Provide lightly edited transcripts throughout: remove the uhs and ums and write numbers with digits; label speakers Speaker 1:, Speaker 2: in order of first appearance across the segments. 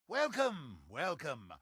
Speaker 1: Welcome, welcome.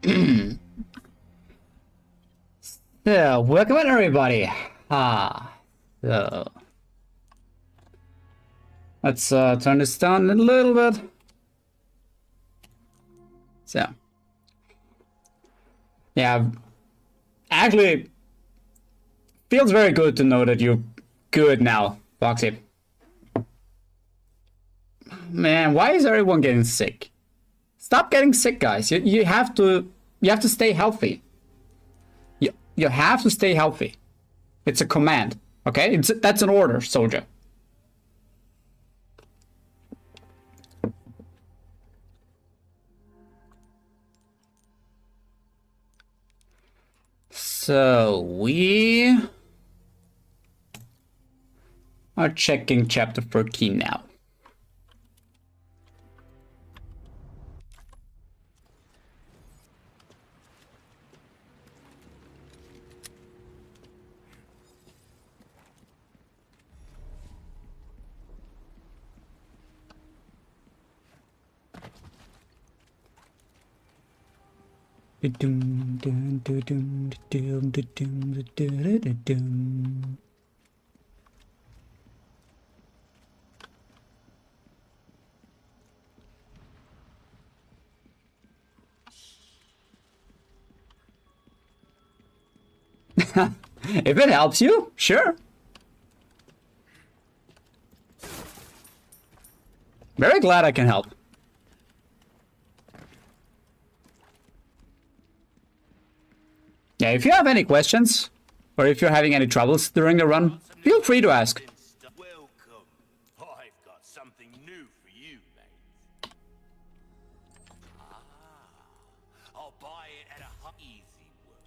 Speaker 2: So, welcome in everybody. So let's turn this down a little bit. So, yeah, actually, feels very good to know that you're good now, Foxy. Man, why is everyone getting sick? Stop getting sick, guys. You have to stay healthy. You have to stay healthy. It's a command, okay? That's an order, soldier. So we are checking chapter 13 now. If it helps you, sure. Very glad I can help. Yeah, if you have any questions, or if you're having any troubles during the run, feel free to ask.
Speaker 1: Welcome. I've got something new for you, mate. I'll buy it at a easy work.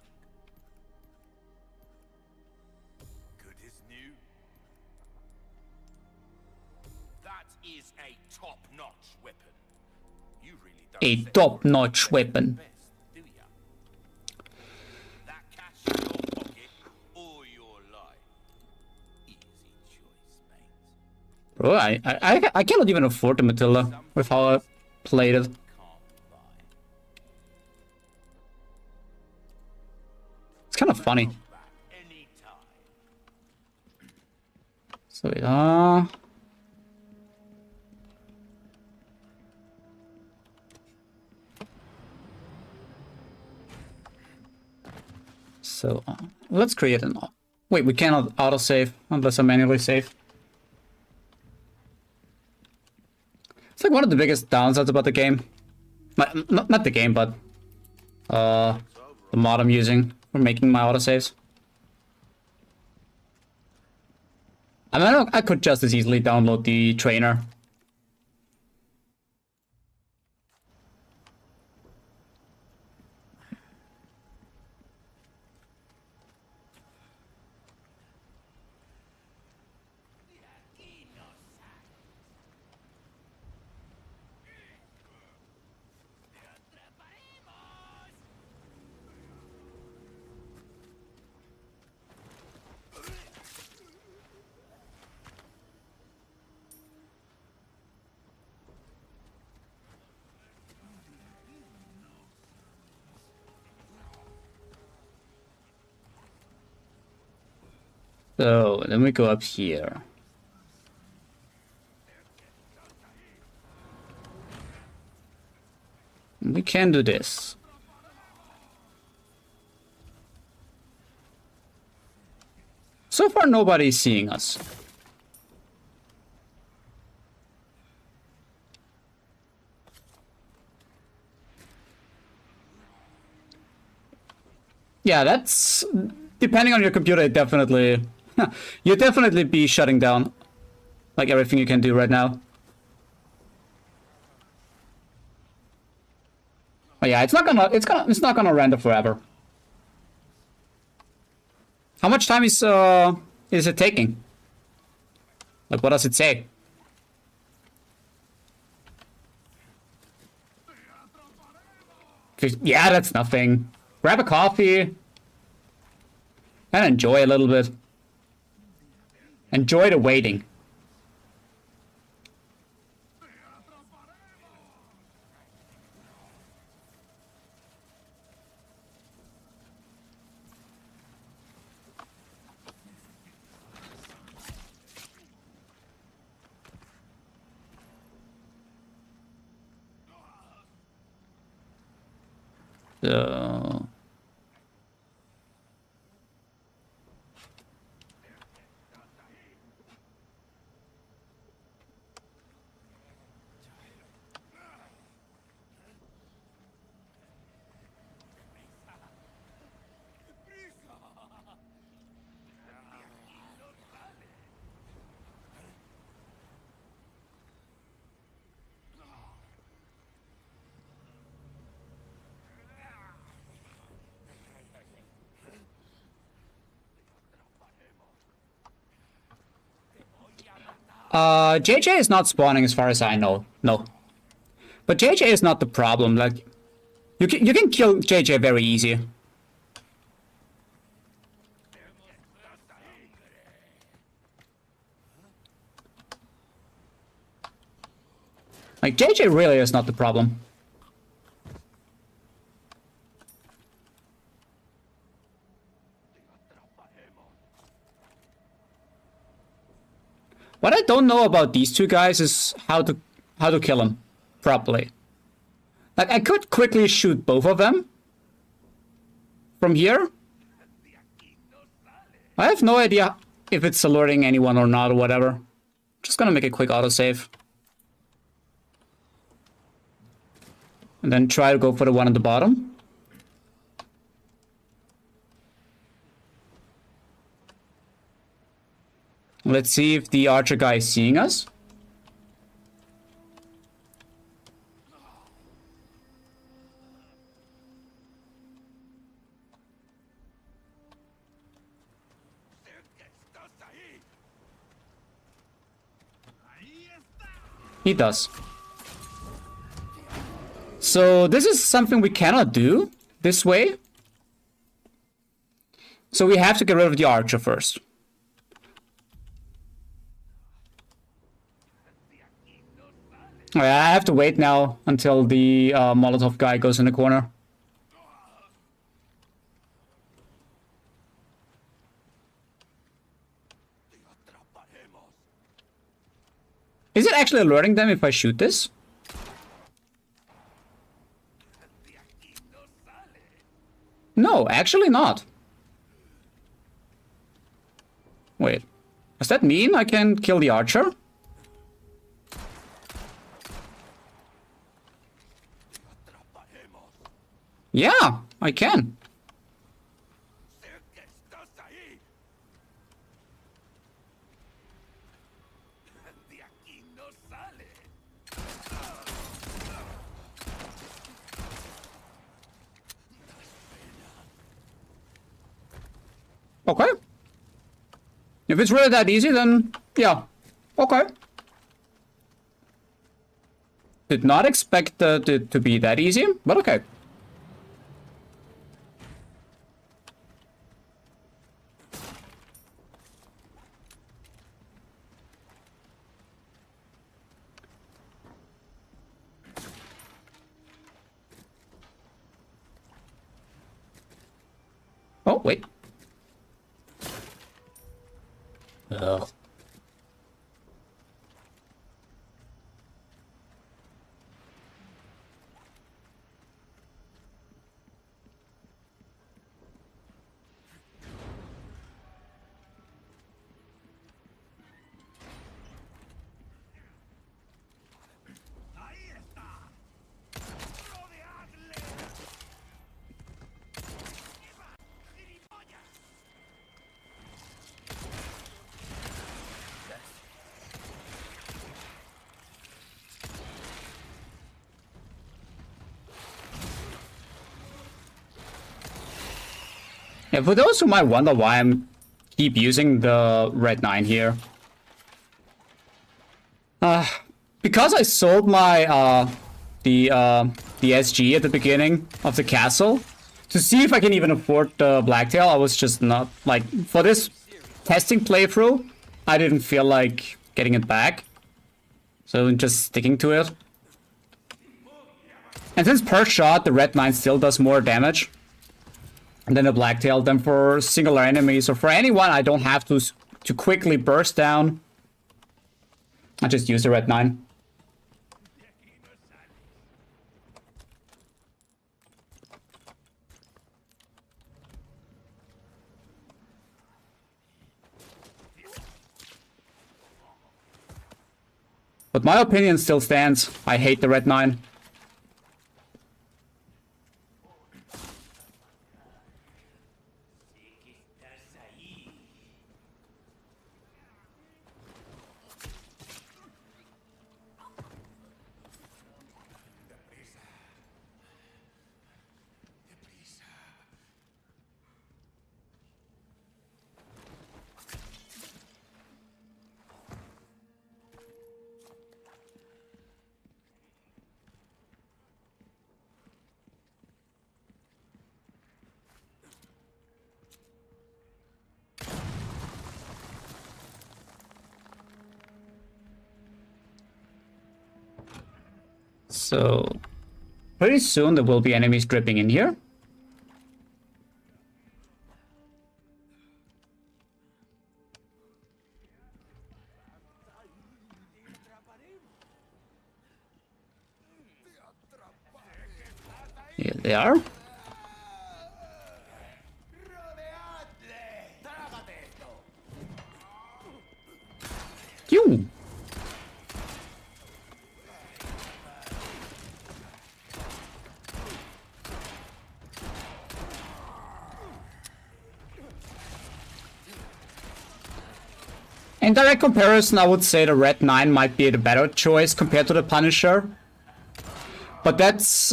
Speaker 1: Good as new. That is a top-notch weapon. You really don't
Speaker 2: A top-notch weapon.
Speaker 1: do ya? That cash in your pocket or your life. Easy choice, mate.
Speaker 2: Bro, I cannot even afford the Matilda with how I played it.
Speaker 1: Can't buy.
Speaker 2: It's kind of funny.
Speaker 1: Back anytime.
Speaker 2: So yeah. So let's create an. Wait, we cannot autosave unless I manually save. It's like one of the biggest downsides about the game. Not the game, but the mod I'm using for making my autosaves. I mean, I could just as easily download the trainer. So then we go up here. We can do this. So far, nobody's seeing us. Yeah, that's... Depending on your computer, it definitely... You'll definitely be shutting down like everything you can do right now. Oh yeah, it's not gonna render forever. How much time is it taking? Like, what does it say? Yeah, that's nothing. Grab a coffee and enjoy a little bit. Enjoy the waiting. So... JJ is not spawning as far as I know. No. But JJ is not the problem. Like, you can kill JJ very easy. Like, JJ really is not the problem. What I don't know about these two guys is how to kill them properly. Like, I could quickly shoot both of them from here. I have no idea if it's alerting anyone or not or whatever. Just gonna make a quick autosave. And then try to go for the one at the bottom. Let's see if the archer guy is seeing us. He does. So this is something we cannot do this way. So we have to get rid of the archer first. I have to wait now until the Molotov guy goes in the corner. Is it actually alerting them if I shoot this? No, actually not. Wait, does that mean I can kill the archer? Yeah, I can. Okay. If it's really that easy, then yeah. Okay. Did not expect it to be that easy, but okay. Oh, wait. Ugh. Yeah, for those who might wonder why I'm keep using the Red 9 here. Because I sold my the SG at the beginning of the castle to see if I can even afford the Blacktail. I was just not like, for this testing playthrough, I didn't feel like getting it back. So I'm just sticking to it. And since per shot the Red 9 still does more damage than the Blacktail, then for singular enemies or for anyone I don't have to quickly burst down, I just use the Red 9. But my opinion still stands. I hate the red 9. So, pretty soon there will be enemies dripping in here. Here they are. You. In direct comparison, I would say the Red 9 might be the better choice compared to the Punisher. But that's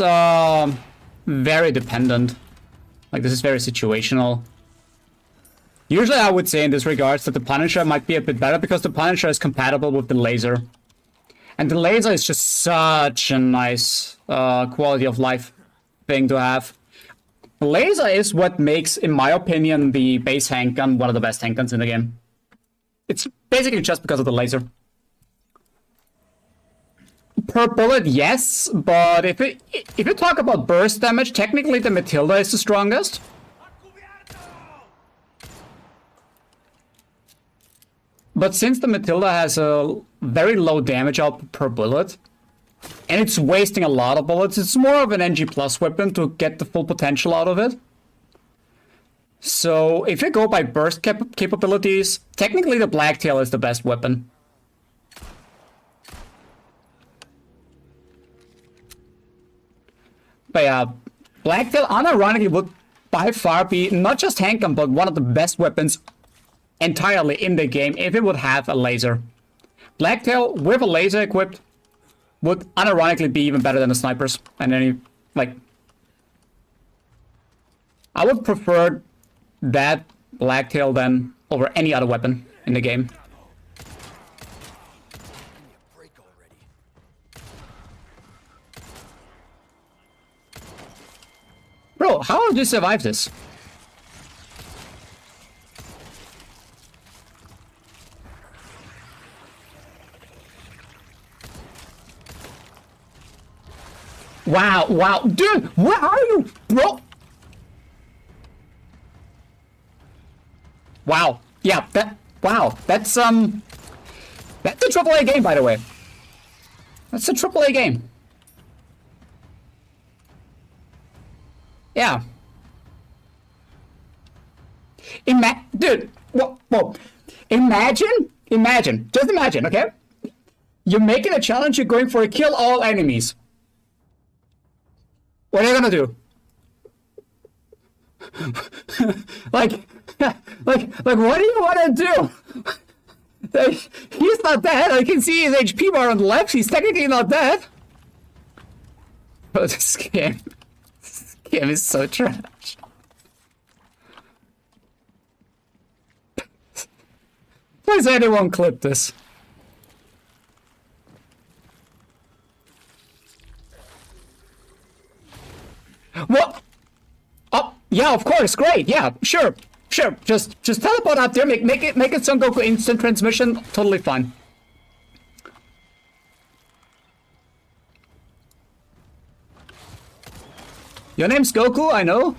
Speaker 2: very dependent. Like, this is very situational. Usually I would say in this regards that the Punisher might be a bit better because the Punisher is compatible with the laser. And the laser is just such a nice quality of life thing to have. The laser is what makes, in my opinion, the base handgun one of the best handguns in the game. It's basically just because of the laser. Per bullet, yes, but if you talk about burst damage, technically the Matilda is the strongest. But since the Matilda has a very low damage output per bullet, and it's wasting a lot of bullets, it's more of an NG plus weapon to get the full potential out of it. So if you go by burst capabilities, technically the Blacktail is the best weapon. But yeah, Blacktail unironically would by far be not just handgun, but one of the best weapons entirely in the game if it would have a laser. Blacktail with a laser equipped would unironically be even better than the snipers. And any, like, I would prefer that Blacktail then over any other weapon in the game. Bro, how did you survive this? Wow, wow, dude, where are you, bro? Wow, yeah, that's a AAA game, by the way. That's a AAA game. Yeah. Dude, whoa. Imagine, just imagine, okay? You're making a challenge, you're going for a kill all enemies. What are you gonna do? like, what do you want to do? Like, he's not dead. I can see his HP bar on the left. He's technically not dead. Bro, this game is so trash. Please, anyone clip this. What? Oh, yeah, of course, great, yeah, sure. Just teleport out there, make it Son Goku instant transmission, totally fine. Your name's Goku, I know.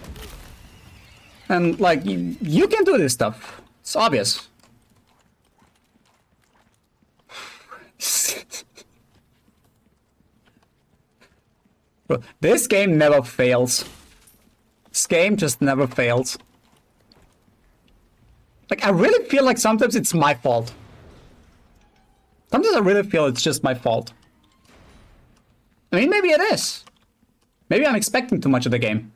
Speaker 2: And, like, you can do this stuff. It's obvious. Bro, this game never fails. This game just never fails. Like, I really feel like sometimes it's my fault. Sometimes I really feel it's just my fault. I mean, maybe it is. Maybe I'm expecting too much of the game.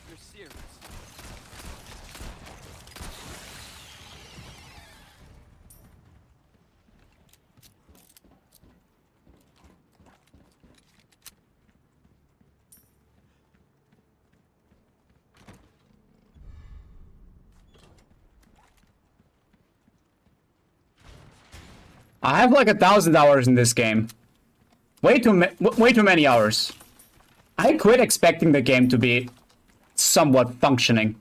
Speaker 1: You're serious.
Speaker 2: I have like 1,000 hours in this game. Way too many hours. I quit expecting the game to be somewhat functioning.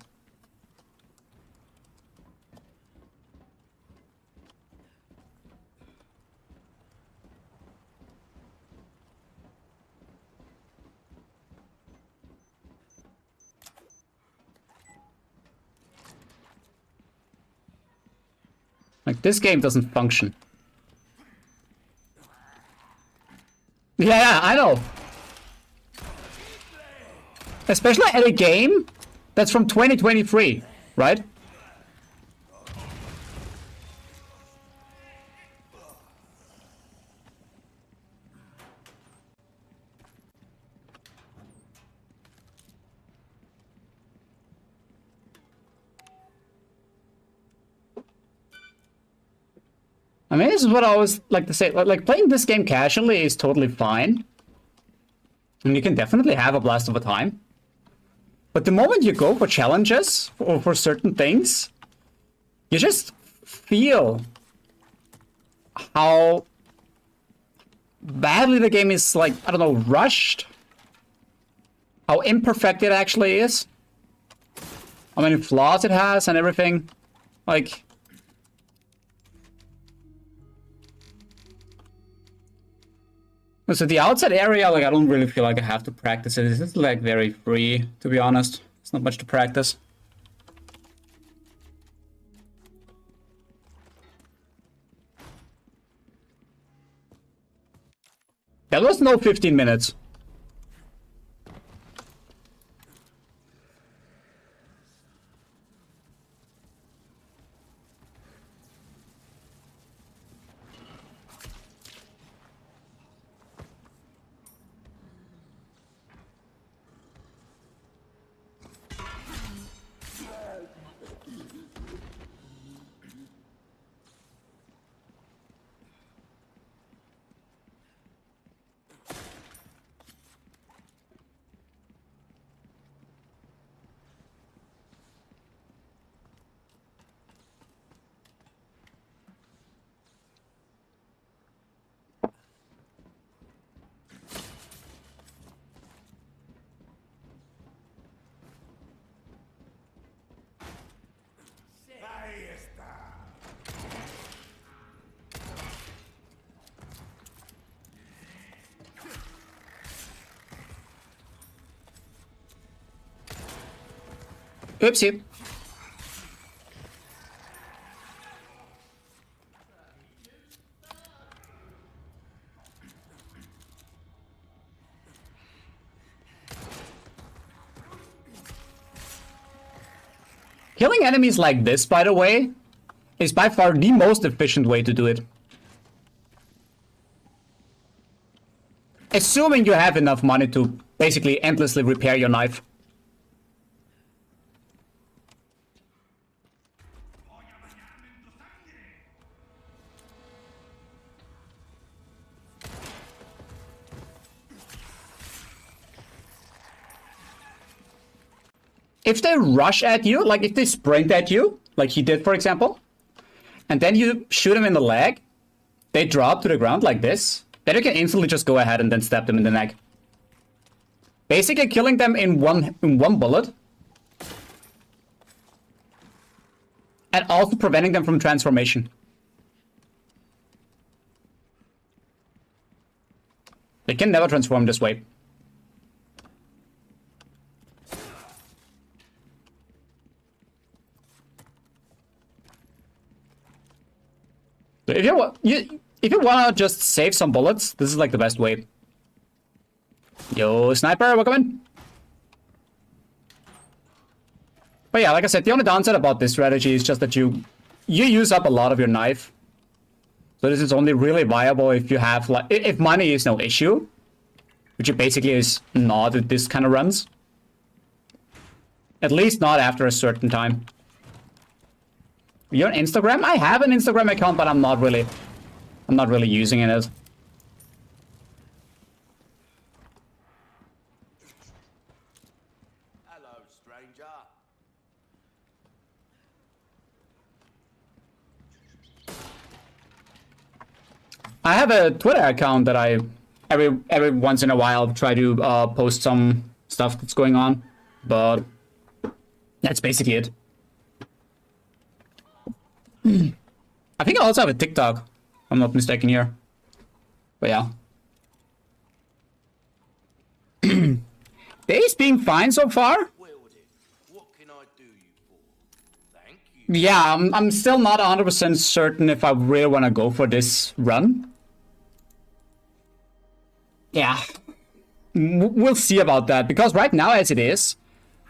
Speaker 2: Like, this game doesn't function. Yeah, I know. Especially at a game that's from 2023, right? I mean, this is what I always like to say. Like, playing this game casually is totally fine. And you can definitely have a blast of a time. But the moment you go for challenges or for certain things, you just feel how badly the game is, like, I don't know, rushed. How imperfect it actually is. How many flaws it has and everything. Like... So the outside area, like, I don't really feel like I have to practice it. It's like very free, to be honest. It's not much to practice. That was no 15 minutes. Oopsie. Killing enemies like this, by the way, is by far the most efficient way to do it. Assuming you have enough money to basically endlessly repair your knife. If they rush at you, like if they sprint at you, like he did, for example, and then you shoot him in the leg, they drop to the ground like this, then you can instantly just go ahead and then stab them in the neck. Basically killing them in one bullet. And also preventing them from transformation. They can never transform this way. So if you wanna just save some bullets, this is like the best way. Yo, sniper, welcome in. But yeah, like I said, the only downside about this strategy is just that you use up a lot of your knife. So this is only really viable if you have like if money is no issue, which it basically is not at this kind of runs. At least not after a certain time. You're on Instagram? I have an Instagram account, but I'm not really using it.
Speaker 1: Hello, stranger.
Speaker 2: I have a Twitter account that I every once in a while try to post some stuff that's going on, but that's basically it. I think I also have a TikTok, if I'm not mistaken here. But yeah. Day's being fine so far.
Speaker 1: What can I do you for? Thank you.
Speaker 2: Yeah, I'm still not 100% certain if I really want to go for this run. Yeah. We'll see about that, because right now as it is,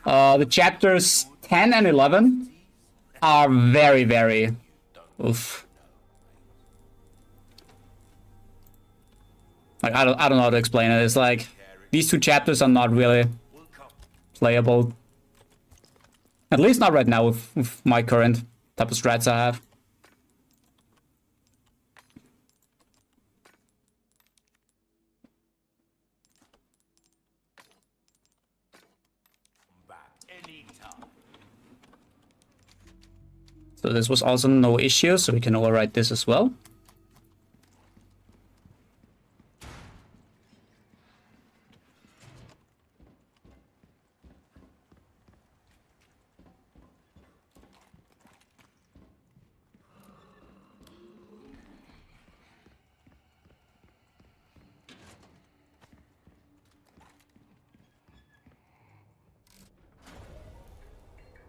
Speaker 2: the chapters 10 and 11 are very, very... Oof. Like, I don't know how to explain it. It's like, these two chapters are not really playable. At least not right now with my current type of strats I have. So this was also no issue, so we can overwrite this as well.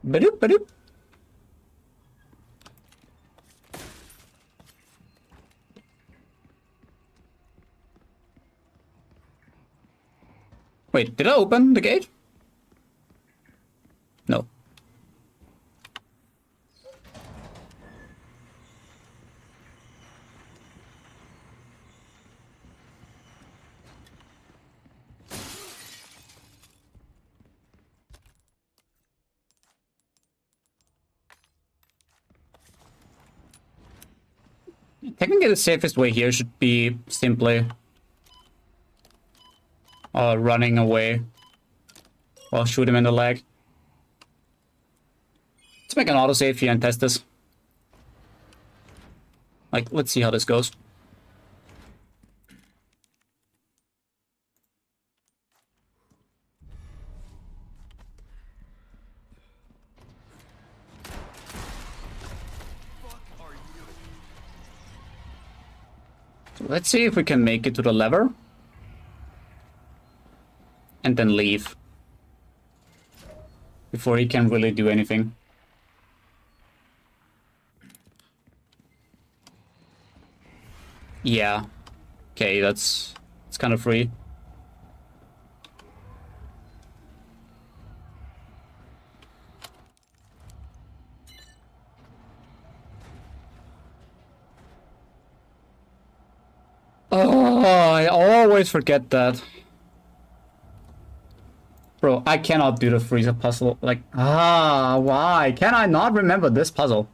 Speaker 2: Badoop, badoop. Wait, did I open the gate? No. Technically the safest way here should be simply running away or shoot him in the leg. Let's make an autosave here and test this. Like, let's see how this goes. So let's see if we can make it to the lever. And then leave. Before he can really do anything. Yeah. Okay, it's kind of free. Oh, I always forget that. Bro, I cannot do the freezer puzzle. Like, why? Can I not remember this puzzle?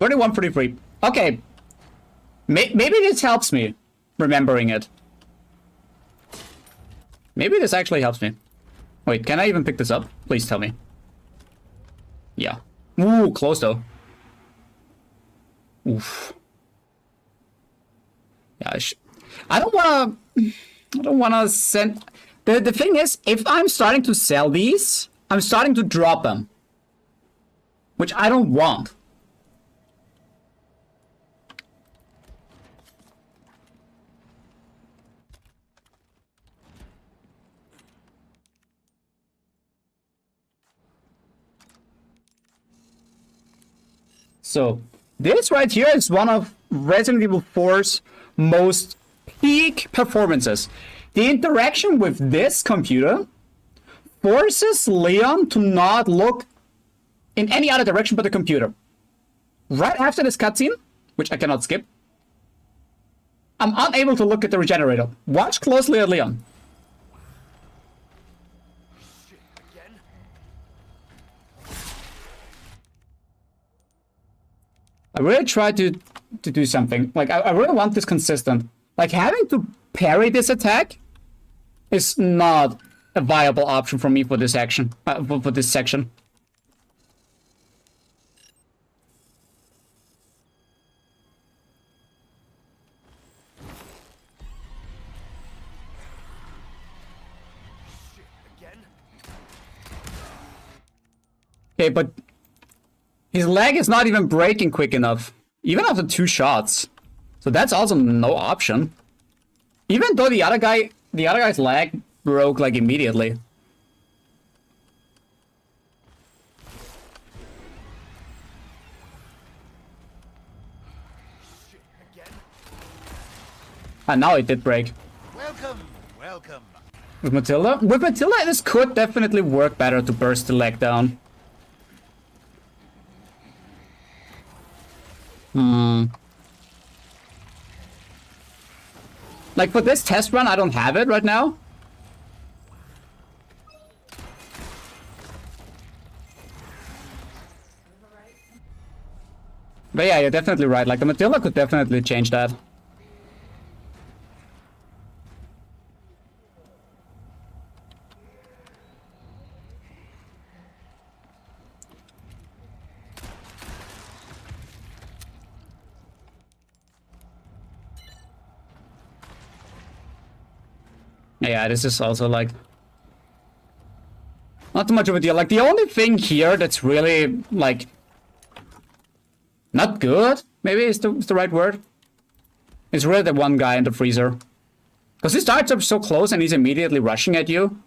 Speaker 2: 31, 33. Okay. Maybe this helps me remembering it. Maybe this actually helps me. Wait, can I even pick this up? Please tell me. Yeah. Ooh, close though. Oof. Yeah, I don't wanna send... The thing is, if I'm starting to sell these, I'm starting to drop them. Which I don't want. So, this right here is one of Resident Evil 4's most peak performances. The interaction with this computer forces Leon to not look in any other direction but the computer. Right after this cutscene, which I cannot skip, I'm unable to look at the regenerator. Watch closely at Leon. I really try to do something. Like, I really want this consistent. Like, having to parry this attack is not a viable option for me for this action. For this section. Okay, but his leg is not even breaking quick enough, even after 2 shots. So that's also no option. Even though the other guy's leg broke like immediately. And now it did break.
Speaker 1: Welcome, welcome.
Speaker 2: With Matilda? With Matilda, this could definitely work better to burst the leg down. Like, for this test run, I don't have it right now. But yeah, you're definitely right. Like, the Matilda could definitely change that. Yeah, this is also like not too much of a deal. Like, the only thing here that's really like not good, maybe is the right word, is really the one guy in the freezer. Because he starts up so close and he's immediately rushing at you.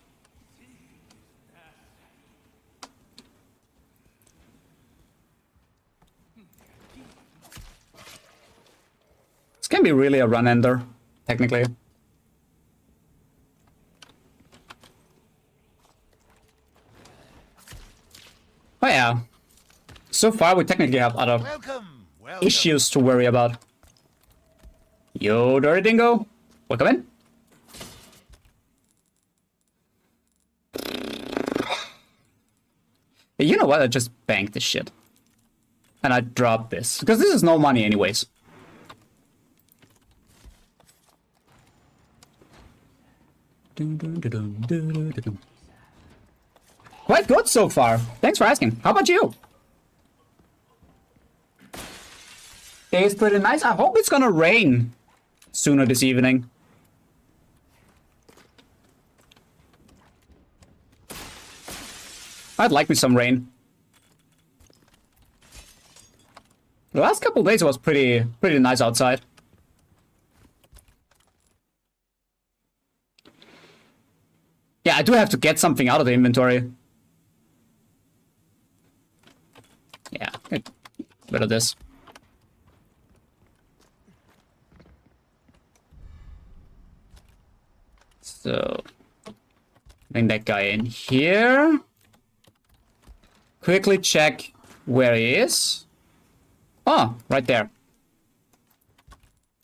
Speaker 2: This can be really a run ender, technically. Oh yeah. So far we technically have other issues to worry about. Yo, Dirty Dingo. Welcome in. You know what? I just banked this shit. And I dropped this. Because this is no money anyways. Quite good so far. Thanks for asking. How about you? It's pretty nice. I hope it's gonna rain sooner this evening. I'd like me some rain. The last couple days was pretty nice outside. Yeah, I do have to get something out of the inventory. Yeah, get rid of this. So, bring that guy in here. Quickly check where he is. Oh, right there.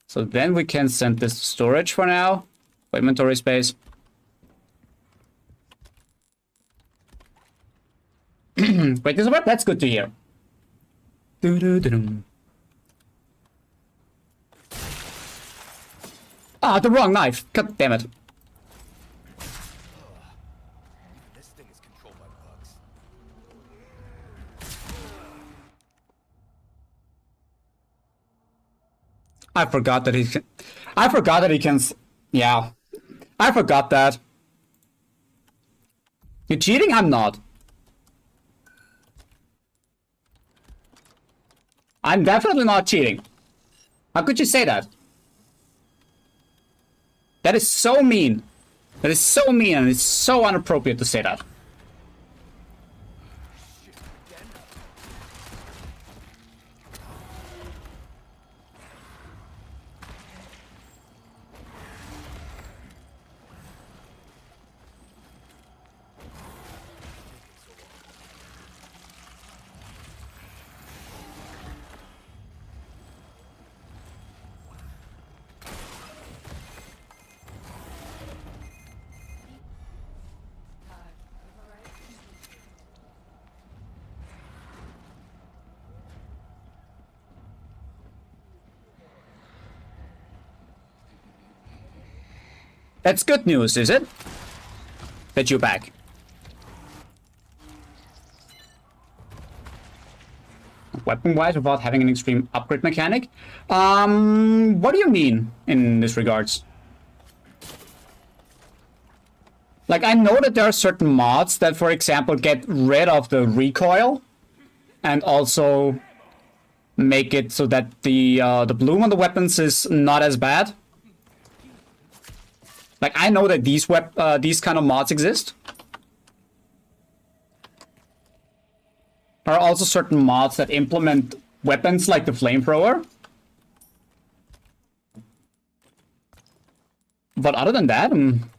Speaker 2: So then we can send this to storage for now. For inventory space. Wait, this is what? That's good to hear. Ah, the wrong knife. God damn it.
Speaker 1: This thing is controlled by bugs.
Speaker 2: I forgot that he can... I forgot that he can... Yeah. I forgot that. You're cheating? I'm not. I'm definitely not cheating. How could you say that? That is so mean. That is so mean and it's so inappropriate to say that. That's good news, is it? That you're back. Weapon-wise, without having an extreme upgrade mechanic? What do you mean in this regards? Like, I know that there are certain mods that, for example, get rid of the recoil and also make it so that the bloom on the weapons is not as bad. Like, I know that these kind of mods exist. There are also certain mods that implement weapons like the flamethrower. But other than that, I'm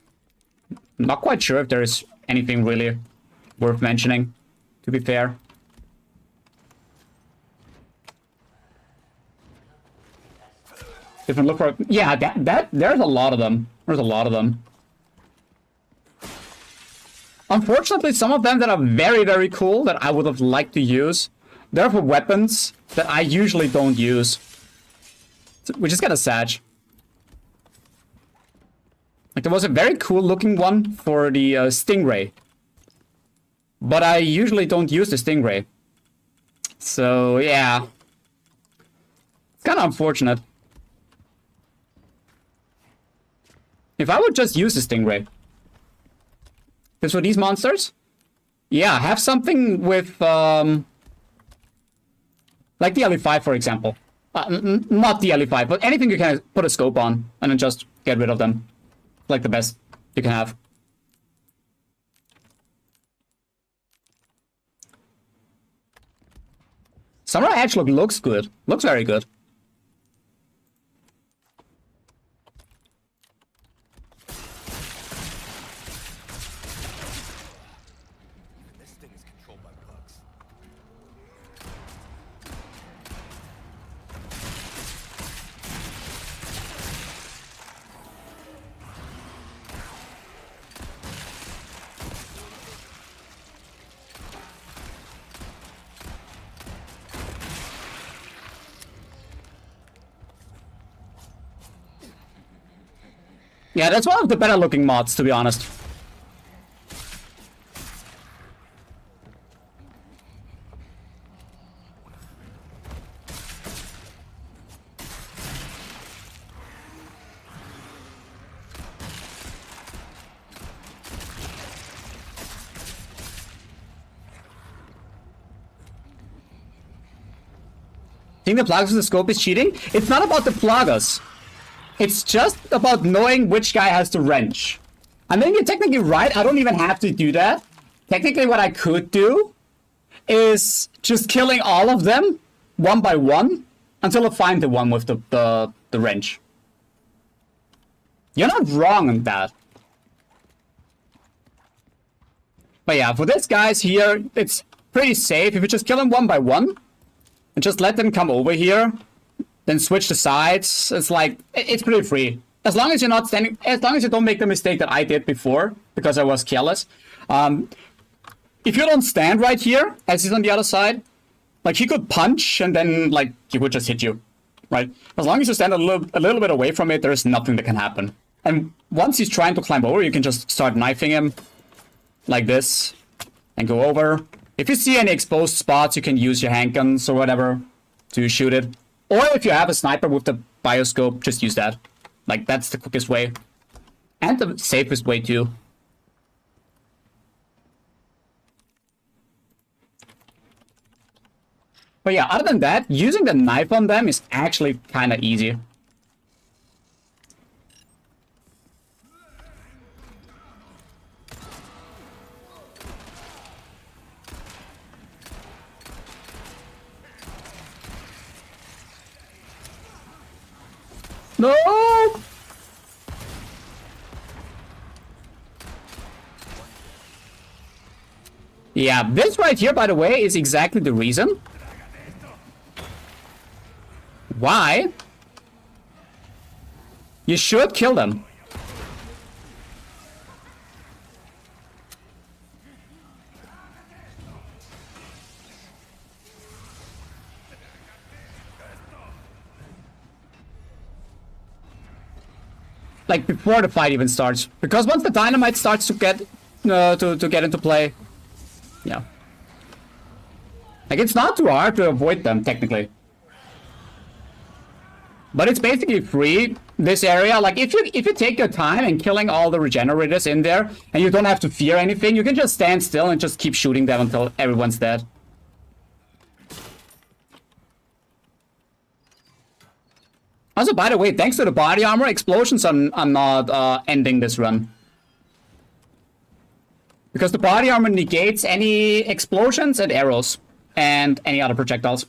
Speaker 2: not quite sure if there is anything really worth mentioning, to be fair. Different look for... Yeah, there's a lot of them. There's a lot of them. Unfortunately, some of them that are very, very cool that I would have liked to use, they're for weapons that I usually don't use. Which is kind of sad. Like, there was a very cool looking one for the Stingray. But I usually don't use the Stingray. So, yeah. It's kind of unfortunate. If I would just use the Stingray. Because for these monsters, yeah, have something with, like the LE5, for example. Not the LE5, but anything you can put a scope on and then just get rid of them. Like the best you can have. Samurai Edge looks good. Looks very good. Yeah, that's one of the better looking mods, to be honest. Think the Plagas with the scope is cheating? It's not about the Plagas. It's just about knowing which guy has the wrench. I mean, you're technically right. I don't even have to do that. Technically, what I could do is just killing all of them one by one until I find the one with the wrench. You're not wrong on that. But yeah, for these guys here, it's pretty safe. If you just kill them one by one and just let them come over here, then switch the sides. It's like, it's pretty free. As long as you're not standing, as long as you don't make the mistake that I did before, because I was careless. If you don't stand right here, as he's on the other side, like he could punch and then like he would just hit you. right? As long as you stand a little bit away from it, there's nothing that can happen. And once he's trying to climb over, you can just start knifing him like this and go over. If you see any exposed spots, you can use your handguns or whatever to shoot it. Or if you have a sniper with the bioscope, just use that. Like, that's the quickest way. And the safest way too. But yeah, other than that, using the knife on them is actually kind of easy. No! Yeah, this right here, by the way, is exactly the reason why you should kill them. Like before the fight even starts, because once the dynamite starts to get to get into play, yeah, like it's not too hard to avoid them technically, but it's basically free, this area. Like if you take your time and killing all the regenerators in there, and you don't have to fear anything, you can just stand still and just keep shooting them until everyone's dead. Also, by the way, thanks to the body armor, explosions are not ending this run. Because the body armor negates any explosions and arrows and any other projectiles.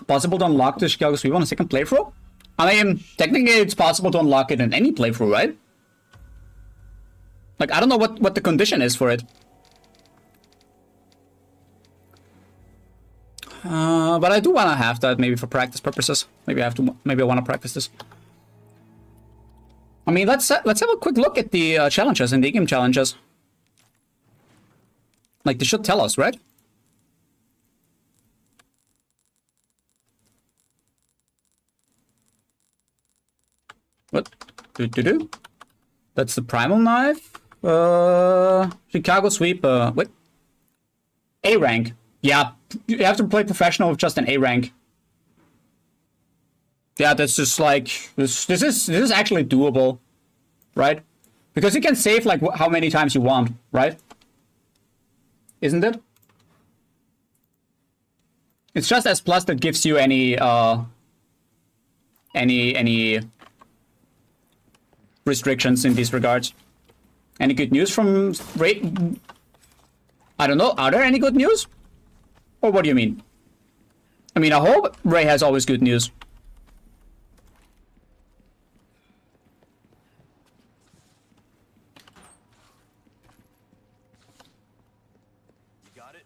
Speaker 2: Possible to unlock the Chicago Sweep on a second playthrough? I mean, technically it's possible to unlock it in any playthrough, right? Like, I don't know what the condition is for it. But I do want to have that maybe for practice purposes. Maybe I want to practice this. I mean, let's have a quick look at the challenges and the game challenges. Like, they should tell us, right? What? Do? That's the primal knife. Chicago Sweep. What? A rank. Yeah, you have to play professional with just an A rank. Yeah, that's just like this is actually doable, right? Because you can save like how many times you want, right? Isn't it? It's just S plus that gives you any restrictions in these regards. Any good news from Ray? I don't know. Are there any good news? Or what do you mean? I mean, I hope Ray has always good news.
Speaker 1: You got it?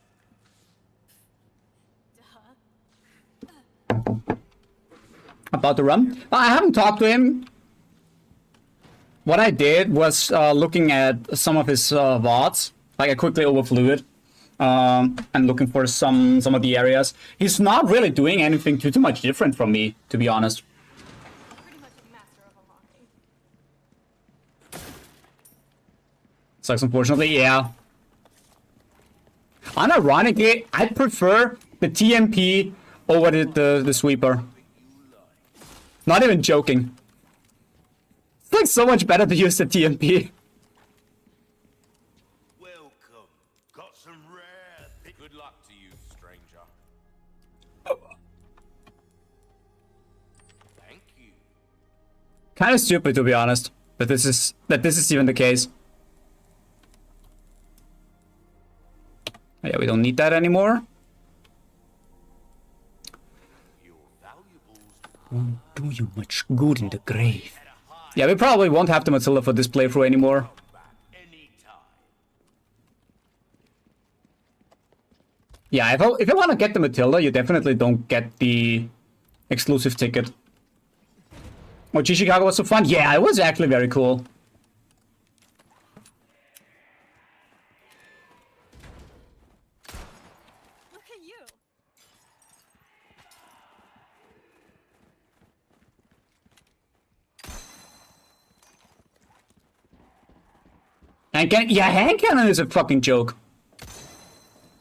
Speaker 2: About the run? I haven't talked to him. What I did was looking at some of his VODs. Like I quickly overflew it. And looking for some of the areas. He's not really doing anything too much different from me, to be honest.
Speaker 3: Pretty much a master of unlocking.
Speaker 2: Sucks, unfortunately, yeah. Unironically, I prefer the TMP over the sweeper. Not even joking. It's like so much better to use the TMP.
Speaker 1: Good luck to you, stranger. Thank you.
Speaker 2: Kind of stupid, to be honest, that this is even the case. Yeah, we don't need that anymore.
Speaker 1: Your valuables
Speaker 2: Won't do you much good in the grave. Yeah, we probably won't have the Matilda for this playthrough anymore.
Speaker 1: back anytime.
Speaker 2: Yeah, if you want to get the Matilda, you definitely don't get the exclusive ticket. Oh, Chicago was so fun. Yeah, it was actually very cool.
Speaker 3: Look at you.
Speaker 2: Hand cannon is a fucking joke.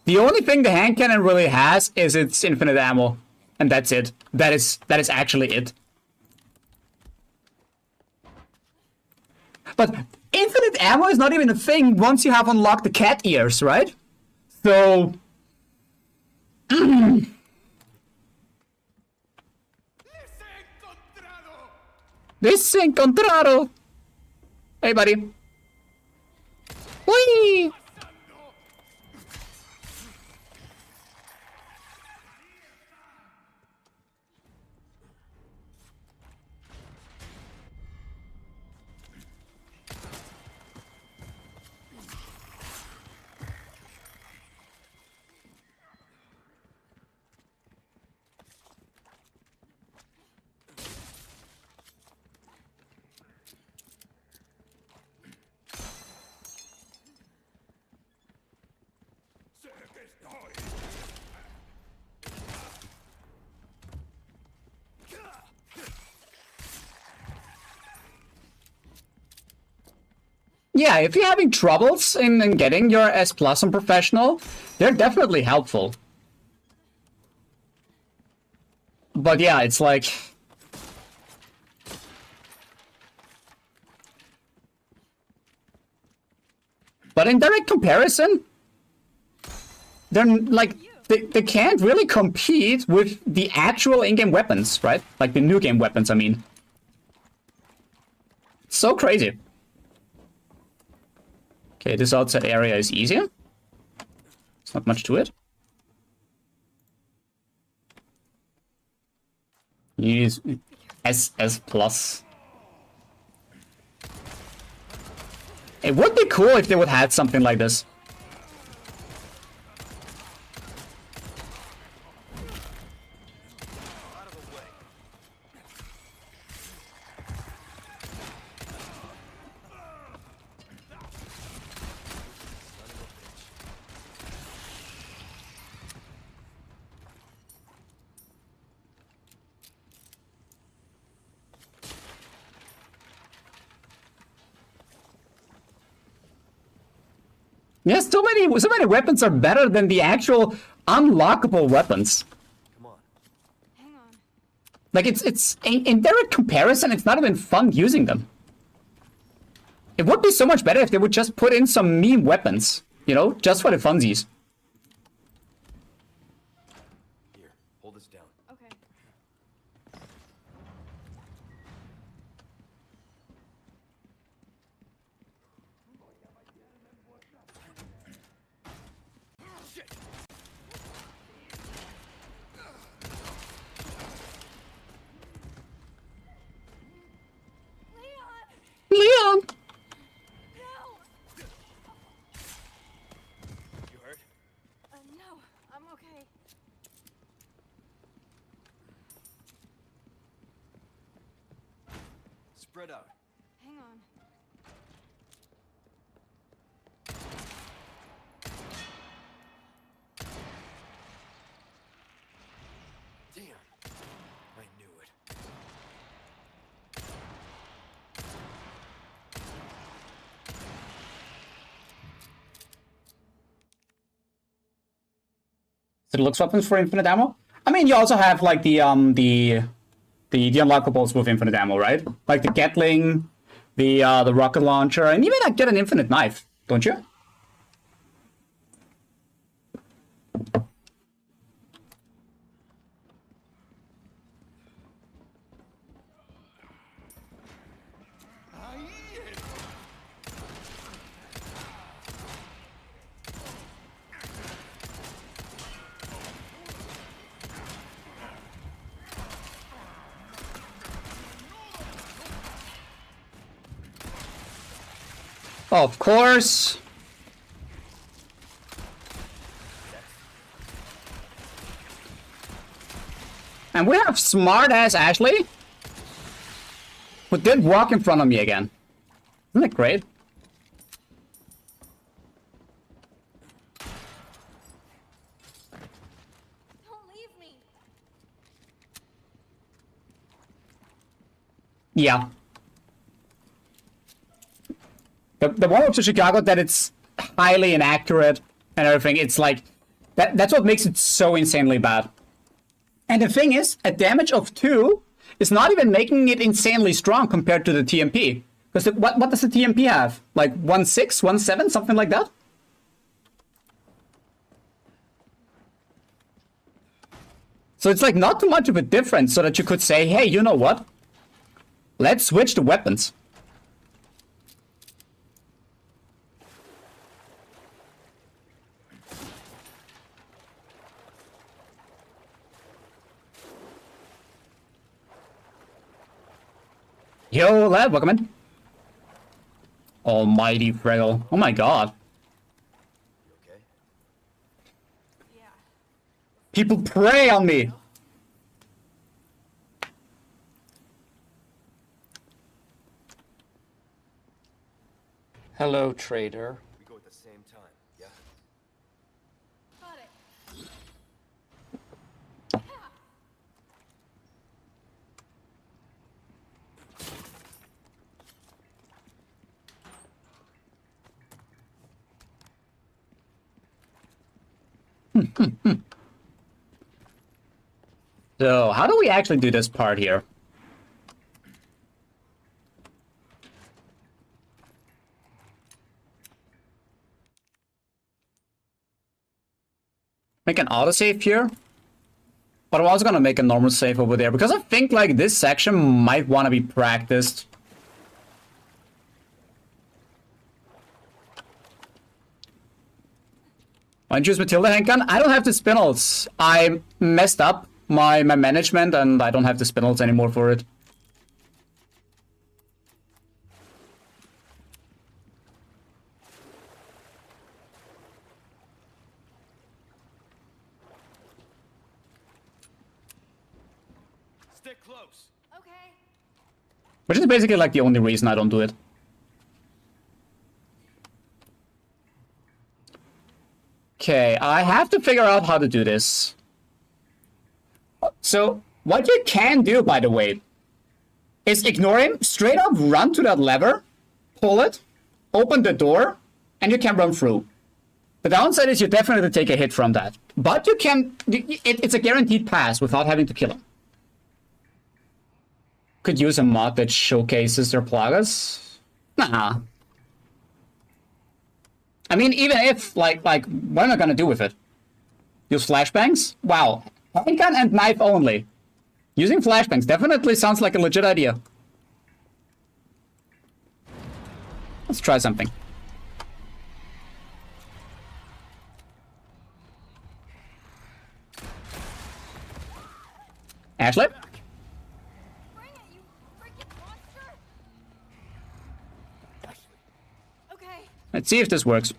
Speaker 2: The only thing the hand cannon really has is its infinite ammo. And that's it. That is actually it. But infinite ammo is not even a thing once you have unlocked the cat ears, right? So... This encontrado! Hey, buddy. Whee! Yeah, if you're having troubles in getting your S Plus on Professional, they're definitely helpful. But yeah, it's like... But in direct comparison, they're like... They can't really compete with the actual in-game weapons, right? Like the new game weapons, I mean. It's so crazy. Okay, this outside area is easier. It's not much to it. Use SS Plus. It would be cool if they would have something like this. Yes, so many weapons are better than the actual unlockable weapons.
Speaker 1: Come on.
Speaker 3: Hang on.
Speaker 2: Like it's in direct comparison, it's not even fun using them. It would be so much better if they would just put in some meme weapons, you know, just for the funsies.
Speaker 1: Here, hold this down.
Speaker 3: Okay.
Speaker 2: Leon!
Speaker 1: You hurt?
Speaker 3: No, I'm okay.
Speaker 1: Spread out.
Speaker 3: Hang on.
Speaker 1: Damn. I knew it.
Speaker 2: So it looks weapons for infinite ammo? I mean, you also have like the unlockables with infinite ammo, right? Like the Gatling, the rocket launcher, and even like get an infinite knife, don't you? Of course. And we have smart-ass Ashley, who did walk in front of me again. Isn't that great?
Speaker 3: Don't leave me.
Speaker 2: Yeah. The one to Chicago that it's highly inaccurate and everything. It's like that's what makes it so insanely bad. And the thing is, a damage of 2 is not even making it insanely strong compared to the TMP. Because what does the TMP have? Like 1.6, 1.7, something like that? So it's like not too much of a difference so that you could say, hey, you know what? Let's switch the weapons. Yo, lad, welcome in. Almighty Frail. Oh my god.
Speaker 1: Okay.
Speaker 3: Yeah.
Speaker 2: People prey on me. Hello, trader.
Speaker 1: We go at the same time, yeah?
Speaker 3: Got it.
Speaker 2: So, how do we actually do this part here? Make an autosave here. But I'm also gonna make a normal save over there because I think like this section might want to be practiced. Want to choose Matilda handgun? I don't have the spinels. I messed up my management and I don't have the spinels anymore for it.
Speaker 1: Stick close.
Speaker 3: Okay.
Speaker 2: Which is basically like the only reason I don't do it. Okay, I have to figure out how to do this. So, what you can do, by the way, is ignore him, straight up run to that lever, pull it, open the door, and you can run through. The downside is you definitely take a hit from that. But you can... It's a guaranteed pass without having to kill him. Could use a mod that showcases their plagas? Nah. I mean, even if, like, what am I gonna do with it? Use flashbangs? Wow. Handgun and knife only. Using flashbangs definitely sounds like a legit idea. Let's try something. Ashley?
Speaker 3: Bring it, you freaking monster! Okay.
Speaker 2: Let's see if this works.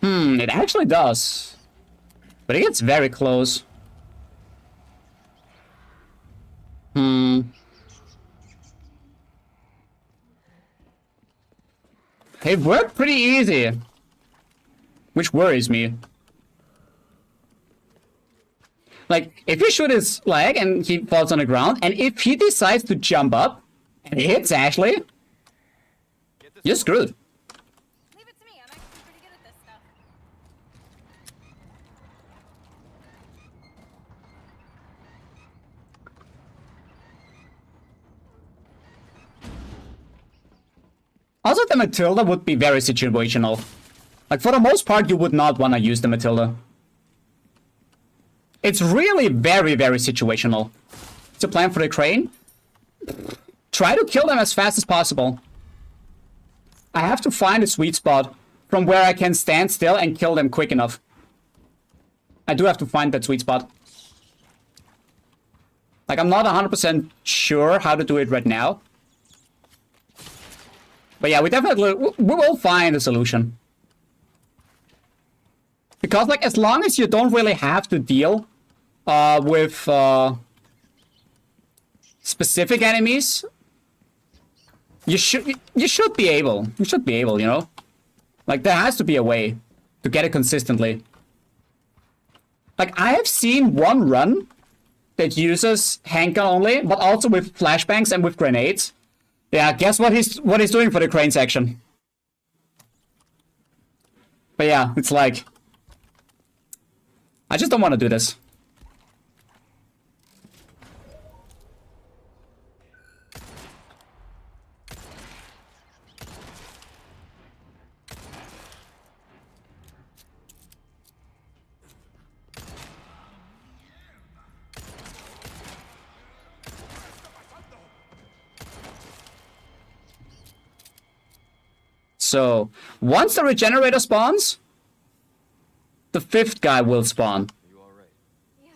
Speaker 3: Okay.
Speaker 2: It actually does. But it gets very close. It worked pretty easy. Which worries me. Like, if you shoot his leg and he falls on the ground, and if he decides to jump up and hits Ashley, you're screwed.
Speaker 3: Leave it to me. I'm actually pretty good at this stuff.
Speaker 2: Also, the Matilda would be very situational. Like, for the most part, you would not want to use the Matilda. It's really very, very situational. It's a plan for the crane. Try to kill them as fast as possible. I have to find a sweet spot from where I can stand still and kill them quick enough. I do have to find that sweet spot. Like, I'm not 100% sure how to do it right now. But yeah, we will find a solution. Because, like, as long as you don't really have to deal with specific enemies, you should be able. You should be able, you know? Like, there has to be a way to get it consistently. Like, I have seen one run that uses handgun only, but also with flashbangs and with grenades. Yeah, guess what he's doing for the crane section. But yeah, it's like, I just don't want to do this. So, once the regenerator spawns, the 5th guy will spawn.
Speaker 3: Yeah.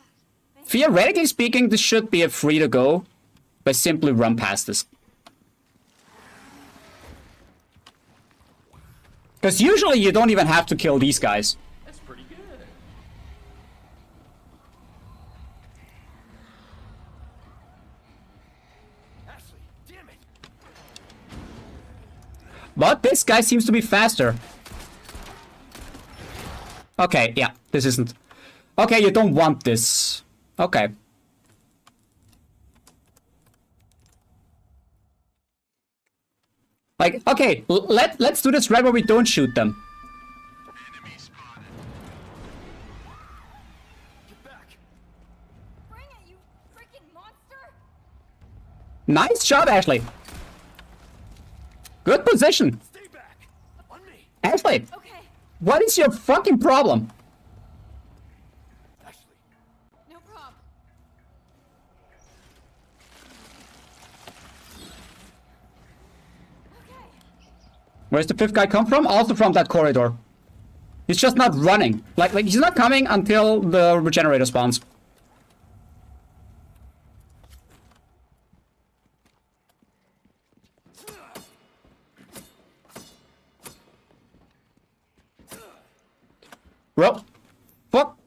Speaker 2: Theoretically speaking, this should be a free to go, but simply run past this. Because usually you don't even have to kill these guys.
Speaker 4: That's pretty good.
Speaker 1: Ashley, damn it!
Speaker 2: But this guy seems to be faster. Okay, yeah, this isn't... Okay, you don't want this. Okay. Like, okay, let's do this right where we don't shoot them.
Speaker 1: Get back!
Speaker 3: Bring it, you freaking monster!
Speaker 2: Nice job, Ashley. Good position.
Speaker 1: Stay back! On me!
Speaker 2: Ashley,
Speaker 3: Okay,
Speaker 2: what is your fucking problem?
Speaker 1: Ashley,
Speaker 3: no problem. Okay.
Speaker 2: Where's the 5th guy come from? Also from that corridor. He's just not running. Like he's not coming until the regenerator spawns. Bro. Fuck.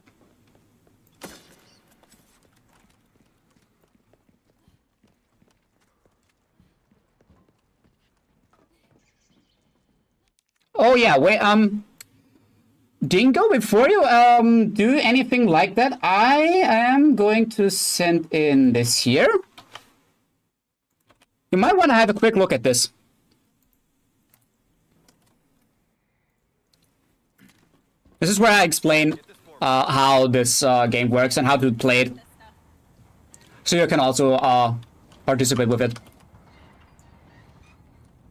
Speaker 2: Oh yeah, wait, Dingo, before you do anything like that, I am going to send in this here. You might want to have a quick look at this. This is where I explain how this game works and how to play it. So you can also participate with it.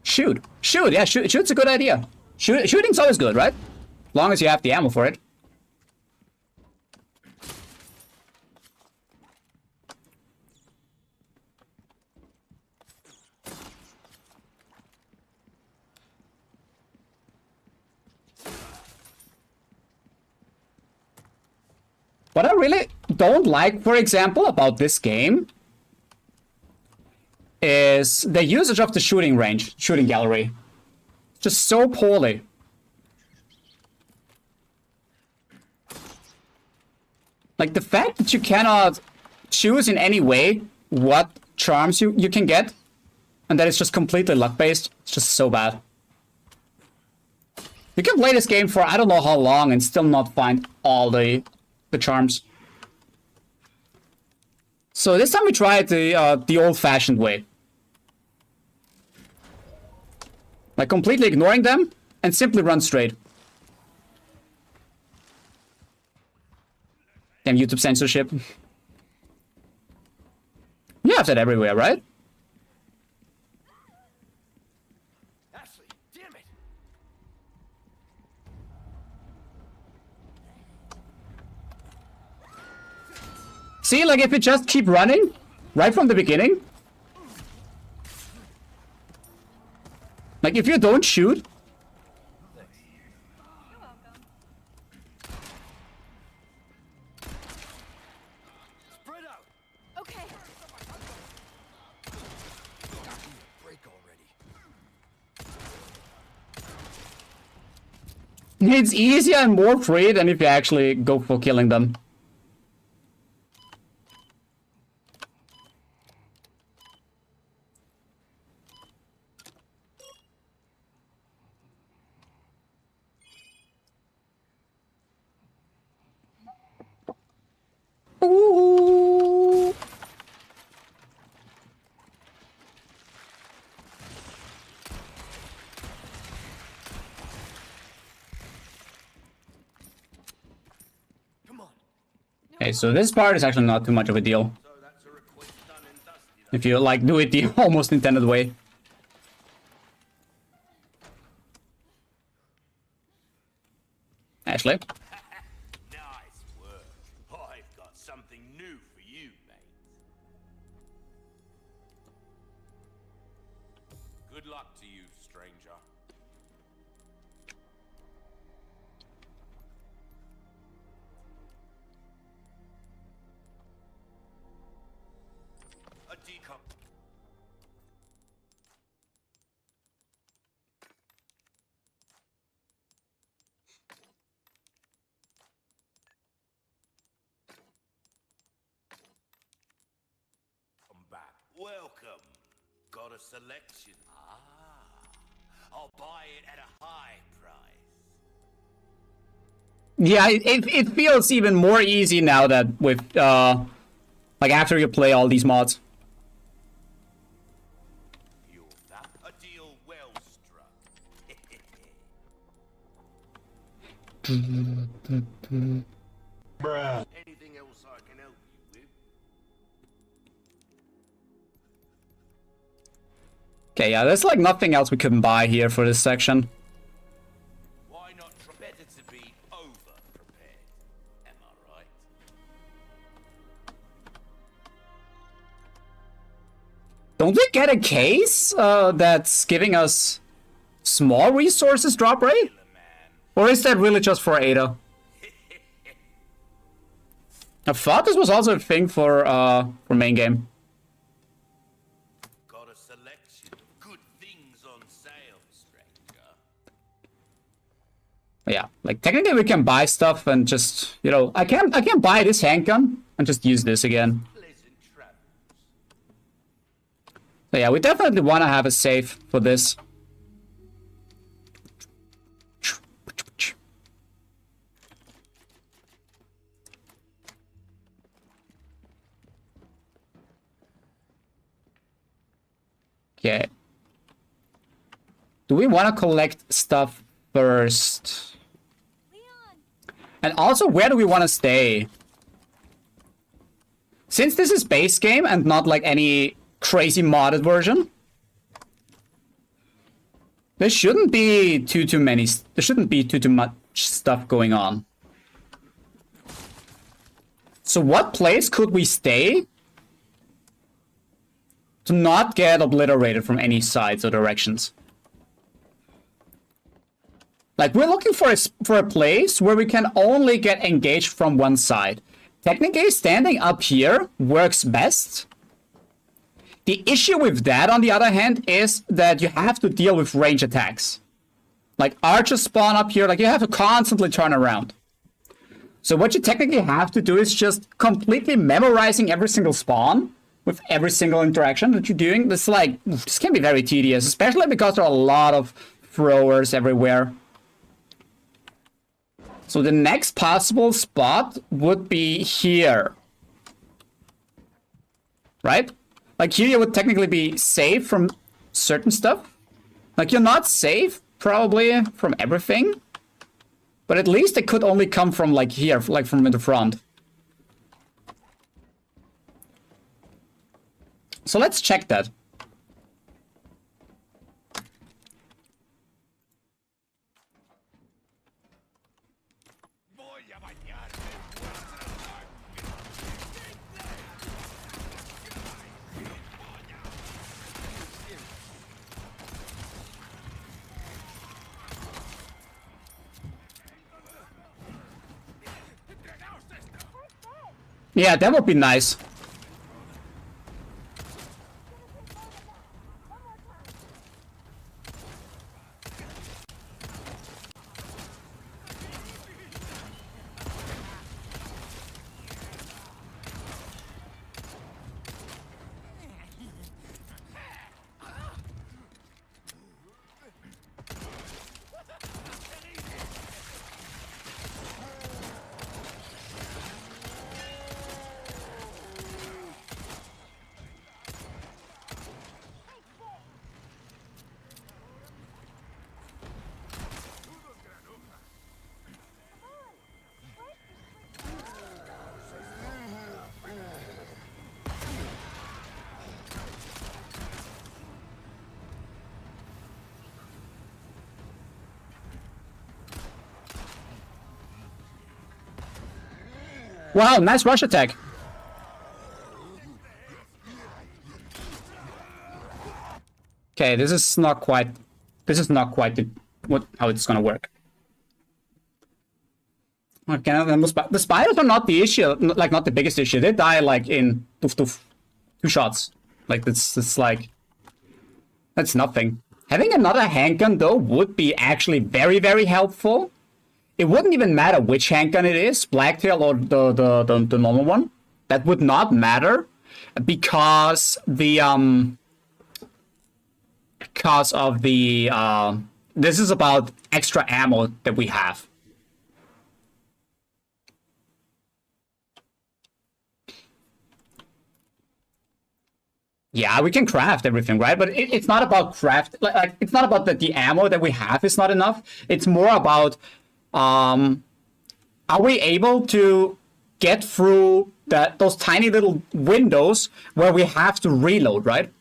Speaker 2: Shoot. Shoot, yeah, shoot's a good idea. Shooting's always good, right? Long as you have the ammo for it. What I really don't like, for example, about this game is the usage of the shooting range, shooting gallery. Just so poorly. Like the fact that you cannot choose in any way what charms you can get, and that it's just completely luck-based, it's just so bad. You can play this game for I don't know how long and still not find all the charms. So this time we tried the old-fashioned way. Like completely ignoring them and simply run straight. Damn YouTube censorship. You have that everywhere, right?
Speaker 1: Ashley, damn it!
Speaker 2: See, like if you just keep running right from the beginning. Like if you don't shoot.
Speaker 3: You're welcome.
Speaker 1: Spread out!
Speaker 3: Okay.
Speaker 1: Break already.
Speaker 2: It's easier and more free than if you actually go for killing them. Ooh. Okay, so this part is actually not too much of a deal.
Speaker 1: So that's a request done and dusted.
Speaker 2: If you like do it the almost intended way. Ashley?
Speaker 1: Nice work. I've got something new for you, mate. Good luck to you, stranger. A decom. Come back. Welcome. Got a selection. I'll buy it at a high price.
Speaker 2: Yeah, it feels even more easy now that with, like after you play all these mods.
Speaker 1: You're that a deal well struck. Anything else I can help you with?
Speaker 2: Okay, yeah, there's like nothing else we couldn't buy here for this section.
Speaker 1: Why not try better to be over prepared? Am I right?
Speaker 2: Don't we get a case that's giving us small resources drop rate?
Speaker 1: Killer man.
Speaker 2: Or is that really just for Ada? I thought this was also a thing for main game.
Speaker 1: Got a selection of good things on sale, stranger.
Speaker 2: Yeah, like technically we can buy stuff and just, you know, I can buy this handgun and just use this again.
Speaker 1: Pleasant travels.
Speaker 2: So yeah, we definitely want to have a save for this. Okay. Do we want to collect stuff first?
Speaker 3: Leon!
Speaker 2: And also, where do we want to stay? Since this is base game and not like any crazy modded version, there shouldn't be too many. There shouldn't be too much stuff going on. So, what place could we stay to not get obliterated from any sides or directions? Like, we're looking for a place where we can only get engaged from one side. Technically, standing up here works best. The issue with that, on the other hand, is that you have to deal with range attacks. Like, archers spawn up here, like, you have to constantly turn around. So what you technically have to do is just completely memorizing every single spawn with every single interaction that you're doing. This this can be very tedious, especially because there are a lot of throwers everywhere. So the next possible spot would be here. Right? Like here you would technically be safe from certain stuff. Like you're not safe, probably, from everything. But at least it could only come from like here, like from the front. So let's check that. Yeah, that would be nice. Wow, nice rush attack. Okay, this is not quite how it's gonna work. Okay, and the spiders are not the issue, like not the biggest issue. They die like in 2 shots. Like it's like that's nothing. Having another handgun though would be actually very, very helpful. It wouldn't even matter which handgun it is, Blacktail or the normal one. That would not matter because of the this is about extra ammo that we have. Yeah, we can craft everything, right? But it's not about craft. Like it's not about that the ammo that we have is not enough. It's more about are we able to get through those tiny little windows where we have to reload, right?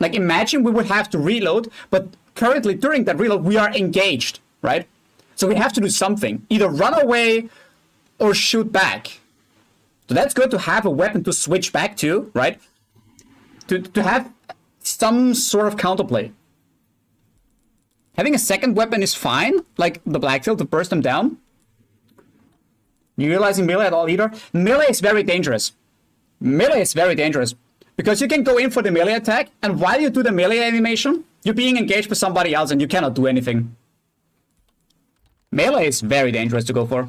Speaker 2: Like imagine we would have to reload, but currently during that reload we are engaged, right? So we have to do something, either run away or shoot back. So that's good to have a weapon to switch back to, right? To have some sort of counterplay. Having a second weapon is fine, like the Blacktail to burst them down. You realizing melee at all either? Melee is very dangerous. Melee is very dangerous. Because you can go in for the melee attack, and while you do the melee animation, you're being engaged with somebody else and you cannot do anything. Melee is very dangerous to go for.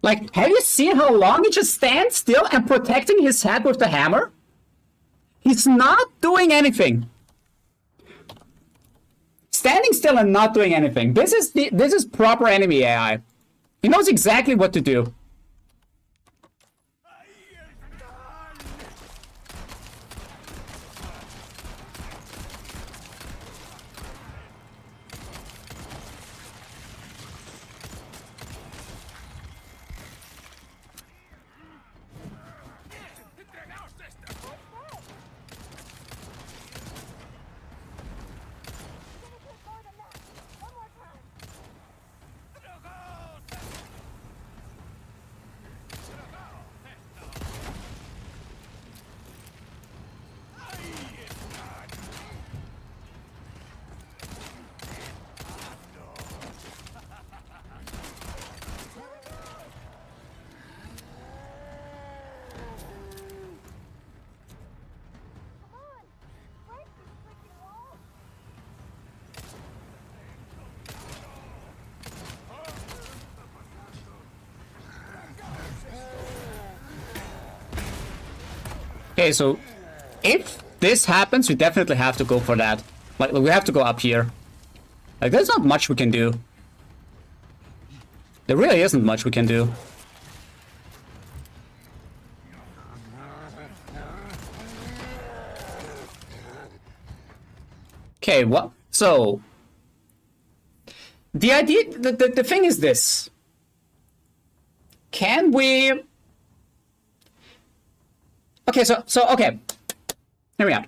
Speaker 2: Like, have you seen how long he just stands still and protecting his head with the hammer? He's not doing anything. Standing still and not doing anything. This is proper enemy AI. He knows exactly what to do. Okay, so if this happens, we definitely have to go for that. Like, we have to go up here. Like, there's not much we can do. There really isn't much we can do. Okay, what? So, the idea, the thing is this. Can we... Okay, so okay. Here we are.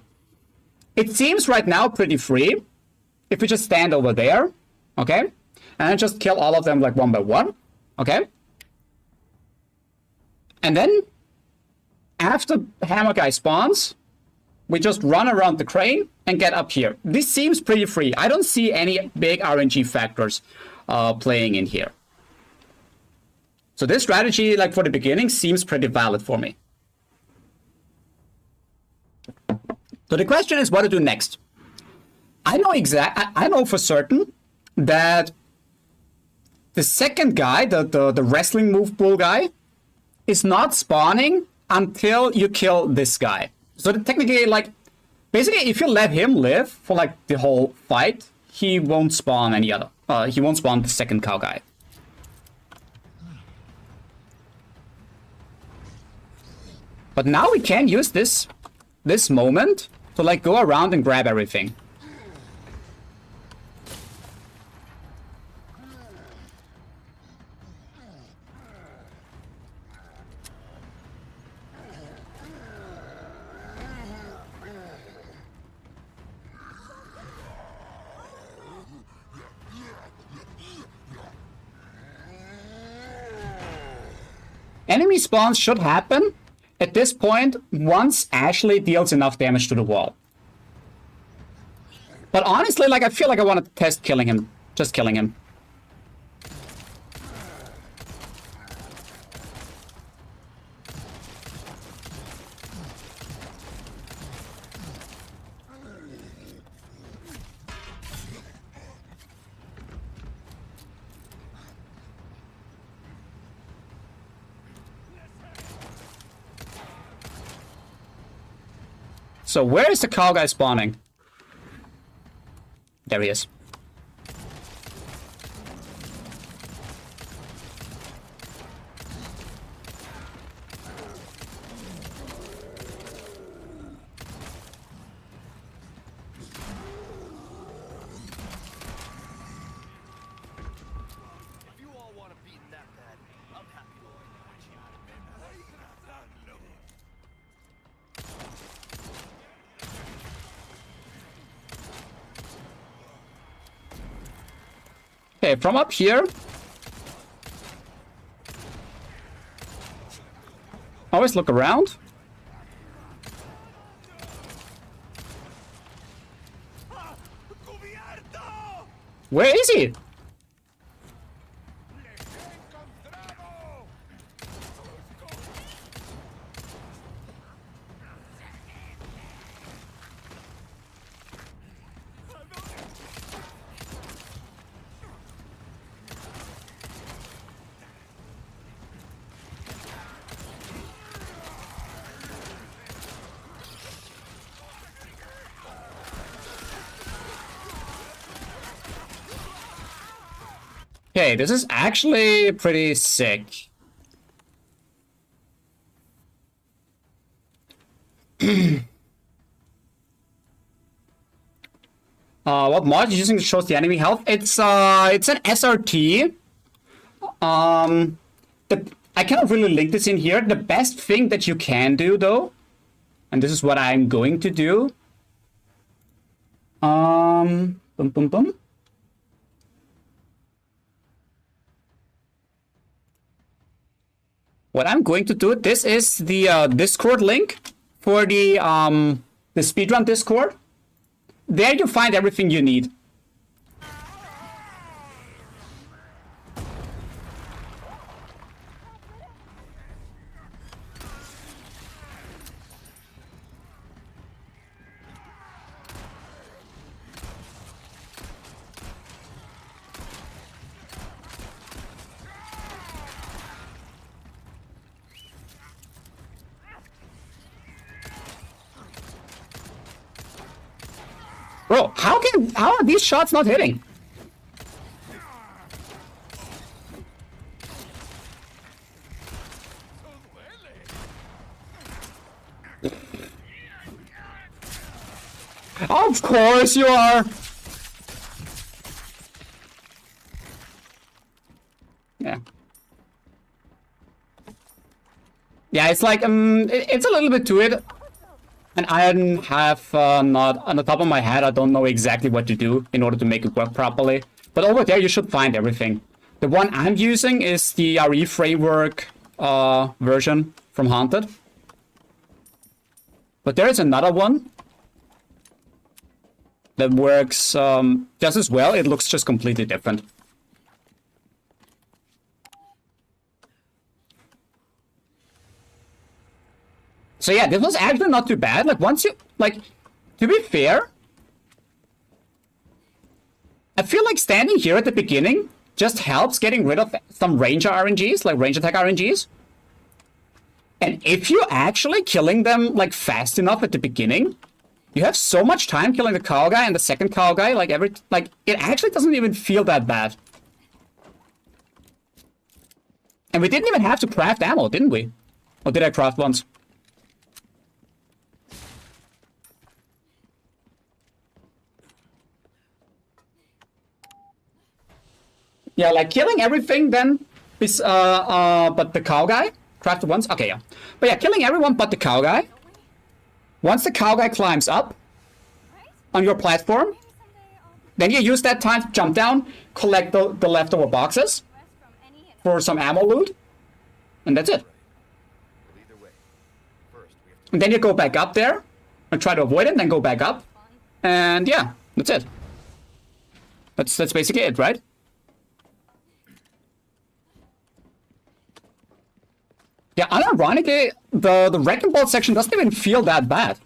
Speaker 2: It seems right now pretty free. If we just stand over there, okay? And then just kill all of them like one by one, okay? And then, after Hammer Guy spawns, We just run around the crane and get up here. This seems pretty free. I don't see any big RNG factors playing in here. So this strategy, like for the beginning, seems pretty valid for me. So the question is what to do next. I know for certain that the second guy, the wrestling move bull guy, is not spawning until you kill this guy. So technically, like, basically, if you let him live for like the whole fight, he won't spawn any other. He won't spawn the second cow guy. But now we can use this moment to like go around and grab everything. Enemy spawns should happen at this point once Ashley deals enough damage to the wall. But honestly, like, I feel like I want to test killing him. Just killing him. So where is the cow guy spawning? There he is.
Speaker 1: If you all want to beat that bad, I'm happy to watch you.
Speaker 2: Okay, from up here. Always look around. Where is he? Okay, this is actually pretty sick. What mod is using that shows the enemy health? It's an SRT. I cannot really link this in here. The best thing that you can do though, and this is what I'm going to do. Boom, boom, boom. What I'm going to do, this is the Discord link for the speedrun Discord. There you find everything you need. Bro, how are these shots not hitting? Of course you are. Yeah. Yeah, it's like it's a little bit to it. And I have not, on the top of my head, I don't know exactly what to do in order to make it work properly. But over there, you should find everything. The one I'm using is the RE framework version from Haunted. But there is another one that works just as well. It looks just completely different. So yeah, this was actually not too bad. Like once you, like, to be fair, I feel like standing here at the beginning just helps getting rid of some ranger RNGs, like range attack RNGs. And if you're actually killing them like fast enough at the beginning, you have so much time killing the cow guy and the second cow guy, like it actually doesn't even feel that bad. And we didn't even have to craft ammo, didn't we? Or did I craft once? Yeah, like killing everything then, but the cow guy, crafted once, okay, yeah. But yeah, killing everyone but the cow guy. Once the cow guy climbs up on your platform,
Speaker 3: Maybe someday I'll
Speaker 2: then you use that time to jump down, collect the leftover boxes
Speaker 3: rest from any and
Speaker 2: for some ammo loot, and that's it.
Speaker 4: Well, either way, first we have to
Speaker 2: And then you go back up there, and try to avoid it, and then go back up,
Speaker 3: fun.
Speaker 2: and yeah, that's it. That's basically it, right? Yeah, unironically, the Wrecking Ball section doesn't even feel that bad.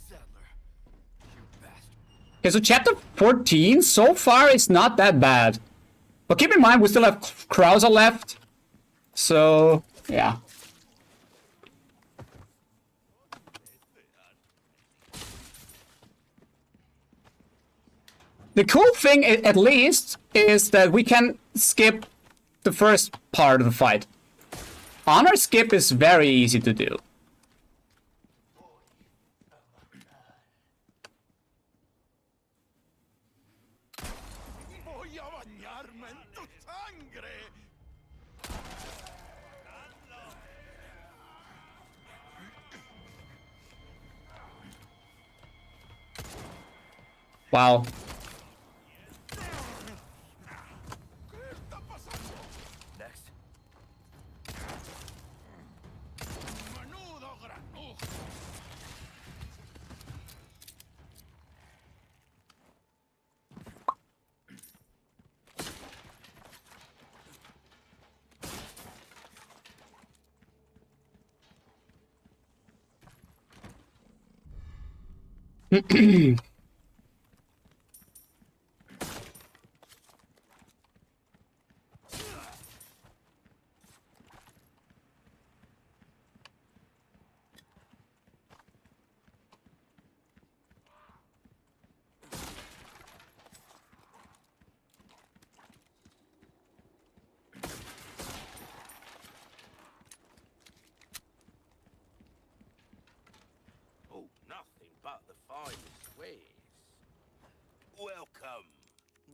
Speaker 4: Sadler. You bastard.
Speaker 2: Okay, so chapter 14 so far is not that bad. But keep in mind, we still have Krauser left. So, yeah. The cool thing, at least, is that we can skip the first part of the fight. Honor skip is very easy to do.
Speaker 4: Voy a bañarme en tu sangre.
Speaker 2: Wow.
Speaker 4: Next. Menudo granuja.
Speaker 1: Oh, nothing but the finest ways. Welcome.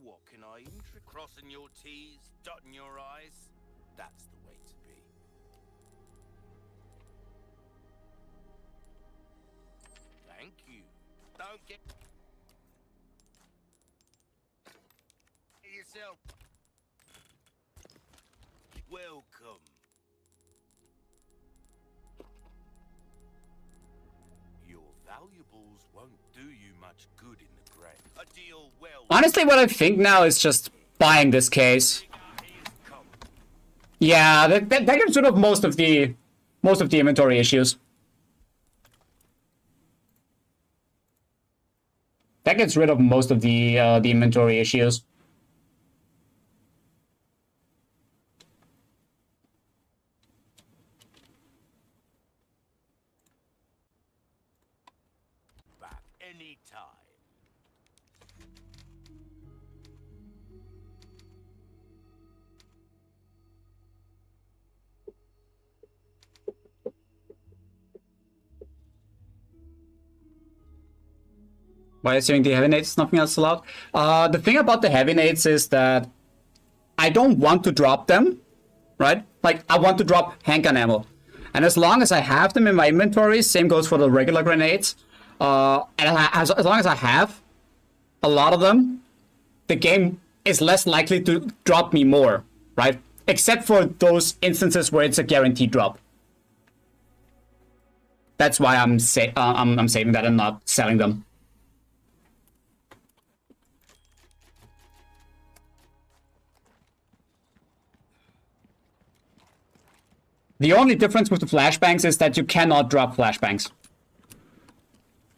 Speaker 1: What can I interest? Crossing your T's, dotting your I's. That's the way to be. Thank you. Don't get yourself. Welcome. Your valuables won't do you much good in the grave. A deal well.
Speaker 2: Honestly, what I think now is just buying this case. Yeah, that gets rid of most of the inventory issues. That gets rid of most of the inventory issues.
Speaker 1: Back any time.
Speaker 2: Why is using the heavy nades? Nothing else allowed. The thing about the heavy nades is that I don't want to drop them, right? Like, I want to drop handgun ammo. And as long as I have them in my inventory, same goes for the regular grenades. And as long as I have a lot of them, the game is less likely to drop me more, right? Except for those instances where it's a guaranteed drop. That's why I'm saving that and not selling them. The only difference with the flashbangs is that you cannot drop flashbangs.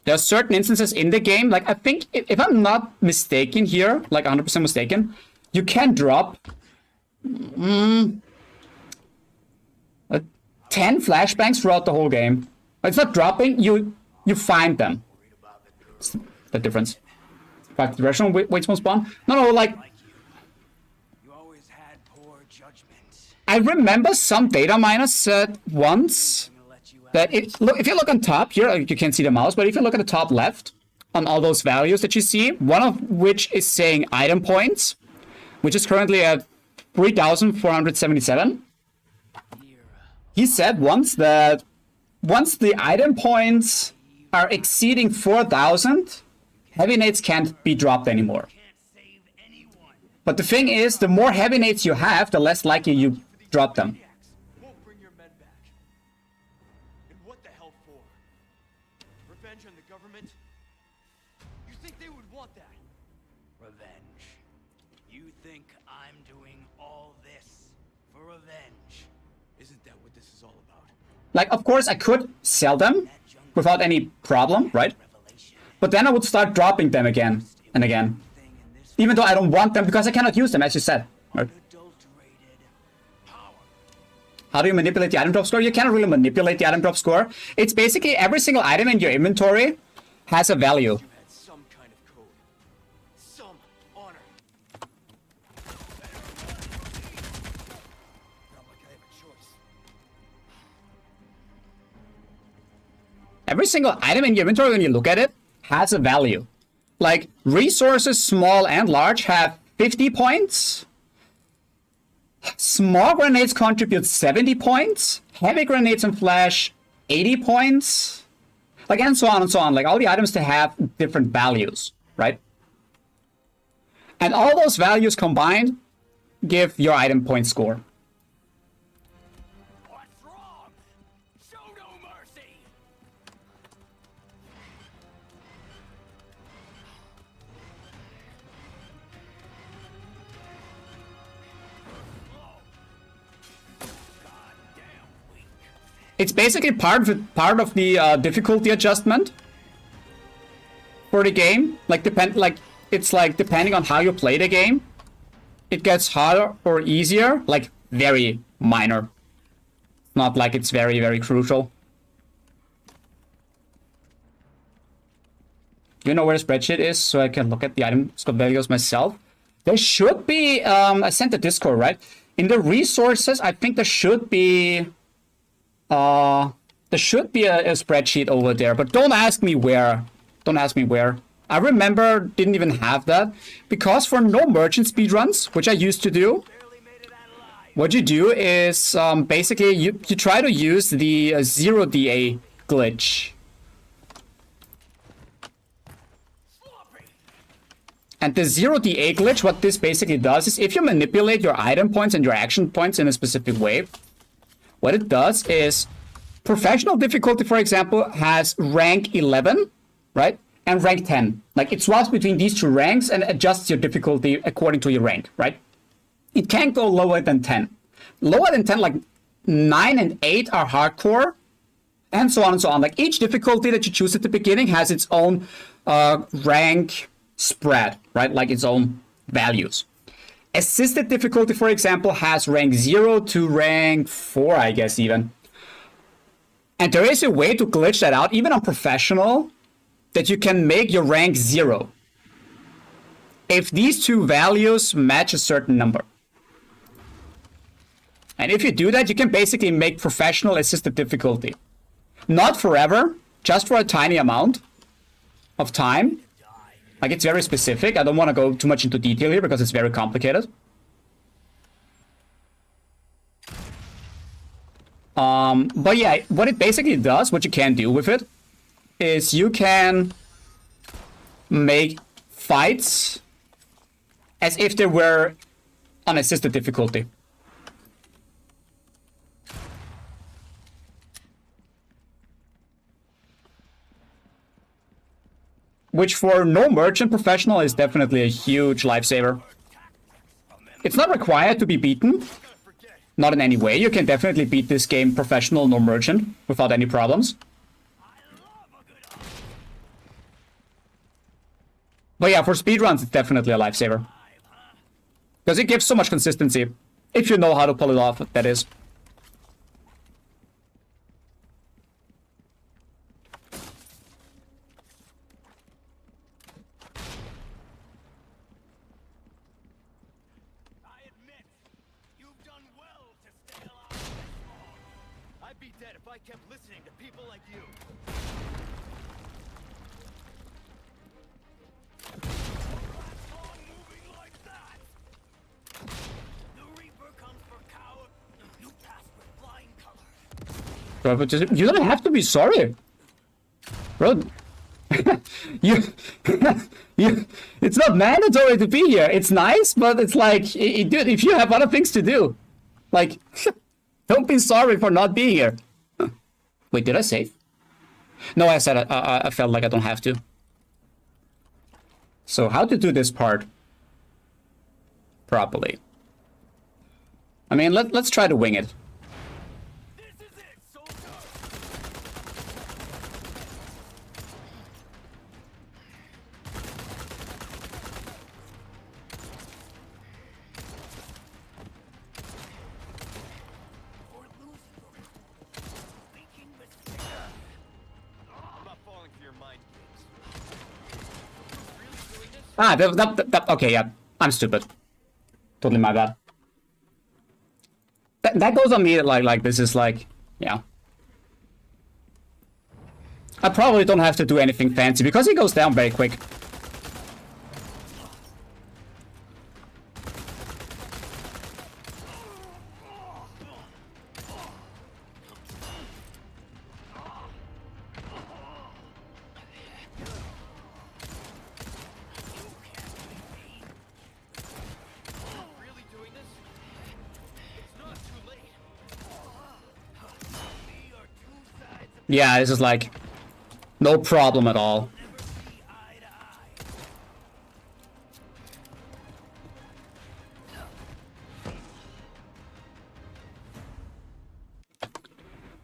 Speaker 2: There are certain instances in the game, like I think, if I'm not mistaken here, like 100% mistaken, you can drop 10 flashbangs throughout the whole game. It's not dropping, you find them. It's the difference. Fact, the directional waits won't spawn. No, like...
Speaker 4: You always had poor judgment.
Speaker 2: I remember some data miners said once that if you look on top here, you can't see the mouse, but if you look at the top left on all those values that you see, one of which is saying item points, which is currently at 3,477. He said once that once the item points are exceeding 4,000, heavy nades can't be dropped anymore. But the thing is, the more heavy nades you have, the less likely you drop them.
Speaker 4: Won't bring your men back. And what the hell for? Revenge on the government? You think they would want that?
Speaker 1: Revenge. You think I'm doing all this for revenge?
Speaker 4: Isn't that what this is all about?
Speaker 2: Like, of course, I could sell them without any problem, right? But then I would start dropping them again and again. Even though I don't want them because I cannot use them, as you said. Right? How do you manipulate the item drop score? You cannot really manipulate the item drop score. It's basically every single item in your inventory has a value.
Speaker 4: You had some kind of code. Some honor. Not like I have a choice.
Speaker 2: Every single item in your inventory, when you look at it, has a value. Like, resources, small and large, have 50 points. Small grenades contribute 70 points. Heavy grenades and flash, 80 points. Like, and so on and so on. Like, all the items, they have different values, right? And all those values combined give your item point score.
Speaker 1: What's wrong? Show no mercy.
Speaker 2: It's basically part of the difficulty adjustment for the game. Like it's like depending on how you play the game, it gets harder or easier. Like very minor, not like it's very, very crucial. You know where the spreadsheet is, so I can look at the item score values myself. There should be. I sent the Discord, right? In the resources, I think there should be. There should be a spreadsheet over there, but don't ask me where. Don't ask me where. I remember didn't even have that because for no merchant speedruns, which I used to do, what you do is basically you try to use the 0 DA glitch. And the 0 DA glitch, what this basically does is if you manipulate your item points and your action points in a specific way, what it does is professional difficulty, for example, has rank 11, right? And rank 10. Like it swaps between these two ranks and adjusts your difficulty according to your rank, right? It can't go lower than 10. Lower than 10, like 9 and 8 are hardcore, and so on and so on. Like each difficulty that you choose at the beginning has its own rank spread, right? Like its own values. Assisted difficulty, for example, has rank 0 to rank 4, I guess even. And there is a way to glitch that out, even on professional, that you can make your rank 0 if these two values match a certain number. And if you do that, you can basically make professional assisted difficulty. Not forever, just for a tiny amount of time. Like, it's very specific. I don't want to go too much into detail here because it's very complicated. But yeah, what it basically does, what you can do with it, is you can make fights as if they were on assisted difficulty. Which for no merchant professional is definitely a huge lifesaver. It's not required to be beaten. Not in any way. You can definitely beat this game professional, no merchant, without any problems. But yeah, for speedruns, it's definitely a lifesaver. Because it gives so much consistency. If you know how to pull it off, that is.
Speaker 4: I admit, you've done well to stay alive this long. I'd be dead if I kept listening to people like you.
Speaker 2: Bro, but you don't have to be sorry. Bro, you, it's not mandatory to be here. It's nice, but it's like, dude, if you have other things to do, like, don't be sorry for not being here. Wait, did I save? No, I said I felt like I don't have to. So how to do this part properly? I mean, let's try to wing it. Ah, okay, yeah. I'm stupid. Totally my bad. That goes on me like this is like, yeah. I probably don't have to do anything fancy because he goes down very quick. Yeah, this is like no problem at all.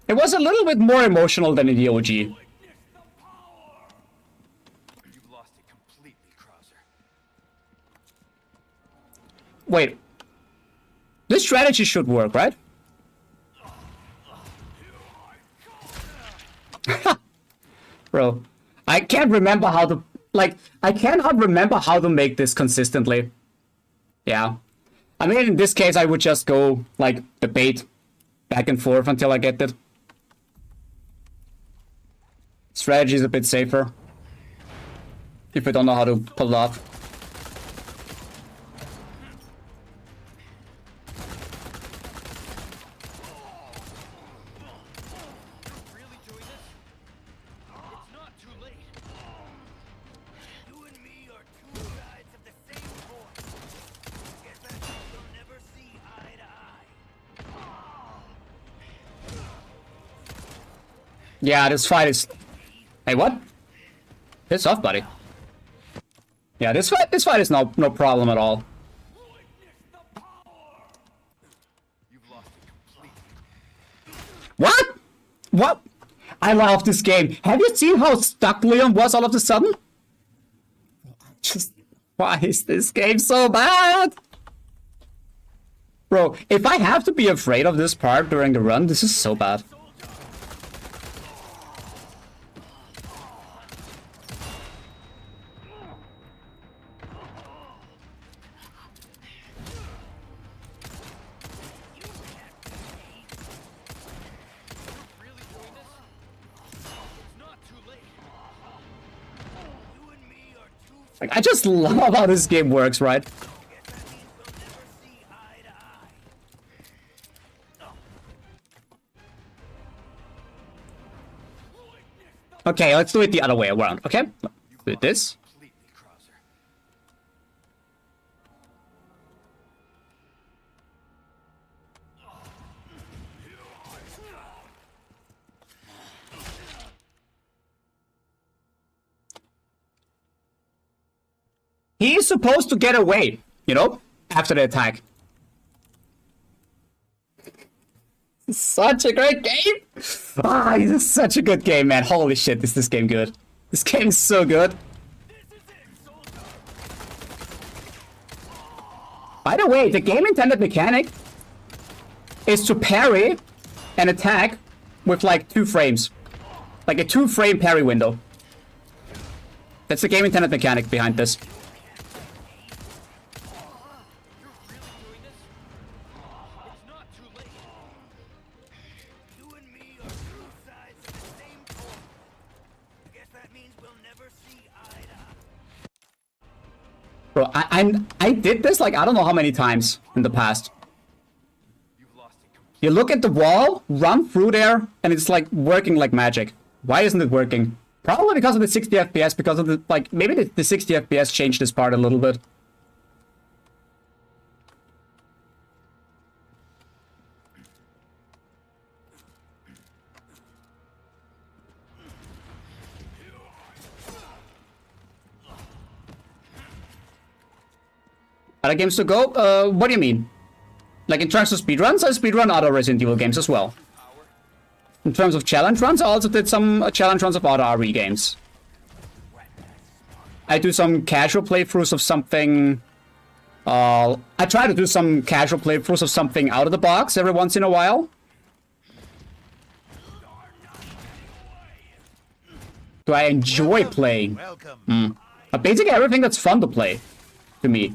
Speaker 2: It was a little bit more emotional than in the OG.
Speaker 4: You've lost it completely, Krauser.
Speaker 2: Wait. This strategy should work, right? Bro, I can't remember how to, like, I cannot remember how to make this consistently. Yeah. I mean, in this case, I would just go, like, debate back and forth until I get it. Strategy is a bit safer. If I don't know how to pull it off. Yeah, this fight is... Hey, what? Piss off, buddy. Yeah, this fight is no problem at all. What? What? I love this game. Have you seen how stuck Leon was all of a sudden? Just... Why is this game so bad? Bro, if I have to be afraid of this part during the run, this is so bad. Like, I just love how this game works, right? Okay, let's do it the other way around, okay? Do this.
Speaker 4: Completely, Krauser.
Speaker 2: He's supposed to get away, you know, after the attack. Such a great game! Ah, this is such a good game, man. Holy shit, is this game good. This game is so good. By the way, the game intended mechanic is to parry an attack with like 2 frames. Like a 2-frame parry window. That's the game intended mechanic behind this.
Speaker 1: You and me are two sides of the same coin. I guess that means we'll never see eye to eye.
Speaker 2: Bro, I did this like I don't know how many times in the past.
Speaker 4: You've lost it completely.
Speaker 2: You look at the wall, run through there, and it's like working like magic. Why isn't it working? Probably because of the 60 FPS, because of the, like, maybe the 60 FPS changed this part a little bit. Other games to go? What do you mean? Like in terms of speedruns, I speedrun other Resident Evil games as well. In terms of challenge runs, I also did some challenge runs of other RE games. I do some casual playthroughs of something... I try to do some casual playthroughs of something out of the box every once in a while. Do I enjoy playing?
Speaker 1: Welcome.
Speaker 2: But basically everything that's fun to play, to me.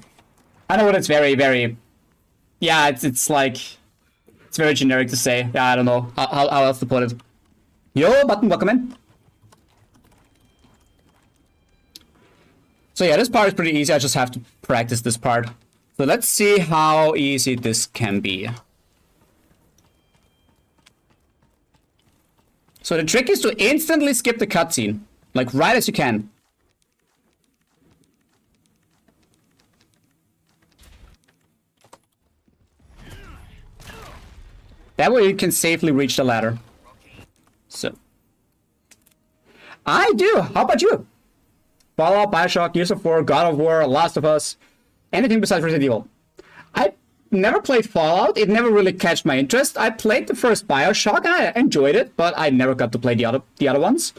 Speaker 2: I know what it's very, very... Yeah, it's like... It's very generic to say. Yeah, I don't know how else to put it. Yo, button, welcome in. So yeah, this part is pretty easy. I just have to practice this part. So let's see how easy this can be. So the trick is to instantly skip the cutscene. Like right as you can. That way you can safely reach the ladder. So. I do! How about you? Fallout, Bioshock, Gears of War, God of War, Last of Us. Anything besides Resident Evil. I never played Fallout. It never really catched my interest. I played the first Bioshock and I enjoyed it, but I never got to play the other ones.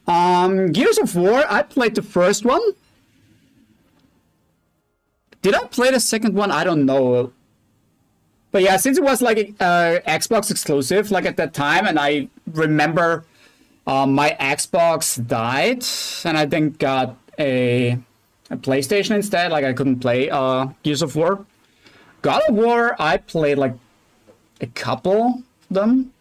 Speaker 2: Gears of War, I played the first one. Did I play the second one? I don't know. But yeah, since it was like Xbox exclusive, like at that time, and I remember my Xbox died, and I then got a PlayStation instead. Like I couldn't play Gears of War. God of War, I played like a couple of them.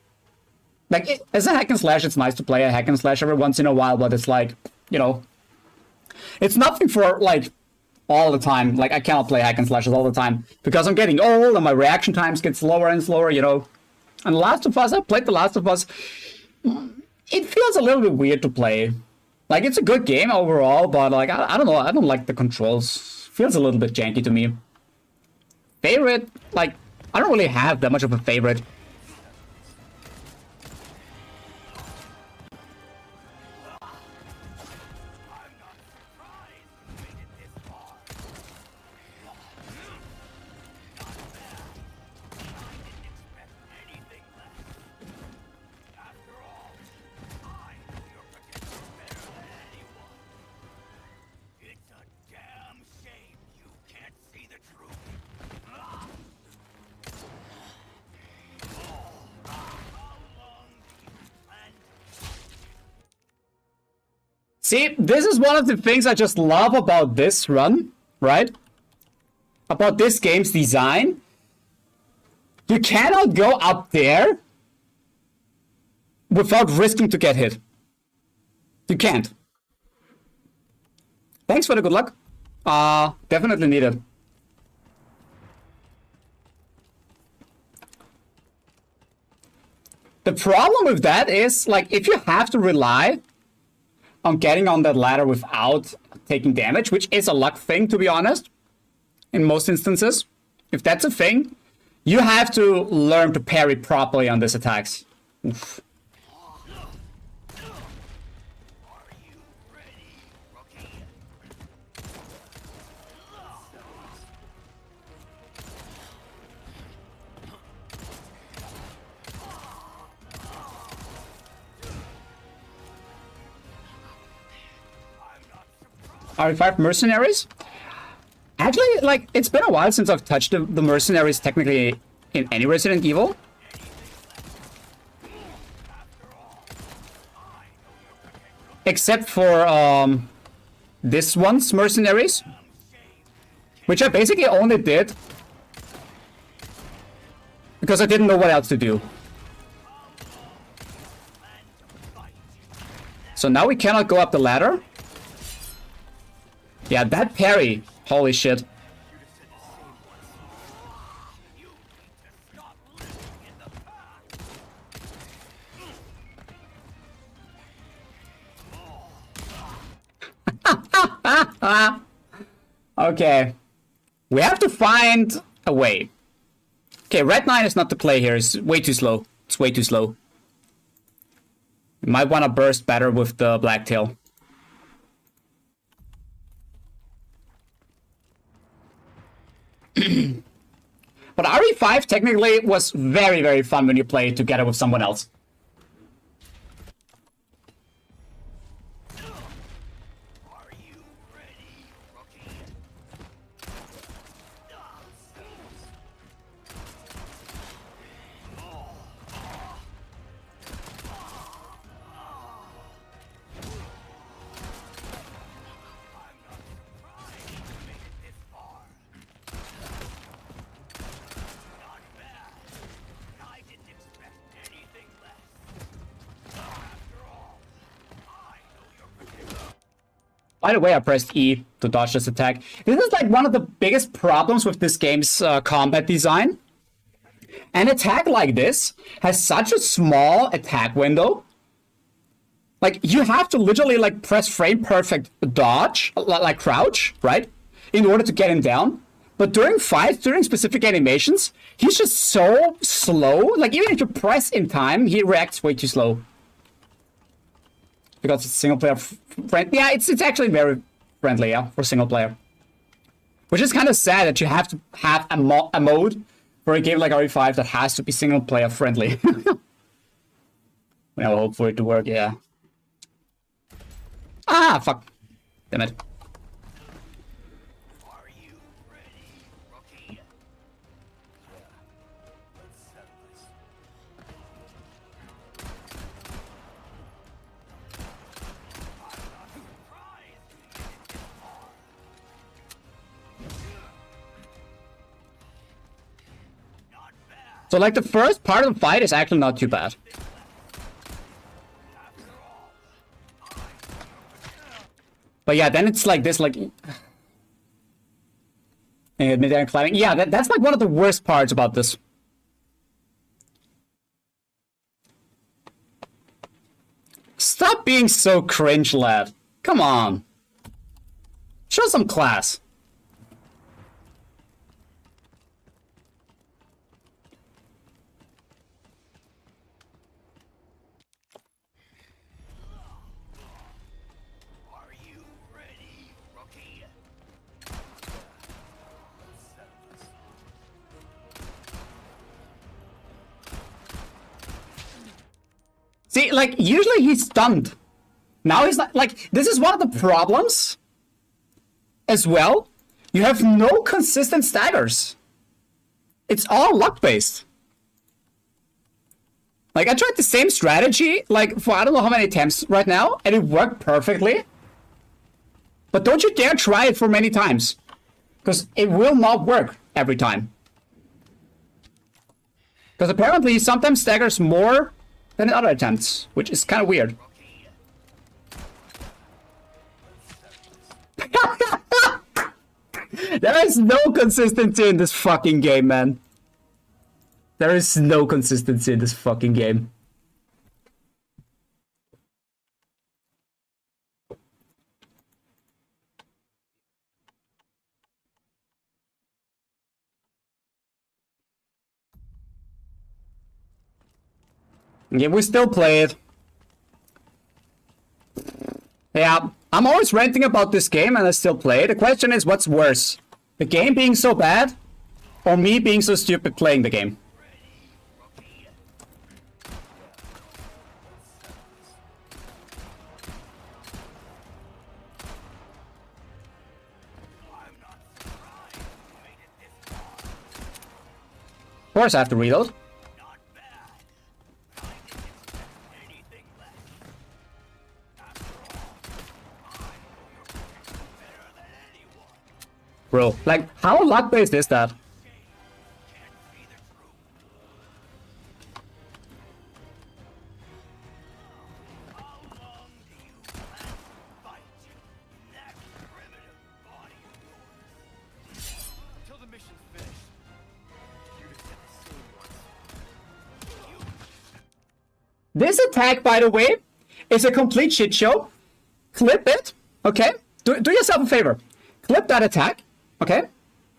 Speaker 2: Like as a hack and slash, it's nice to play a hack and slash every once in a while, but it's like, you know, it's nothing for like all the time. Like I cannot play hack and slashes all the time because I'm getting old and my reaction times get slower and slower, you know. And Last of Us, I played The Last of Us. It feels a little bit weird to play. Like it's a good game overall, but like I don't know, I don't like the controls. Feels a little bit janky to me. Favorite, like I don't really have that much of a favorite. See, this is one of the things I just love about this run, right? About this game's design. You cannot go up there without risking to get hit. You can't. Thanks for the good luck. Definitely needed. The problem with that is, like, if you have to rely on getting on that ladder without taking damage, which is a luck thing, to be honest, in most instances, if that's a thing, you have to learn to parry properly on these attacks. Oof. RE5 Mercenaries? Actually, like, it's been a while since I've touched the Mercenaries technically in any Resident Evil. Except for, this one's Mercenaries. Which I basically only did because I didn't know what else to do. So now we cannot go up the ladder. Yeah, that parry. Holy shit. Okay. We have to find a way. Okay, Red 9 is not the play here. It's way too slow. It's way too slow. You might want to burst better with the Blacktail. But RE5 technically was very, very fun when you play it together with someone else. By the way, I pressed E to dodge this attack. This is like one of the biggest problems with this game's combat design. An attack like this has such a small attack window. Like, you have to literally like press frame perfect dodge, like crouch, right? In order to get him down. But during fights, during specific animations, he's just so slow. Like, even if you press in time, he reacts way too slow. Because it's single player friendly. Yeah, it's actually very friendly, yeah, for single player. Which is kind of sad that you have to have a mode for a game like RE5 that has to be single player friendly. I hope for it to work, yeah. Ah, fuck. Damn it. So, like, the first part of the fight is actually not too bad. But yeah, then it's like this, like... mid-air climbing. Yeah, that's like one of the worst parts about this. Stop being so cringe, lad. Come on. Show some class. See, like, usually he's stunned. Now he's not, like, this is one of the problems as well. You have no consistent staggers. It's all luck-based. Like, I tried the same strategy, like, for I don't know how many attempts right now, and it worked perfectly. But don't you dare try it for many times. Because it will not work every time. Because apparently he sometimes staggers more than in other attempts, which is kind of weird. There is no consistency in this fucking game, man. There is no consistency in this fucking game. Yeah, we still play it. Yeah, I'm always ranting about this game and I still play it. The question is, what's worse? The game being so bad, or me being so stupid playing the game? Of course I have to reload. Bro, like, how luck-based is that?
Speaker 4: Until the mission's finished. You just said the same ones.
Speaker 2: This attack, by the way, is a complete shit show. Clip it, okay? Do yourself a favor. Clip that attack, okay?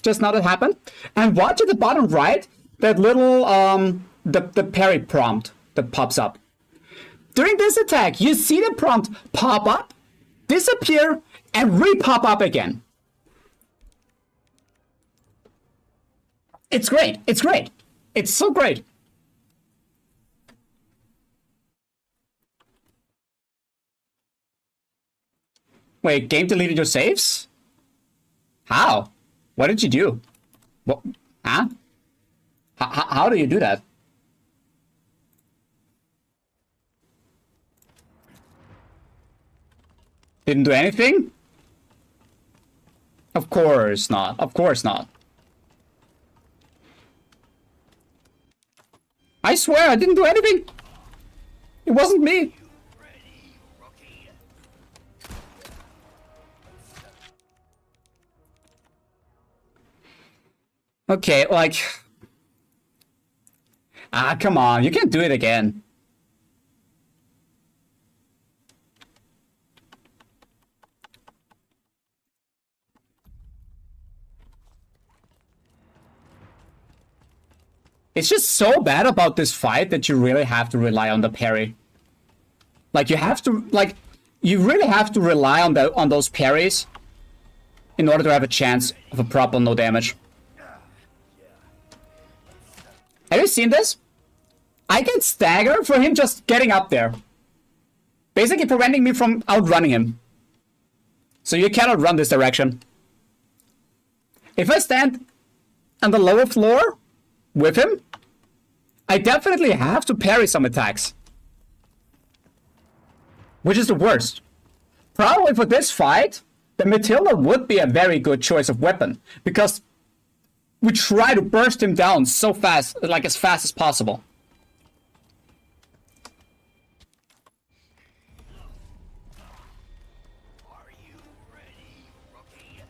Speaker 2: Just now that happened. And watch at the bottom right, that little, the parry prompt that pops up. During this attack, you see the prompt pop up, disappear, and re-pop up again. It's great. It's great. It's so great. Wait, game deleted your saves? How? What did you do? What? Huh? How do you do that? Didn't do anything? Of course not. Of course not. I swear I didn't do anything. It wasn't me. Okay, like... Ah, come on. You can't do it again. It's just so bad about this fight that you really have to rely on the parry. Like, you have to... Like, you really have to rely on those parries in order to have a chance of a proper no damage. Have you seen this? I can stagger for him just getting up there. Basically preventing me from outrunning him. So you cannot run this direction. If I stand on the lower floor with him, I definitely have to parry some attacks. Which is the worst. Probably for this fight, the Matilda would be a very good choice of weapon. Because we try to burst him down so fast, like as fast as possible.
Speaker 1: Are you ready, rookie?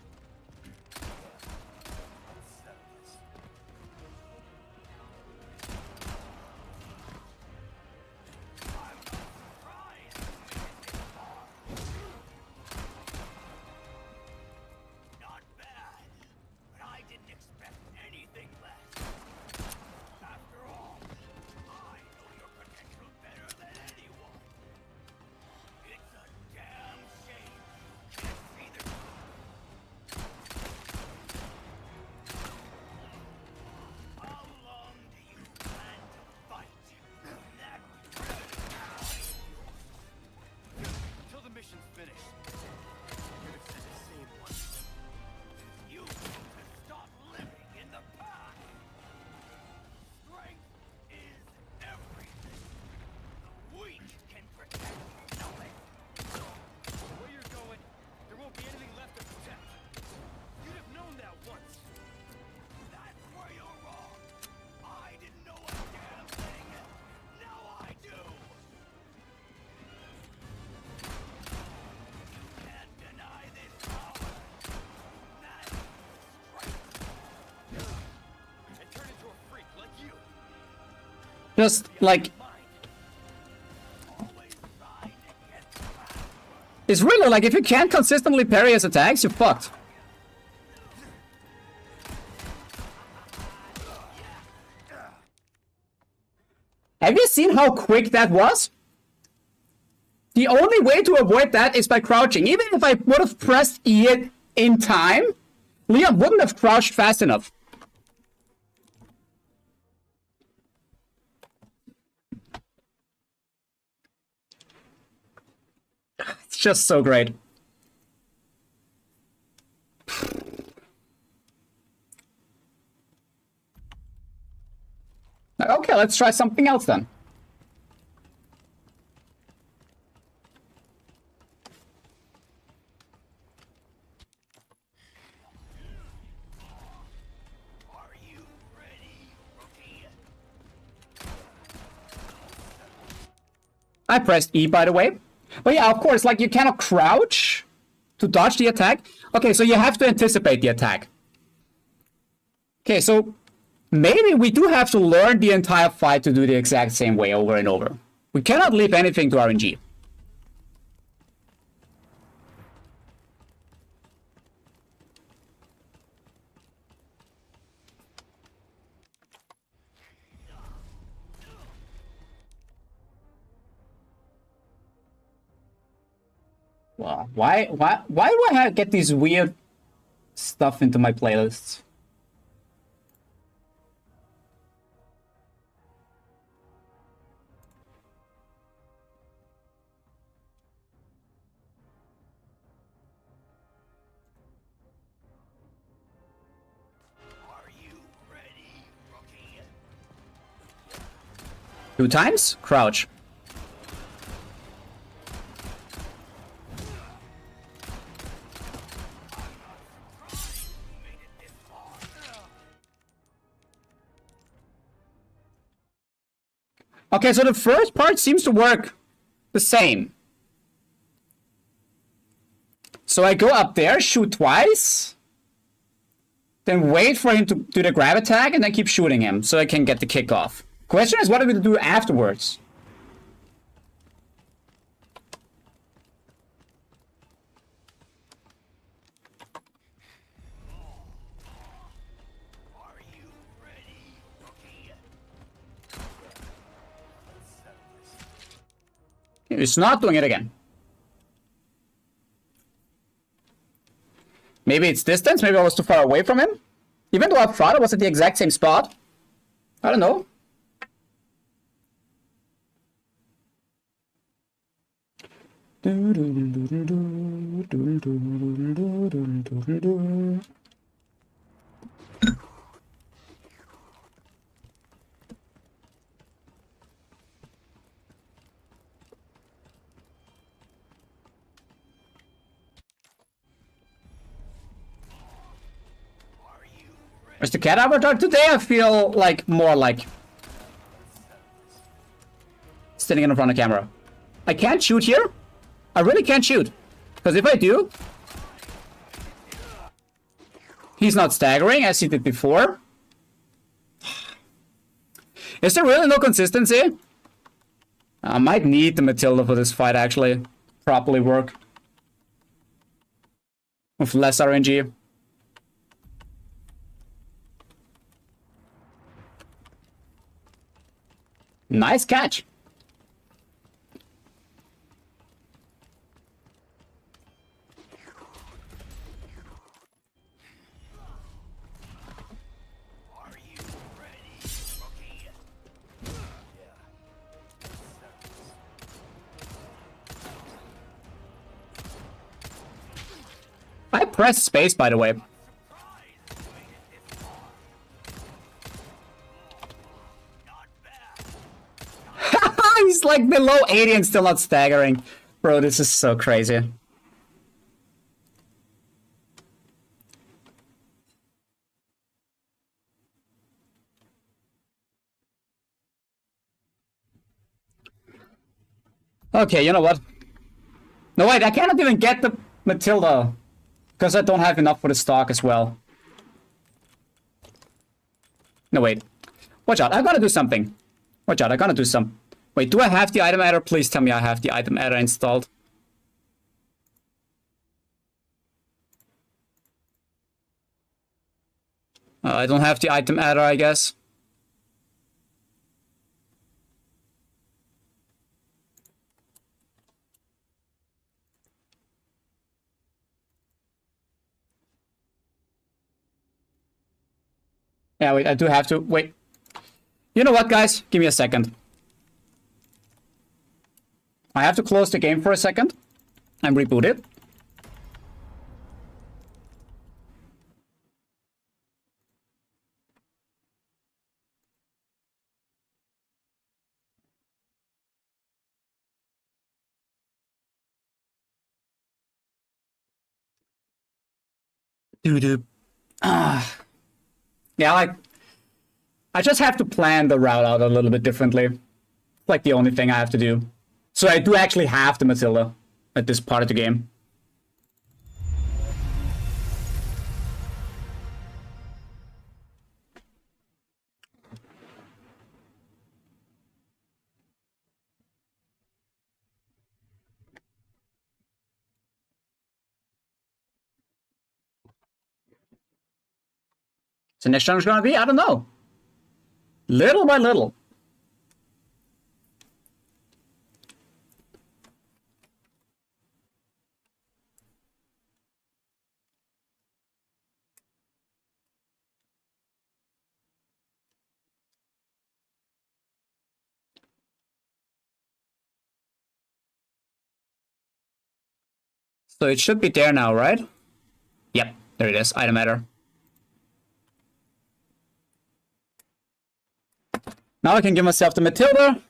Speaker 1: Not bad, but I didn't expect anything less. After all,
Speaker 2: Just, like... It's really like, if you can't consistently parry his attacks, you're fucked. Have you seen how quick that was? The only way to avoid that is by crouching. Even if I would have pressed E in time, Leon wouldn't have crouched fast enough. It's just so great. Okay, let's try something else then.
Speaker 1: Are you ready, rookie?
Speaker 2: I pressed E, by the way. But yeah, of course, like, you cannot crouch to dodge the attack. Okay, so you have to anticipate the attack. Okay, so maybe we do have to learn the entire fight to do the exact same way over and over. We cannot leave anything to RNG. Wow. Why do I get these weird stuff into my playlists?
Speaker 1: Are you ready, rookie?
Speaker 2: 2 times? Crouch. Okay, so the first part seems to work the same. So I go up there, shoot twice, then wait for him to do the grab attack, and then keep shooting him so I can get the kick off. Question is, what do we do afterwards?
Speaker 1: Are you ready, rookie?
Speaker 2: It's not doing it again. Maybe it's distance, maybe I was too far away from him. Even though I thought I was at the exact same spot. I don't know. Mr. Cat Avatar, today I feel like more like standing in front of the camera. I can't shoot here. I really can't shoot. Because if I do, he's not staggering as he did before. Is there really no consistency? I might need the Matilda for this fight actually. Properly work. With less RNG. Nice catch.
Speaker 1: Are you ready, rookie?
Speaker 2: I pressed space, by the way. He's like below 80 and still not staggering. Bro, this is so crazy. Okay, you know what? No, wait, I cannot even get the Matilda. Because I don't have enough for the stock as well. No, wait. Watch out, I gotta do something. Watch out, I'm gonna do some... Wait, do I have the item adder? Please tell me I have the item adder installed. I don't have the item adder, I guess. Yeah, wait, I do have to... Wait. You know what, guys? Give me a second. I have to close the game for a second and reboot it. Doo-doo. Yeah, like... I just have to plan the route out a little bit differently. It's like the only thing I have to do. So I do actually have the Matilda at this part of the game. So next challenge is gonna be, I don't know. Little by little. So it should be there now, right? Yep, there it is. Item adder. Now I can give myself the Matilda.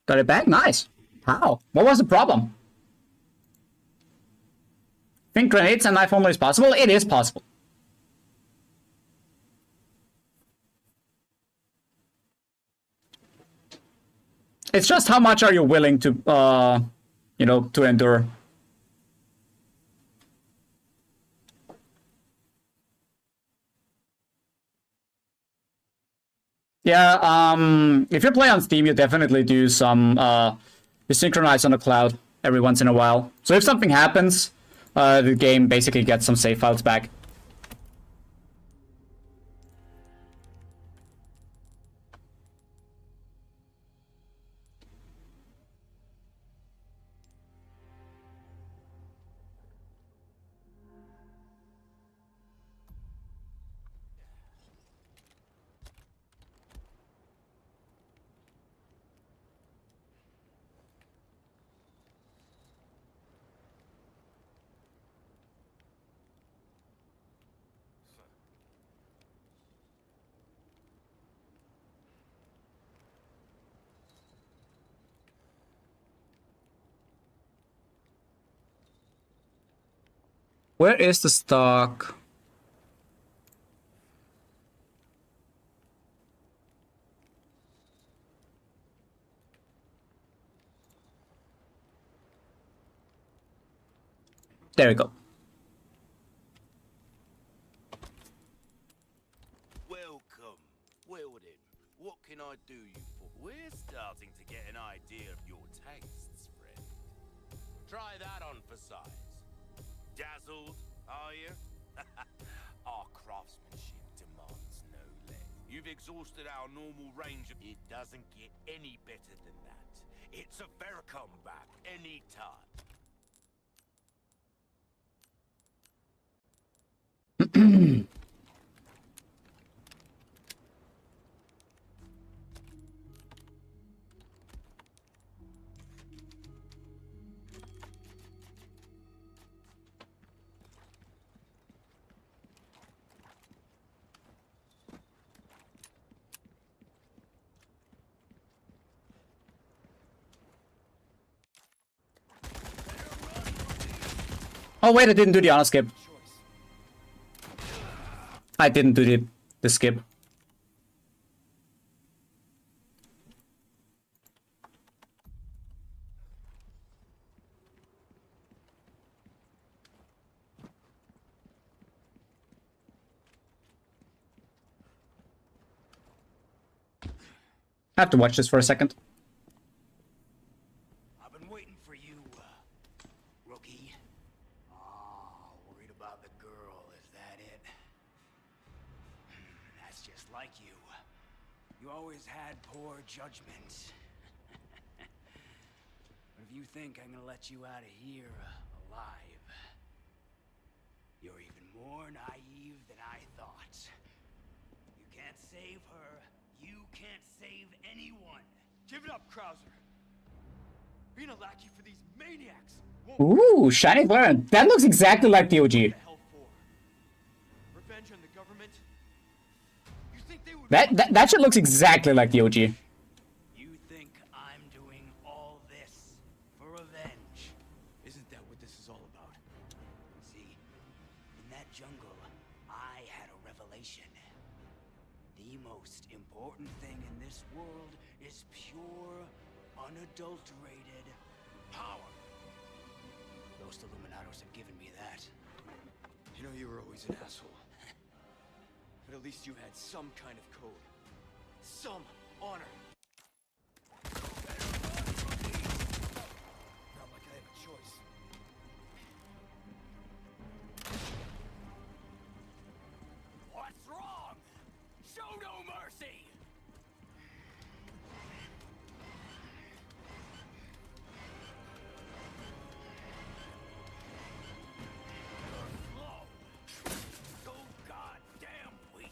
Speaker 2: Got it back? Nice. How? What was the problem? Think grenades and knife only is possible? It is possible. It's just how much are you willing to, you know, to endure. Yeah, if you play on Steam, you definitely do some, you synchronize on the cloud every once in a while. So if something happens, the game basically gets some save files back. Where is the stock? There we go.
Speaker 1: Welcome. Well then, what can I do you for? We're starting to get an idea of your tastes, friend. Try that on for size. Dazzled, are you? Our craftsmanship demands no less. You've exhausted our normal range of... It doesn't get any better than that. It's a Vericom back anytime.
Speaker 2: Oh wait, I didn't do the honor skip. I didn't do the skip. I have to watch this for a second.
Speaker 1: I've been waiting for you, rookie. Oh, worried about the girl, is that it? That's just like you. You always had poor judgment. But if you think I'm gonna let you out of here alive, you're even more naive than I thought. You can't save her. You can't save anyone.
Speaker 4: Give it up, Krauser. Being a lackey for these maniacs won't
Speaker 2: Ooh, shiny flare. That looks exactly like the OG.
Speaker 4: the hell for. Revenge on the government? You think they would
Speaker 2: That shit looks exactly like the OG.
Speaker 1: You think I'm doing all this for revenge?
Speaker 4: Isn't that what this is all about?
Speaker 1: See, in that jungle, I had a revelation. The most important thing in this world is pure, unadulterated power. Those Illuminados have given me that.
Speaker 4: You know you were always an asshole. But at least you had some kind of code. Some honor. Not like I have a choice.
Speaker 1: What's wrong? Show no mercy! Slow. So goddamn weak.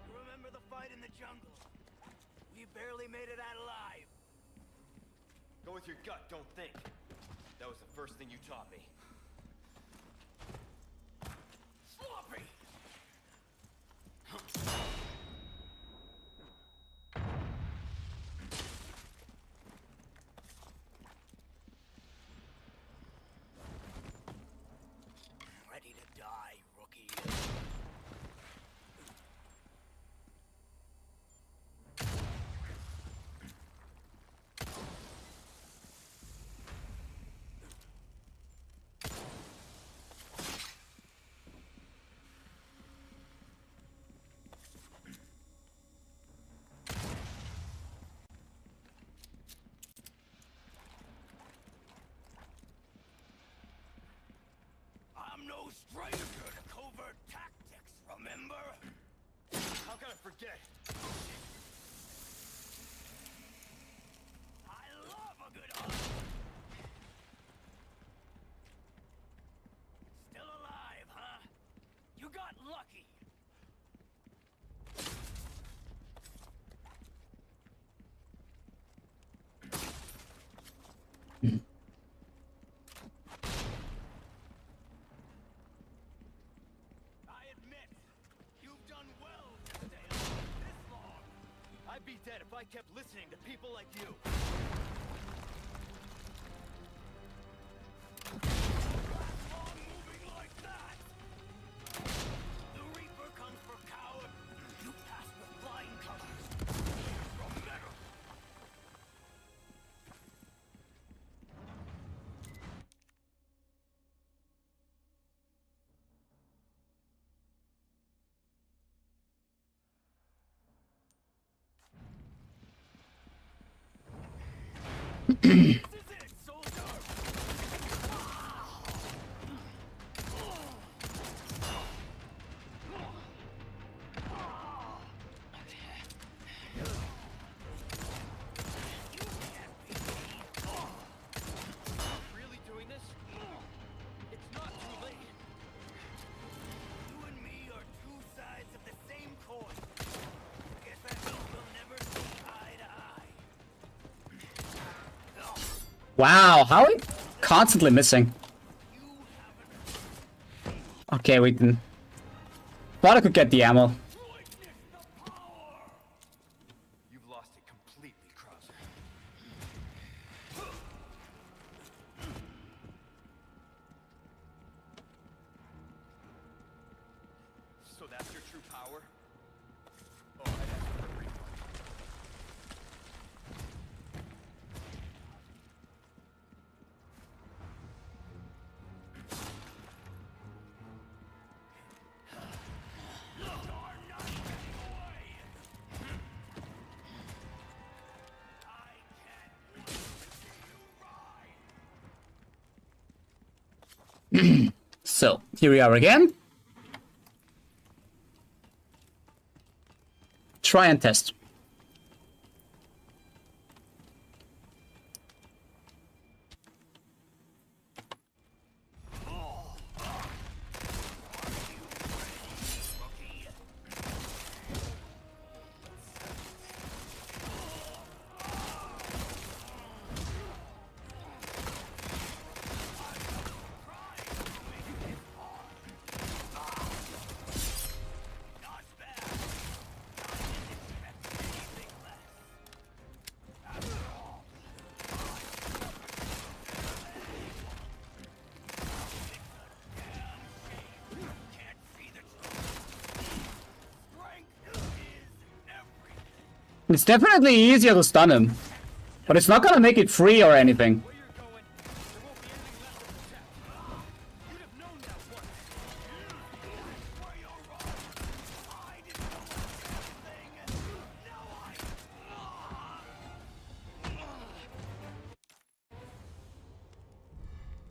Speaker 1: You remember the fight in the jungle? We barely made it out alive.
Speaker 4: Go with your gut, don't think. That was the first thing you taught me.
Speaker 1: Sloppy! Ready to die, rookie. I'm no stranger to covert tactics, remember?
Speaker 4: How can I forget?
Speaker 1: I love a good hunt. Still alive, huh? You got lucky. I admit, you've done well to stay alive this long.
Speaker 4: I'd be dead if I kept listening to people like you.
Speaker 1: Long moving like that. The Reaper comes for coward. You pass with flying colors. Remember. This is it, soldier.
Speaker 4: Really doing this? It's not too late.
Speaker 1: You and me are two sides of the same coin. Guess that means we'll never see eye to eye.
Speaker 2: Wow, how are we constantly missing? Okay, we didn't. Thought I could get the ammo.
Speaker 4: You've lost it completely, Krauser. So that's your true power? Oh, I'd have to agree.
Speaker 2: So, here we are again. Try and test. It's definitely easier to stun him, but it's not gonna make it free or anything.
Speaker 4: Where you're going, there won't be anything left to protect. You'd have known that once. Where you're wrong. I didn't know anything.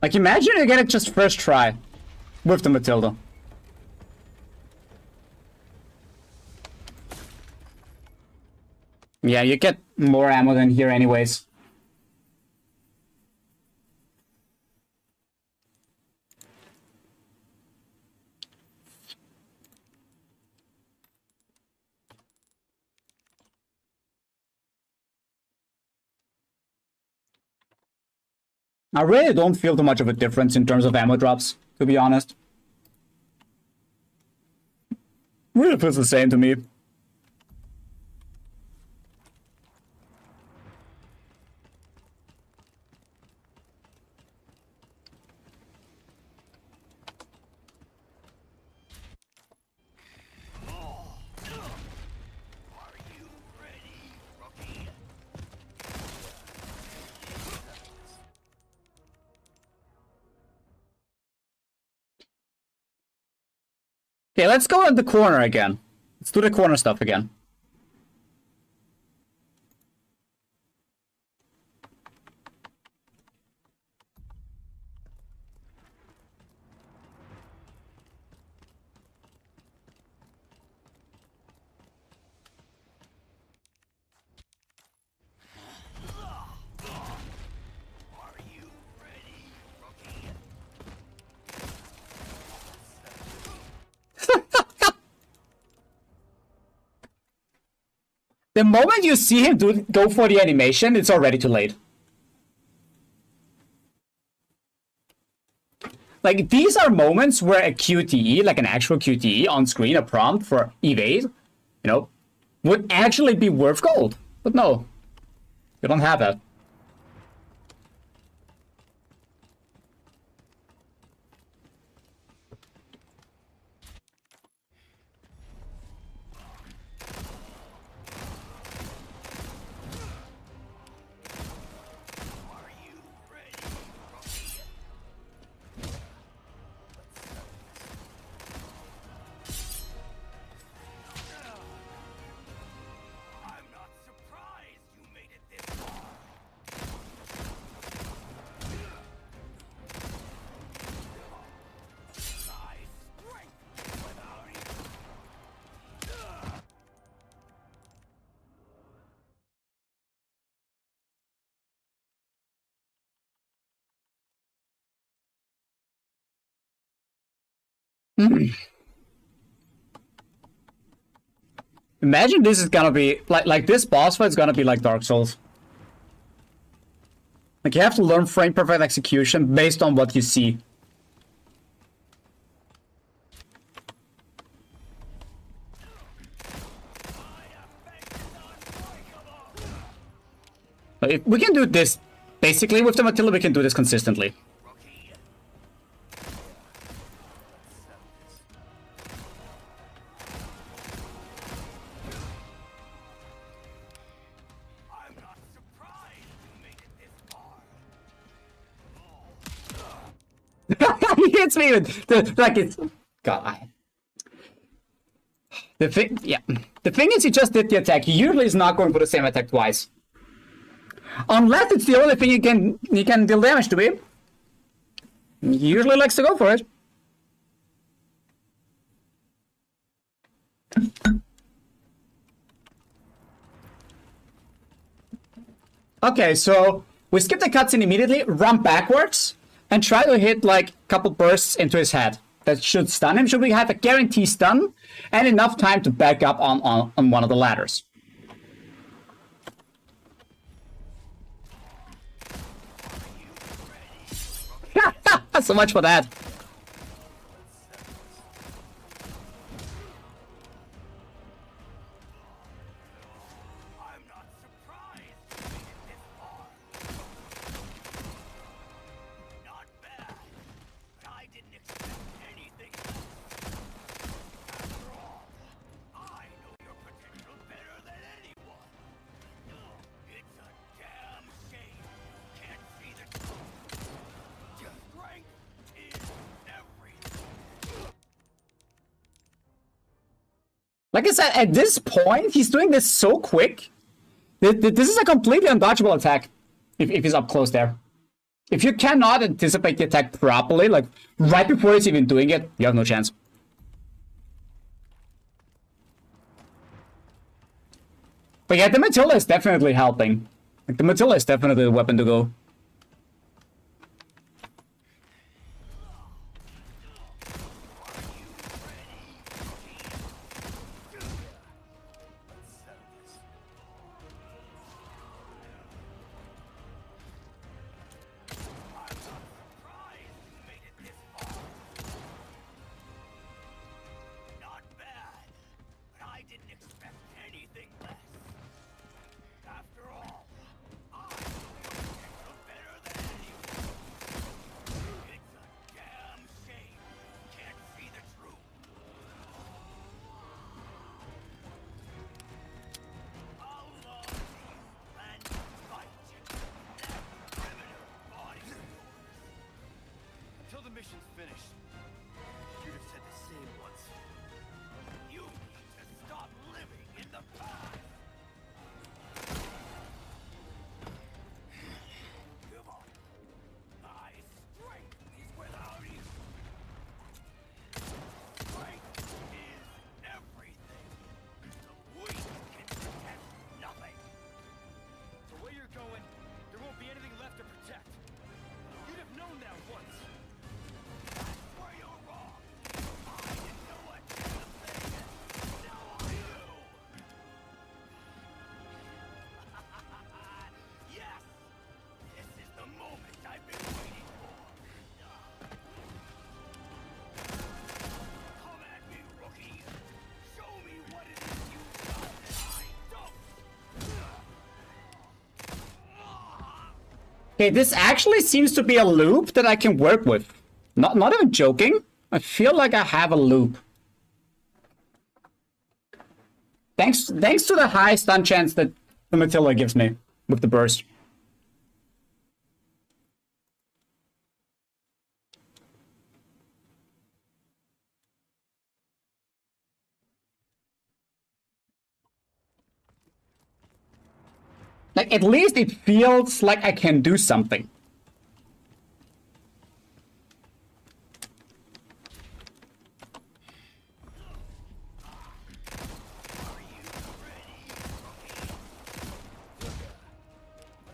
Speaker 4: Now
Speaker 2: Like, imagine you get it just first try with the Matilda. Yeah, you get more ammo than here anyways. I really don't feel too much of a difference in terms of ammo drops, to be honest. Really feels the same to me. Okay, let's go at the corner again. Let's do the corner stuff again. The moment you see him go for the animation, it's already too late. Like, these are moments where a QTE, like an actual QTE on screen, a prompt for evade, you know, would actually be worth gold. But no, you don't have that. Imagine this is gonna be like this boss fight is gonna be like Dark Souls. Like, you have to learn frame perfect execution based on what you see. But if we can do this basically with the Matilda, we can do this consistently. He hits me with the, like, it's God. The thing, yeah. The thing is, he just did the attack. He usually is not going for the same attack twice, unless it's the only thing you can deal damage to him. He usually likes to go for it. Okay, so we skip the cutscene immediately, run backwards, and try to hit like a couple bursts into his head. That should stun him. Should we have a guarantee stun and enough time to back up on one of the ladders? So much for that.
Speaker 4: I'm not surprised you made it this far. Not bad, but I didn't expect anything less. After all, I know your potential better than anyone. It's a damn shame you can't see the truth. Strength is everything.
Speaker 2: Like I said, at this point, he's doing this so quick. This is a completely undodgeable attack if he's up close there. If you cannot anticipate the attack properly, like right before he's even doing it, you have no chance. But yeah, the Matilda is definitely helping. Like the Matilda is definitely the weapon to go.
Speaker 4: Not bad, but I didn't expect anything less. After all, I know your potential better than anyone. It's a damn shame you can't see the truth. How long do you plan to fight that primitive body of yours? Until the mission's finished. You'd have said the same once. You need to stop living in the past. Come on. My strength is without you. Strength is everything. The weak can protect nothing. The way you're going, there won't be anything left to protect. You'd have known that once. That's where you're wrong. I didn't know a damn thing. Now I do. Yes! This is the moment I've been waiting for. Come at me, rookie. Show me what it is you got that I don't.
Speaker 2: Okay, this actually seems to be a loop that I can work with. Not even joking. I feel like I have a loop. Thanks to the high stun chance that the Matilda gives me with the burst. Like, at least it feels like I can do something.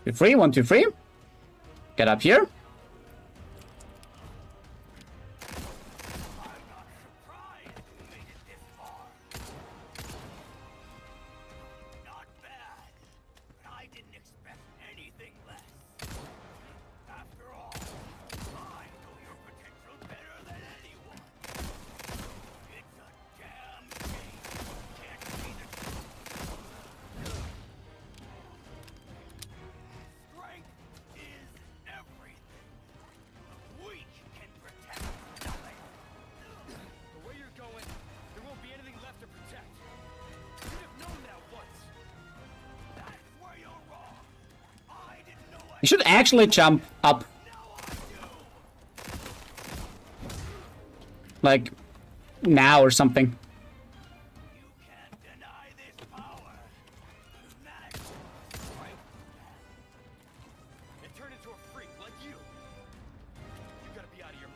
Speaker 2: You free? 1, 2, 3. Get up here.
Speaker 4: I'm not surprised you made it this far. Not bad, but I didn't expect anything less. After all, I know your potential better than anyone. It's a damn shame you can't see the truth. Strength is everything. The weak can protect nothing. The way you're going, there won't be anything left to protect. You'd have known that once. That's where you're wrong. I didn't know I
Speaker 2: You should actually jump up. Like, now or something.
Speaker 4: You can't deny this power. Match strength. And turn into a freak like you. You gotta be out of your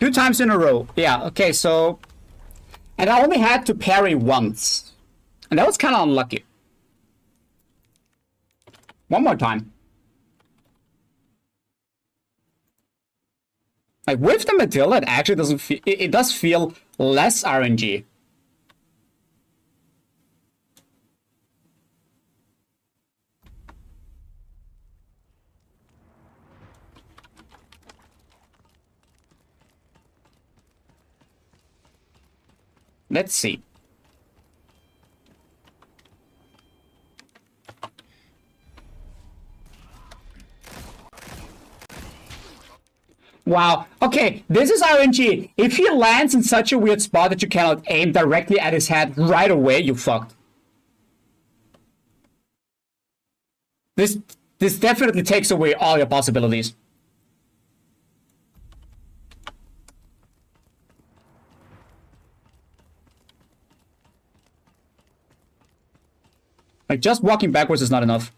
Speaker 2: 2 times in a row. Yeah, okay, so... And I only had to parry once. And that was kind of unlucky. One more time. Like, with the Matilda, it actually doesn't feel... It does feel less RNG. Let's see. Wow. Okay, this is RNG. If he lands in such a weird spot that you cannot aim directly at his head right away, you fucked. This definitely takes away all your possibilities. Like, just walking backwards is not enough.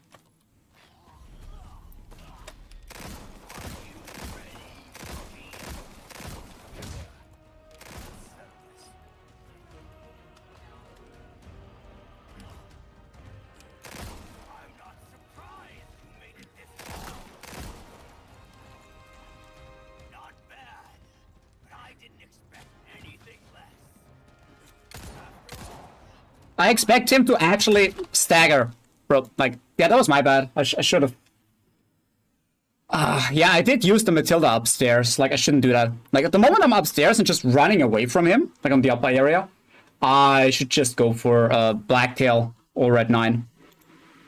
Speaker 2: I expect him to actually stagger. Bro, like, yeah, that was my bad. I should have. Yeah, I did use the Matilda upstairs. Like, I shouldn't do that. Like, at the moment I'm upstairs and just running away from him, like on the upper area, I should just go for Blacktail or Red 9.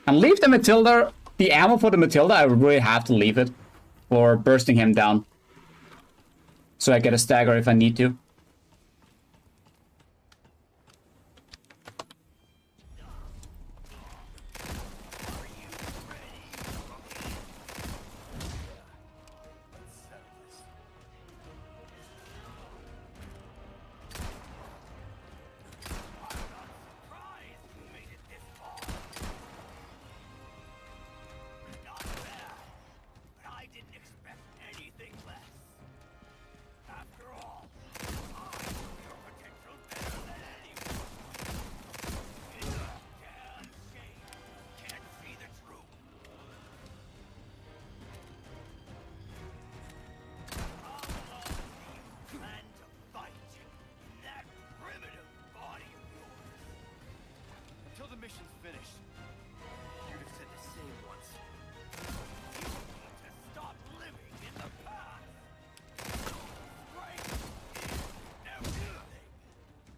Speaker 2: And leave the Matilda, the ammo for the Matilda, I really have to leave it for bursting him down. So I get a stagger if I need to.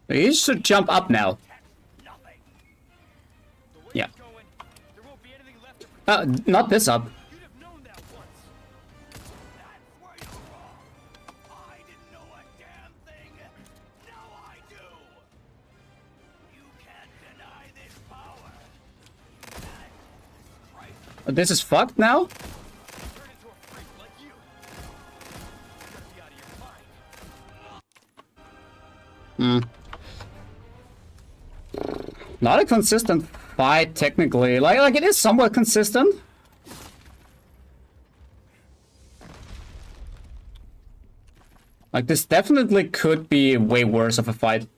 Speaker 2: He should jump up now. Yeah. Not this up. This is fucked now? Not a consistent fight, technically. Like it is somewhat consistent. Like, this definitely could be way worse of a fight.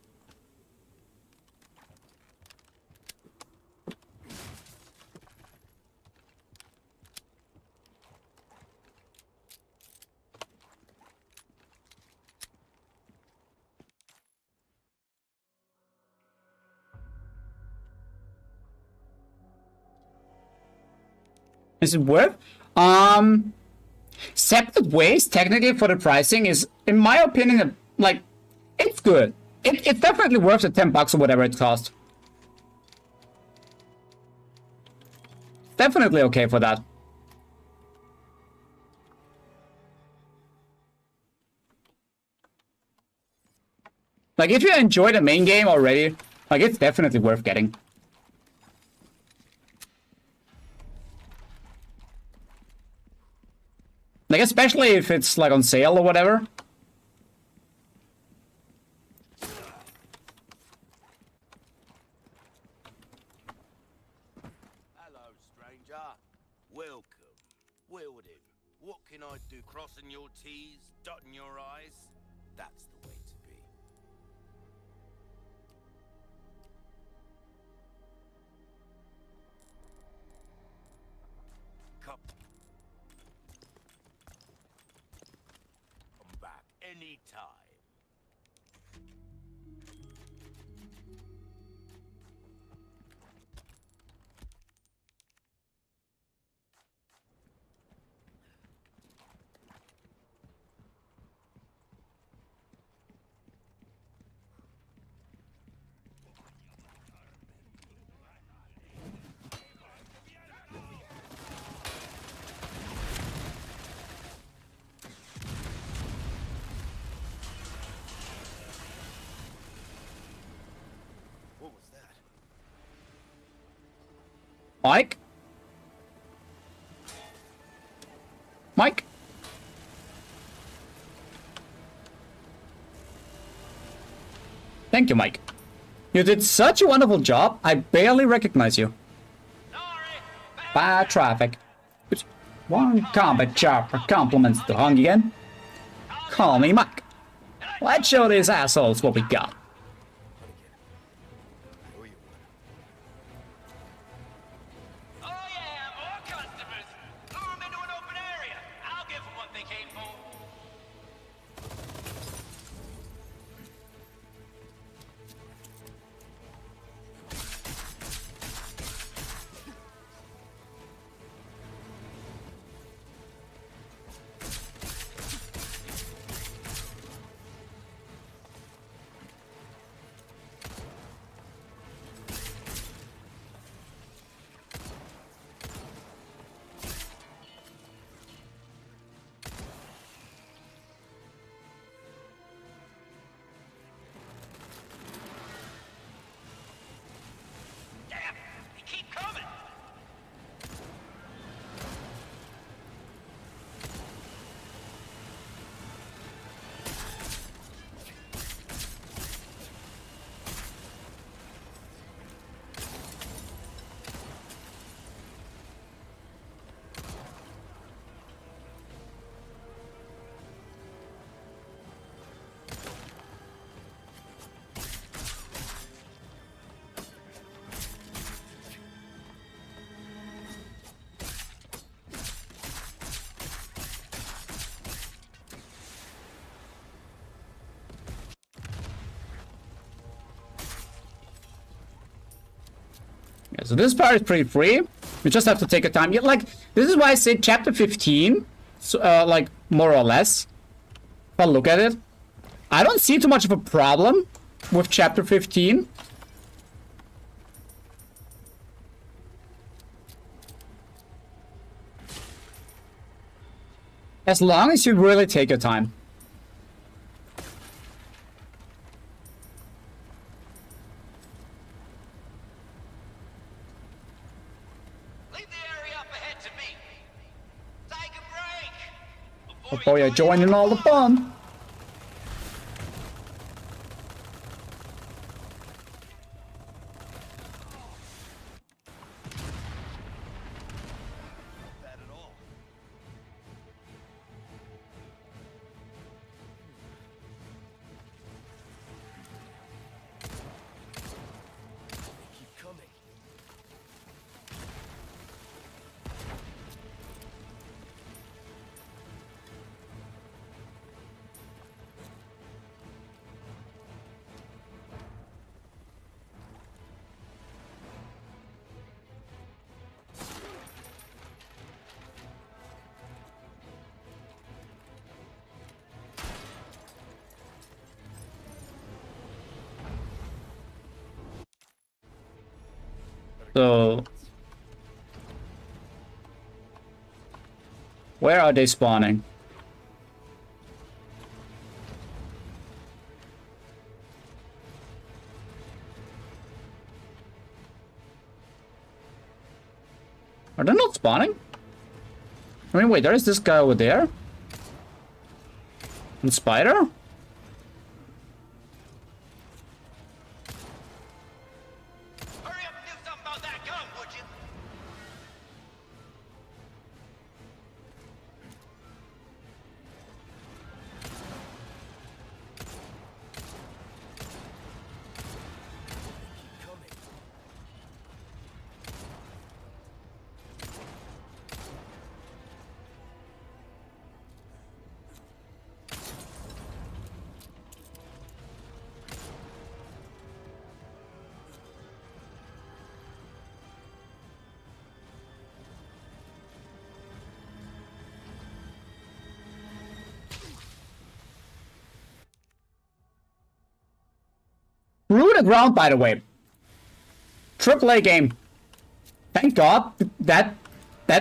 Speaker 2: Is it worth? Separate Ways, technically, for the pricing is, in my opinion, like, it's good. It's definitely worth the $10 or whatever it costs. Definitely okay for that. Like, if you enjoy the main game already, like, it's definitely worth getting. Like, especially if it's, like, on sale or whatever.
Speaker 1: Hello, stranger. Welcome. Wielding. What can I do? Crossing your T's, dotting your I's? That's the way to be. Come back anytime. What was that?
Speaker 2: Mike? Mike? Thank you, Mike. You did such a wonderful job, I barely recognize you. Bad traffic. Oops. One combat job for compliments to Hung again. Call me Mike. Let's show these assholes what we got.
Speaker 1: I owe you one.
Speaker 4: Oh yeah, more customers. Lure them into an open area. I'll give them what they came for. Damn, they keep coming.
Speaker 2: Yeah, so this part is pretty free. You just have to take your time. Like, this is why I say chapter 15, so, like, more or less. If I look at it, I don't see too much of a problem with chapter 15. As long as you really take your time.
Speaker 4: Leave the area up ahead to me. Take a break.
Speaker 2: Before you're joining all the fun.
Speaker 1: Not bad at all. They keep coming.
Speaker 2: So, where are they spawning? Are they not spawning? I mean, wait, there is this guy over there. And Spider?
Speaker 4: Hurry up and do something about that gun, would you?
Speaker 2: the ground, by the way. AAA game. Thank God that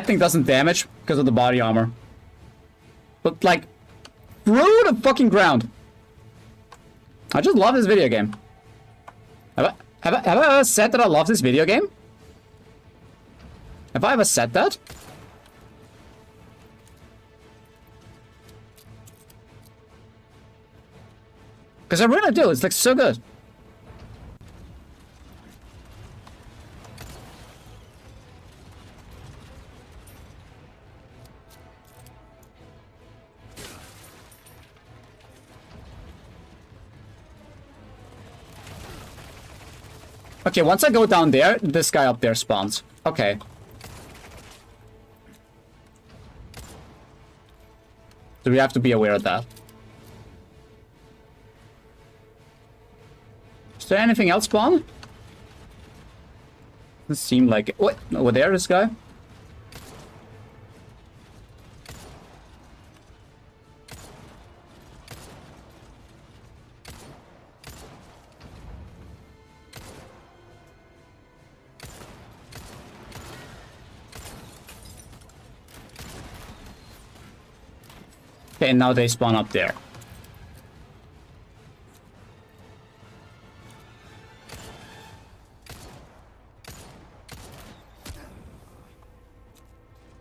Speaker 2: thing doesn't damage because of the body armor. But like, through the fucking ground. I just love this video game. Have I ever said that I love this video game? Have I ever said that? Because I really do. It's like so good. Okay, once I go down there, this guy up there spawns. Okay. So we have to be aware of that. Is there anything else spawn? Doesn't seem like it. What? Over there, this guy? Okay, and now they spawn up there.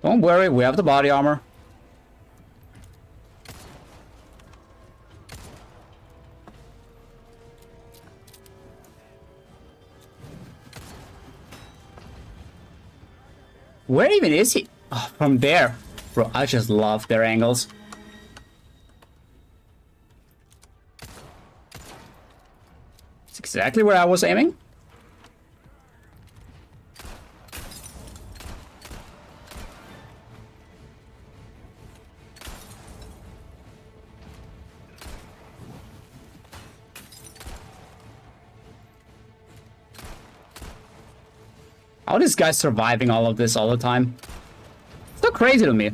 Speaker 2: Don't worry, we have the body armor. Where even is he? Oh, from there. Bro, I just love their angles. It's exactly where I was aiming. How are these guys surviving all of this all the time? It's so crazy to me.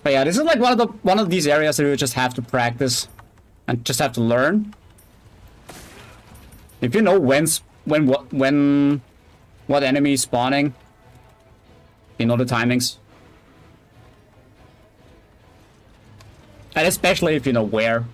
Speaker 2: But yeah, this is like one of these areas that you just have to practice and just have to learn. If you know when what enemy is spawning, you know the timings. And especially if you know where.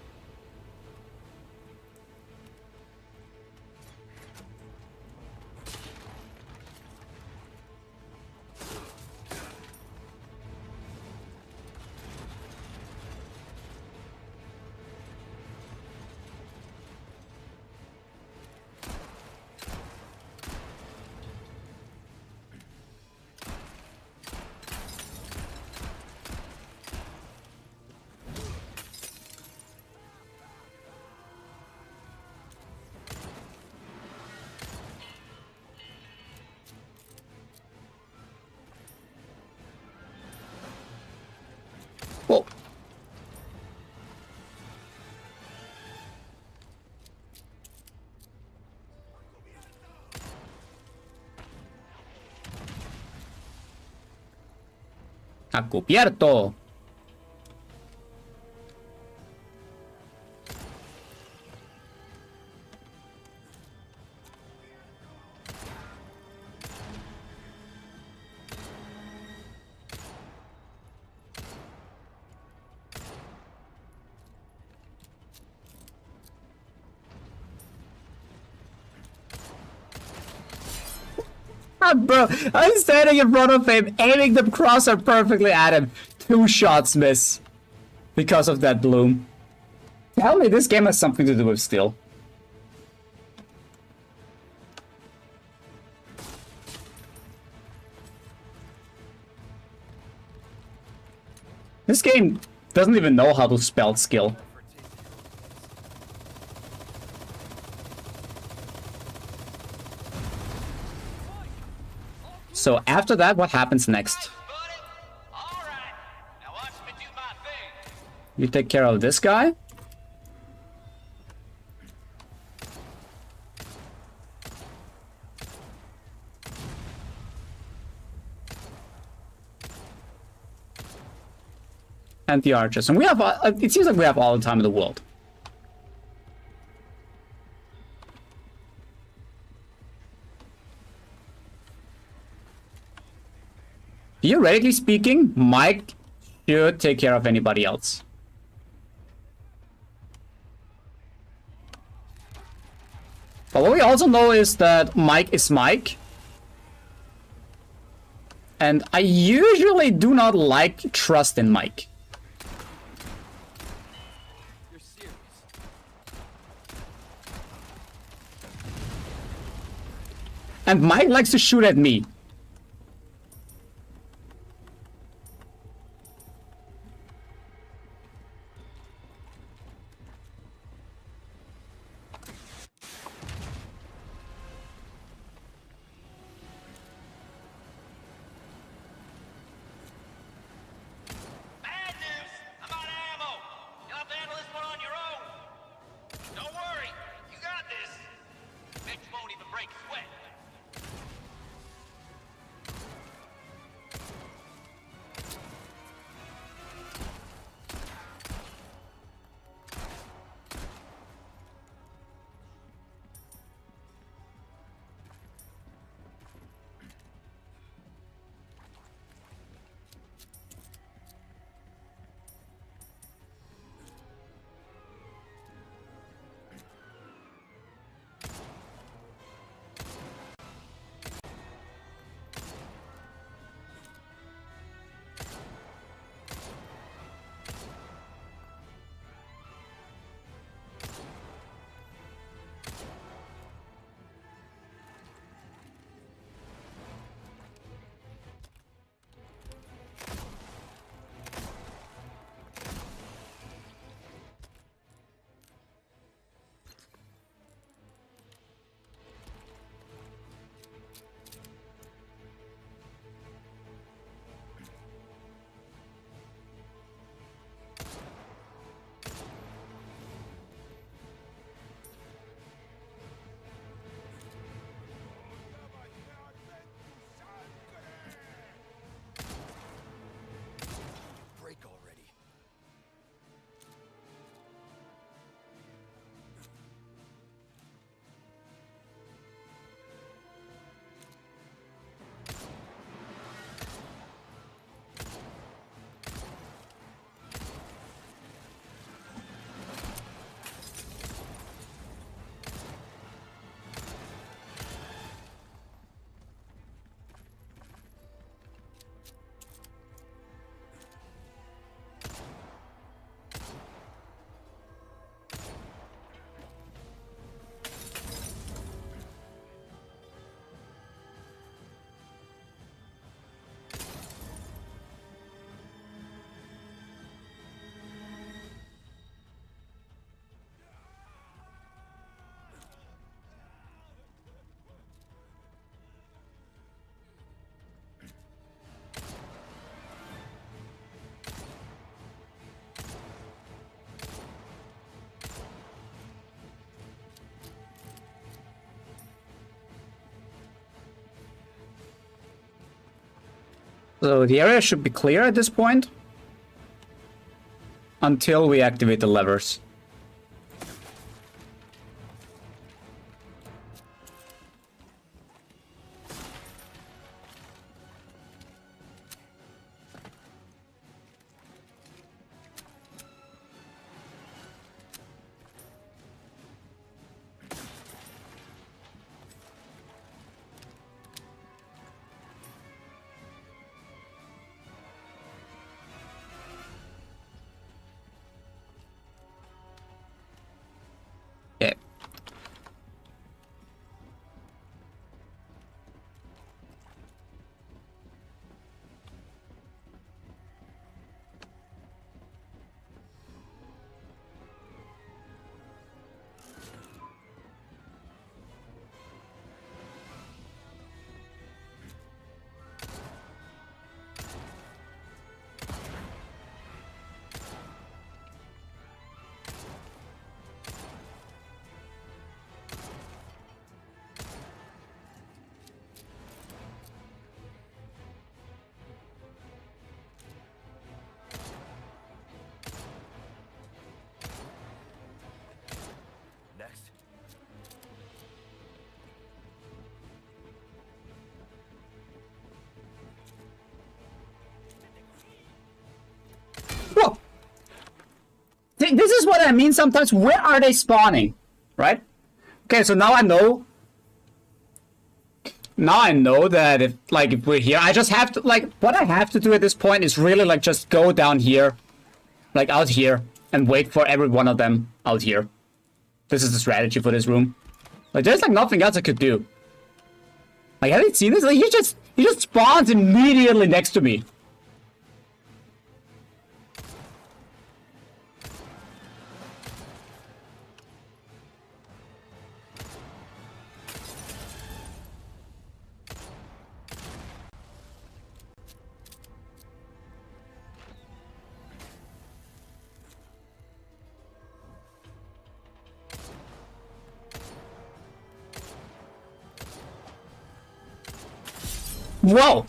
Speaker 2: Whoa. A cubierto. Bro, I'm standing in front of him, aiming the crosshair perfectly at him. 2 shots miss. Because of that bloom. Tell me this game has something to do with steel. This game doesn't even know how to spell skill. So after that, what happens next? You take care of this guy. And the archers. And we have, it seems like we have all the time in the world. Theoretically speaking, Mike should take care of anybody else. But what we also know is that Mike is Mike. And I usually do not like trust in Mike.
Speaker 4: You're serious.
Speaker 2: And Mike likes to shoot at me.
Speaker 5: Bad news! I'm out of ammo! You'll have to handle this one on your own! Don't worry, you got this! Mitch won't even break sweat.
Speaker 4: Break already.
Speaker 2: So the area should be clear at this point. Until we activate the levers. like, this is what I mean sometimes. Where are they spawning? Right? Okay, so now I know. Now I know that if we're here, I just have to, like, what I have to do at this point is really, like, just go down here. Like, out here. And wait for every one of them out here. This is the strategy for this room. Like, there's, like, nothing else I could do. Like, have you seen this? Like, he just spawns immediately next to me. Whoa!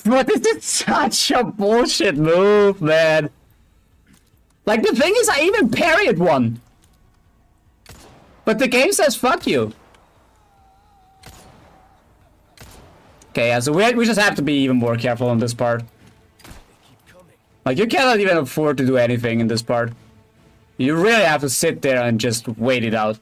Speaker 2: But this is such a bullshit move, man. Like, the thing is, I even parried one. But the game says fuck you. Okay, yeah, so we just have to be even more careful on this part. Like, you cannot even afford to do anything in this part. You really have to sit there and just wait it out.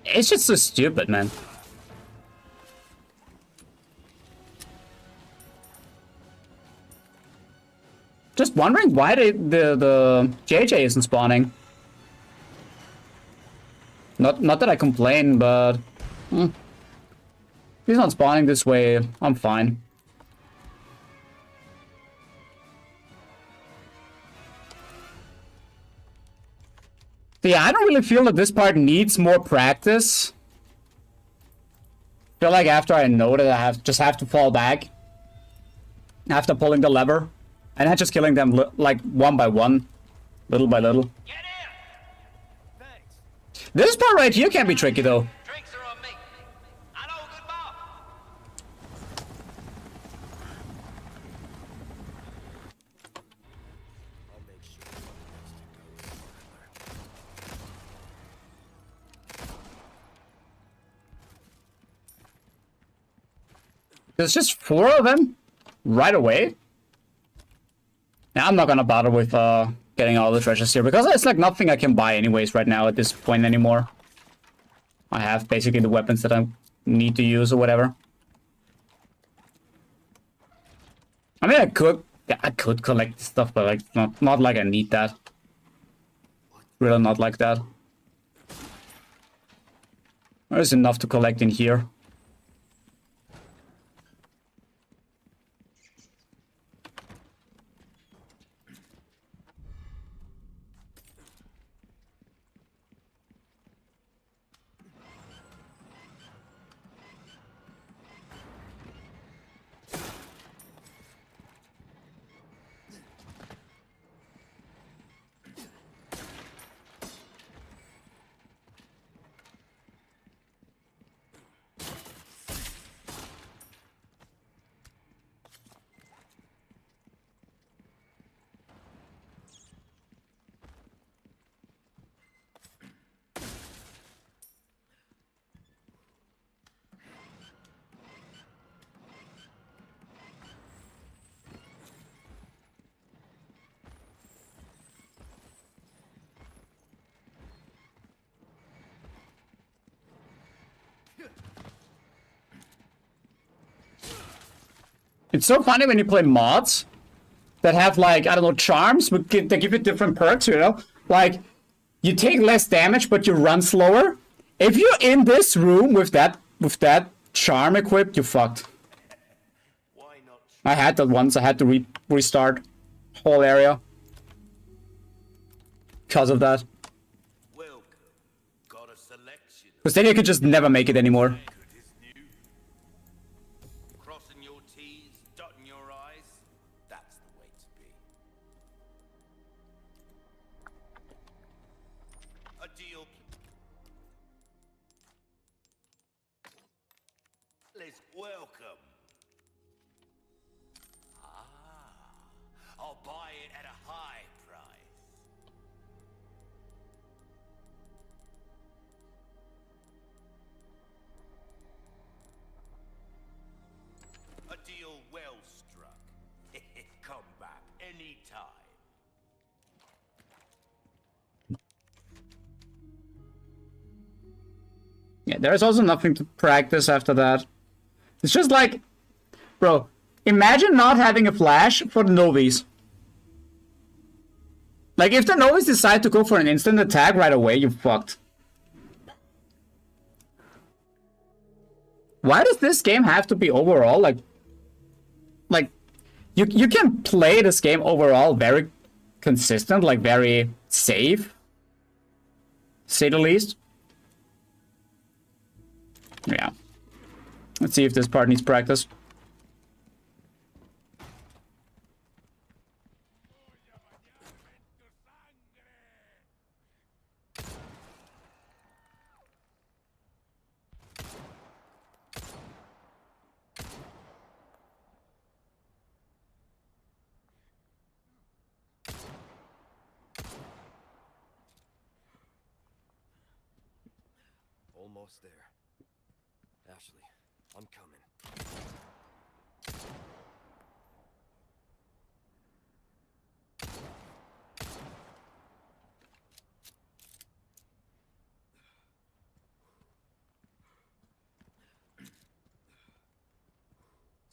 Speaker 2: It's just so stupid, man. Just wondering why the JJ isn't spawning. Not that I complain, but if he's not spawning this way, I'm fine. Yeah, I don't really feel that this part needs more practice. I feel like after I know that I just have to fall back after pulling the lever, and then just killing them like one by one, little by little.
Speaker 5: Get in!
Speaker 4: Thanks.
Speaker 2: This part right here can be tricky though.
Speaker 5: Drinks are on me. I know a good bar.
Speaker 4: I'll make sure.
Speaker 2: There's just 4 of them right away. Now I'm not gonna bother with getting all the treasures here because it's like nothing I can buy anyways right now at this point anymore. I have basically the weapons that I need to use or whatever. I mean, I could collect stuff, but like not like I need that. Really not like that. There's enough to collect in here. It's so funny when you play mods that have like, I don't know, charms, but they give you different perks, you know? Like, you take less damage, but you run slower. If you're in this room with that charm equipped, you're fucked.
Speaker 1: Why not?
Speaker 2: I had that once. I had to restart whole area because of that.
Speaker 1: Welcome. Got a selection.
Speaker 2: Because then you could just never make it anymore.
Speaker 1: Good is new. Crossing your T's, dotting your I's. That's the way to be. A deal. Let's welcome. I'll buy it at a high price.
Speaker 2: Yeah, there's also nothing to practice after that. It's just like, bro, imagine not having a flash for the Novies. Like, if the Novies decide to go for an instant attack right away, you're fucked. Why does this game have to be overall, like you can play this game overall very consistent, like very safe, say the least. Yeah. Let's see if this part needs practice.
Speaker 4: Almost there. Ashley, I'm coming.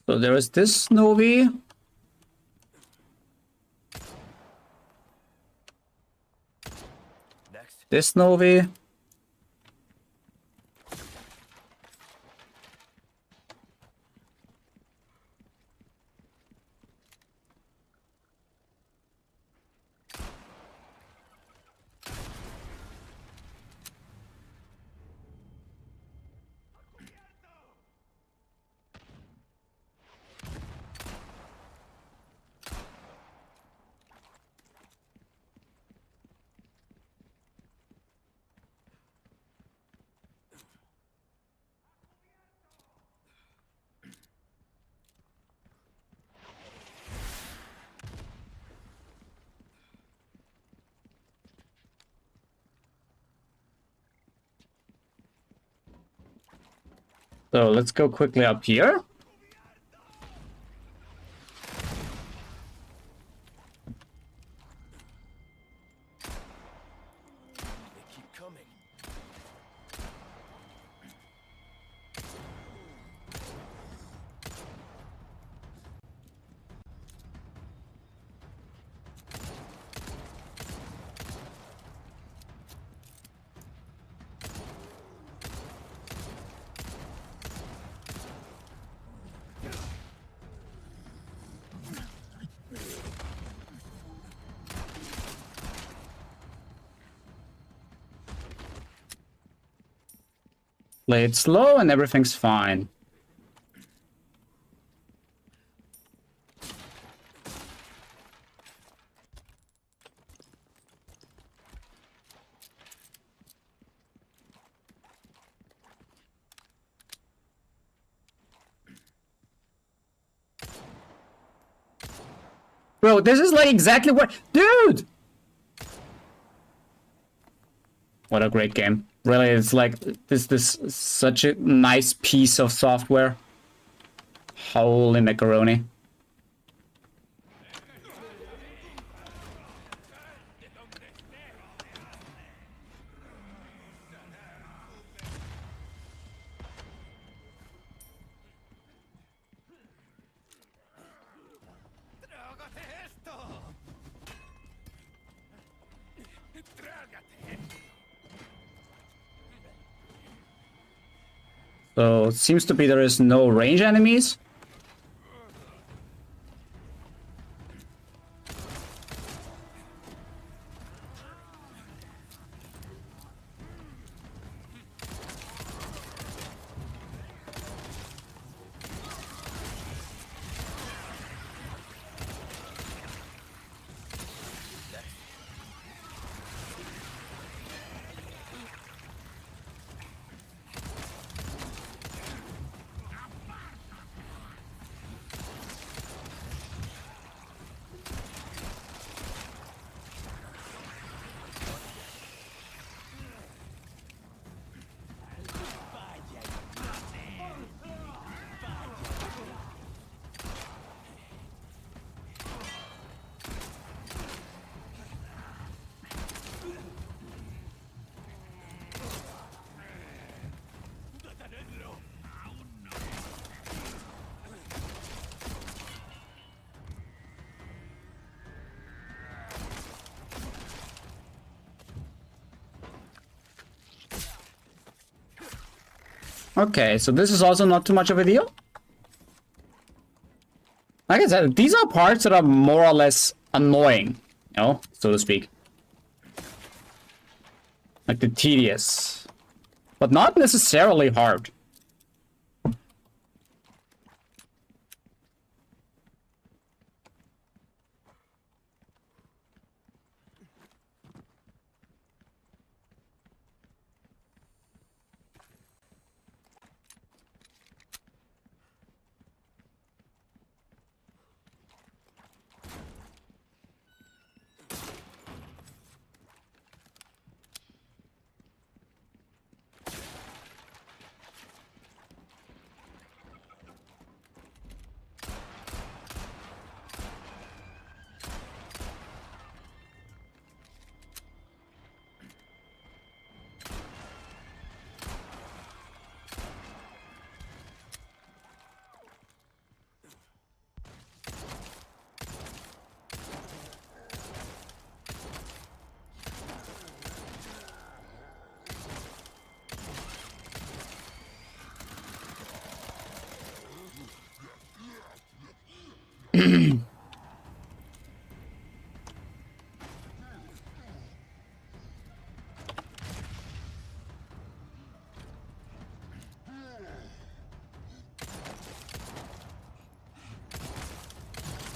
Speaker 2: So there is this Novi.
Speaker 4: Next.
Speaker 2: This Novi. So let's go quickly up here.
Speaker 4: They keep coming.
Speaker 2: Play it slow and everything's fine. Bro, this is like exactly what... Dude! What a great game. Really, it's like this such a nice piece of software. Holy macaroni. So it seems to be there is no range enemies. Okay, so this is also not too much of a deal. Like I said, these are parts that are more or less annoying, you know, so to speak. Like the tedious, but not necessarily hard.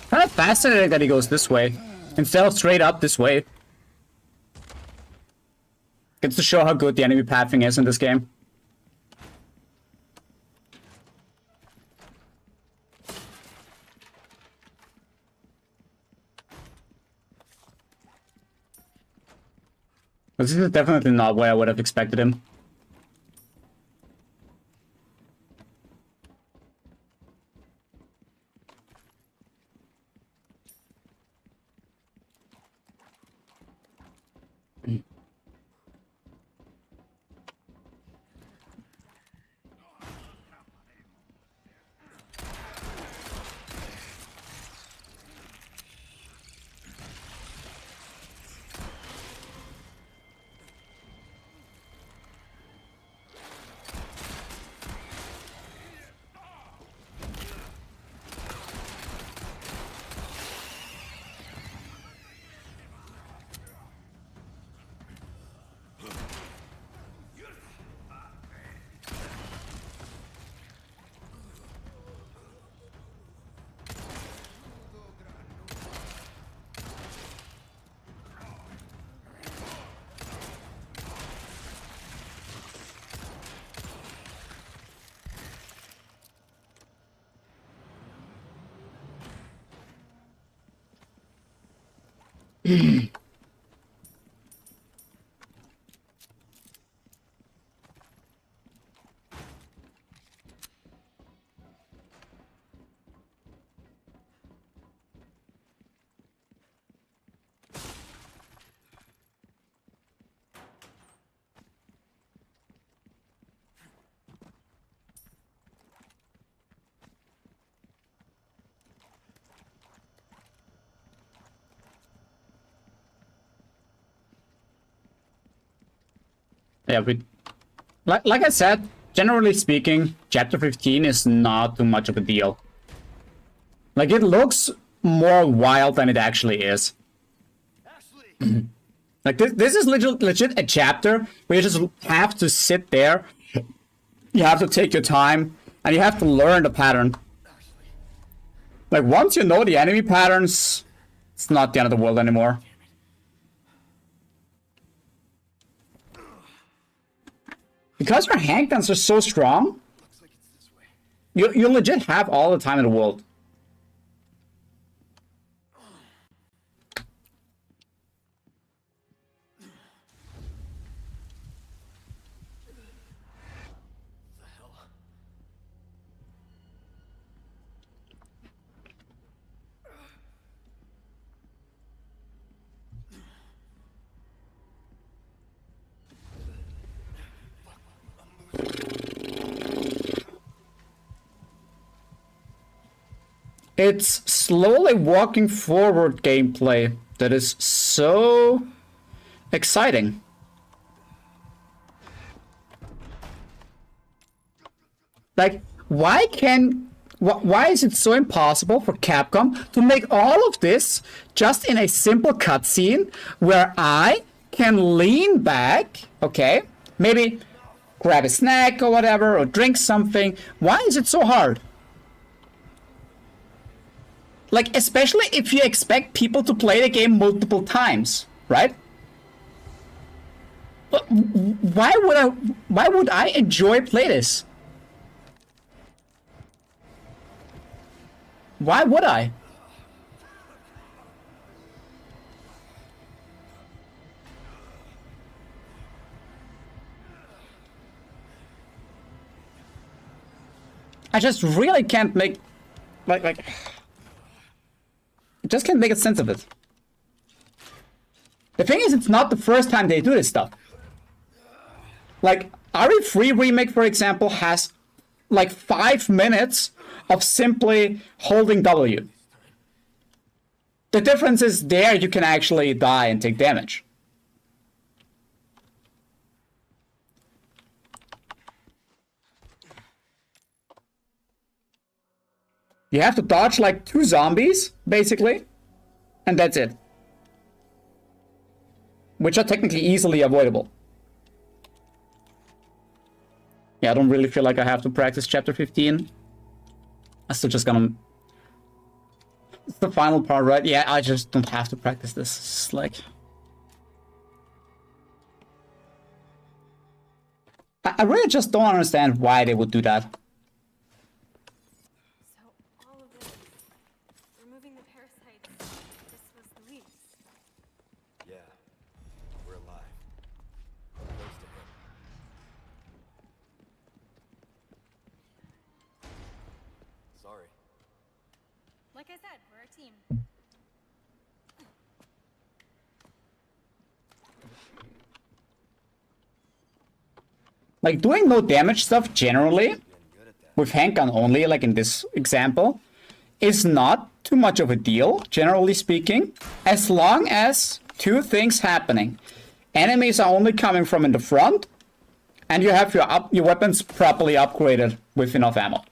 Speaker 2: Kind of fascinating that he goes this way instead of straight up this way. Gets to show how good the enemy pathing is in this game. This is definitely not where I would have expected him. Yeah, like I said, generally speaking, Chapter 15 is not too much of a deal. Like, it looks more wild than it actually is. Like, this is legit a chapter where you just have to sit there, you have to take your time, and you have to learn the pattern. Like, once you know the enemy patterns, it's not the end of the world anymore. Because your handguns are so strong, you legit have all the time in the world. It's slowly walking forward gameplay that is so exciting. Like, why is it so impossible for Capcom to make all of this just in a simple cutscene where I can lean back, okay, maybe grab a snack or whatever, or drink something? Why is it so hard? Like, especially if you expect people to play the game multiple times, right? But why would I enjoy play this? Why would I? I just really can't make like I just can't make a sense of it. The thing is, it's not the first time they do this stuff. Like, RE3 Remake, for example, has like 5 minutes of simply holding W. The difference is there you can actually die and take damage. You have to dodge like 2 zombies, basically, and that's it. Which are technically easily avoidable. Yeah, I don't really feel like I have to practice chapter 15. I'm still just gonna... It's the final part, right? Yeah, I just don't have to practice this. It's like... I really just don't understand why they would do that.
Speaker 3: So all of this, removing the parasites, this was the least.
Speaker 4: Yeah, we're alive. Close to him. Sorry.
Speaker 3: Like I said, we're a team.
Speaker 2: Like, doing no damage stuff generally,
Speaker 4: Getting good at that.
Speaker 2: with handgun only, like in this example, is not too much of a deal, generally speaking, as long as 2 things happening. Enemies are only coming from in the front, and you have your weapons properly upgraded with enough ammo.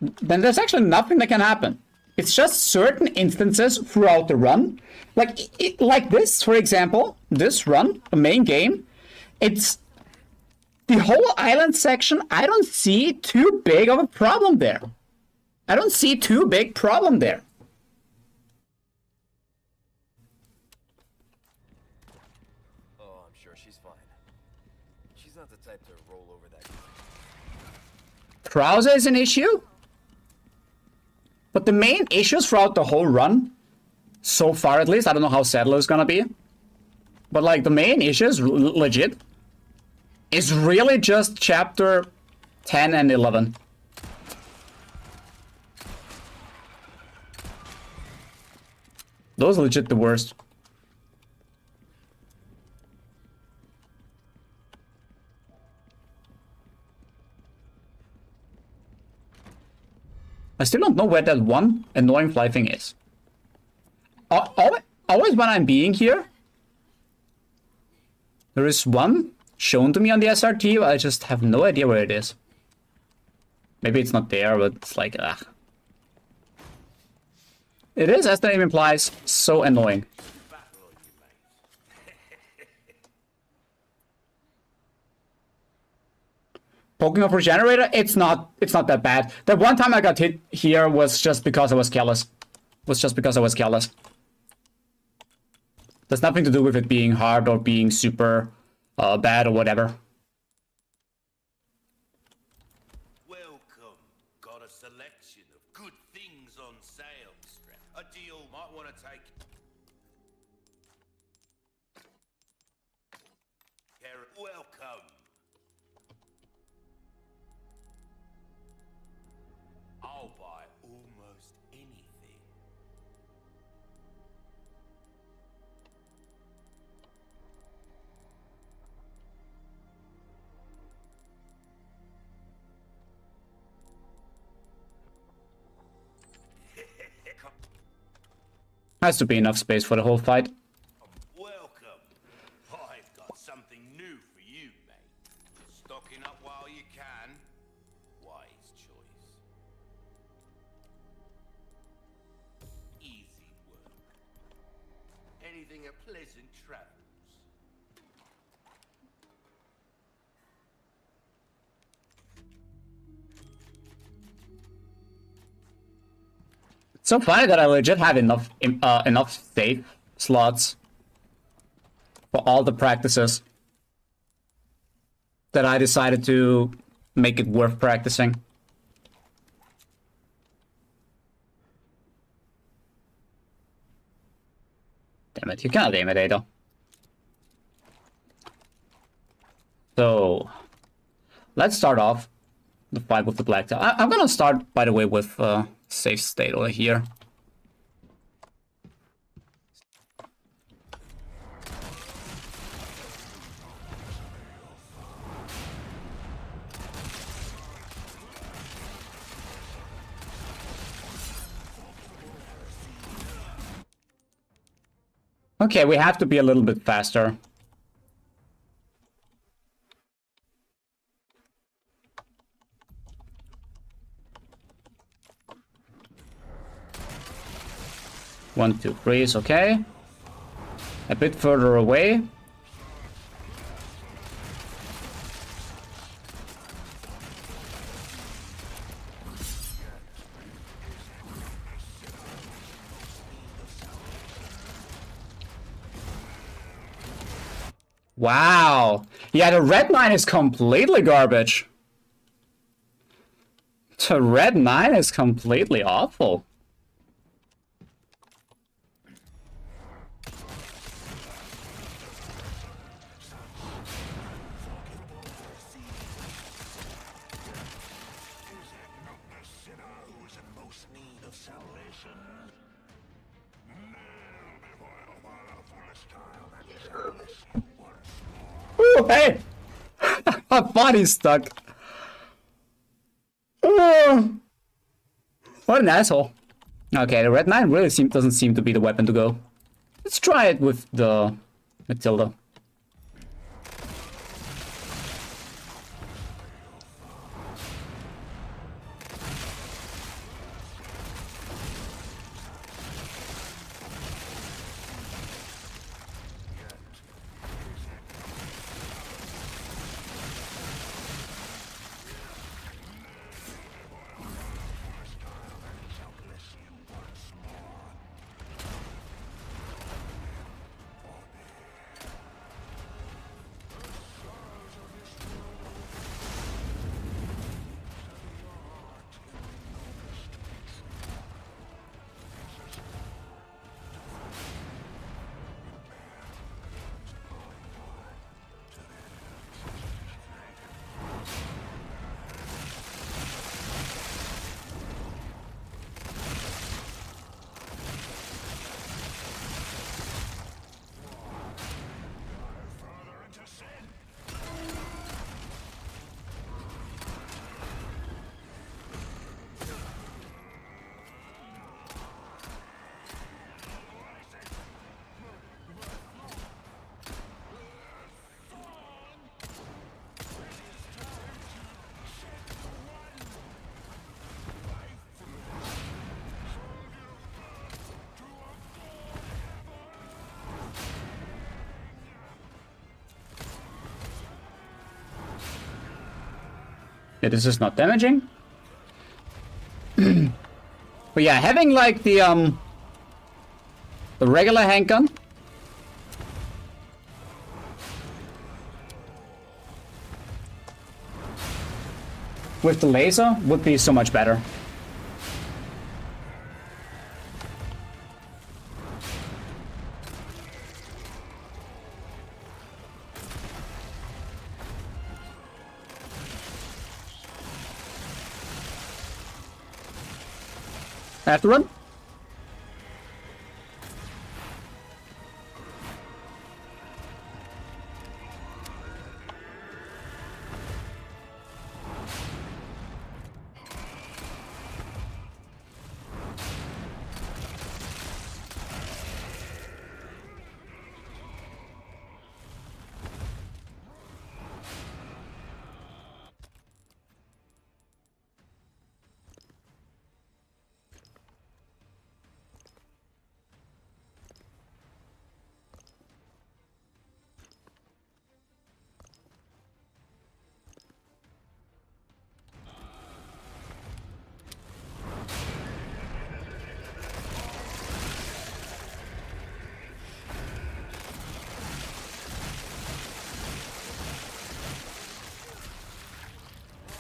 Speaker 2: Then there's actually nothing that can happen. It's just certain instances throughout the run. Like this, for example, this run, the main game, it's the whole island section. I don't see too big of a problem there. I don't see too big problem there.
Speaker 4: Oh, I'm sure she's fine. She's not the type to roll over that.
Speaker 2: Krause is an issue, but the main issues throughout the whole run, so far at least, I don't know how Saddler is gonna be, but like the main issues, legit, is really just chapter 10 and 11. Those are legit the worst. I still don't know where that one annoying fly thing is. Always when I'm being here, there is one shown to me on the SRT, but I just have no idea where it is. Maybe it's not there, but it's like, ugh. It is, as the name implies, so annoying. Poking off regenerator, it's not that bad. The one time I got hit here was just because I was careless. There's nothing to do with it being hard or being super bad or whatever.
Speaker 1: Welcome. Got a selection of good things on sale, Strap. A deal might want to take care of. Welcome. I'll buy almost anything.
Speaker 2: Has to be enough space for the whole fight.
Speaker 1: Welcome. I've got something new for you, mate. Stocking anything a pleasant travels.
Speaker 2: It's so funny that I legit have enough save slots for all the practices that I decided to make it worth practicing. Damn it, you cannot aim it, Ada. So, let's start off the fight with the Blacktail. I'm gonna start, by the way, with safe state over here. Okay, we have to be a little bit faster. One, two, three is okay. A bit further away. Wow. Yeah, the red 9 is completely garbage. The red 9 is completely awful. Ooh, hey! My body's stuck. What an asshole. Okay, the red 9 really doesn't seem to be the weapon to go. Let's try it with the Matilda. Yeah, this is not damaging. But yeah, having like the regular handgun with the laser would be so much better. I have to run.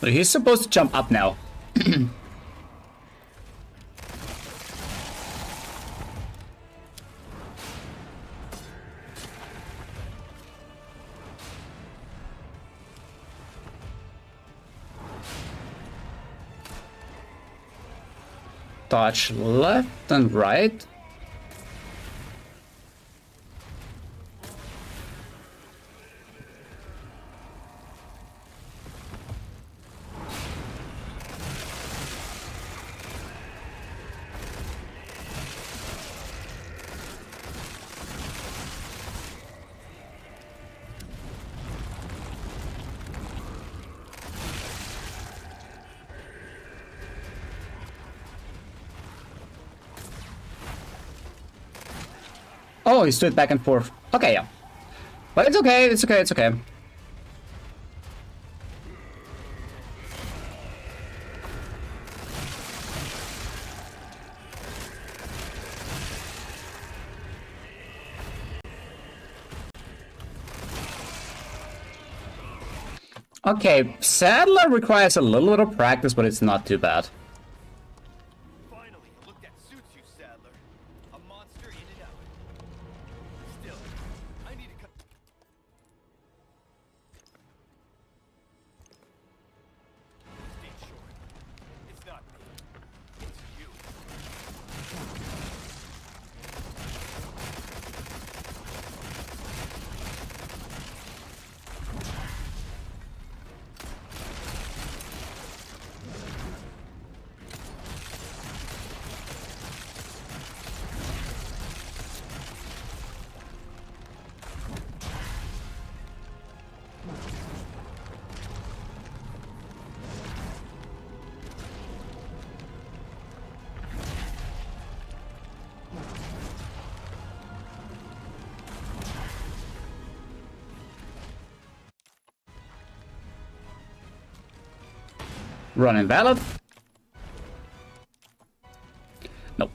Speaker 2: So he's supposed to jump up now. Dodge left and right. Oh, he stood back and forth. Okay, yeah. But it's okay, it's okay, it's okay. Okay, Sadler requires a little bit of practice, but it's not too bad.
Speaker 4: Finally, a look that suits you, Sadler. A monster in and out. Still, I need to cut. Stay short. It's not me. It's you.
Speaker 2: Run invalid. Nope.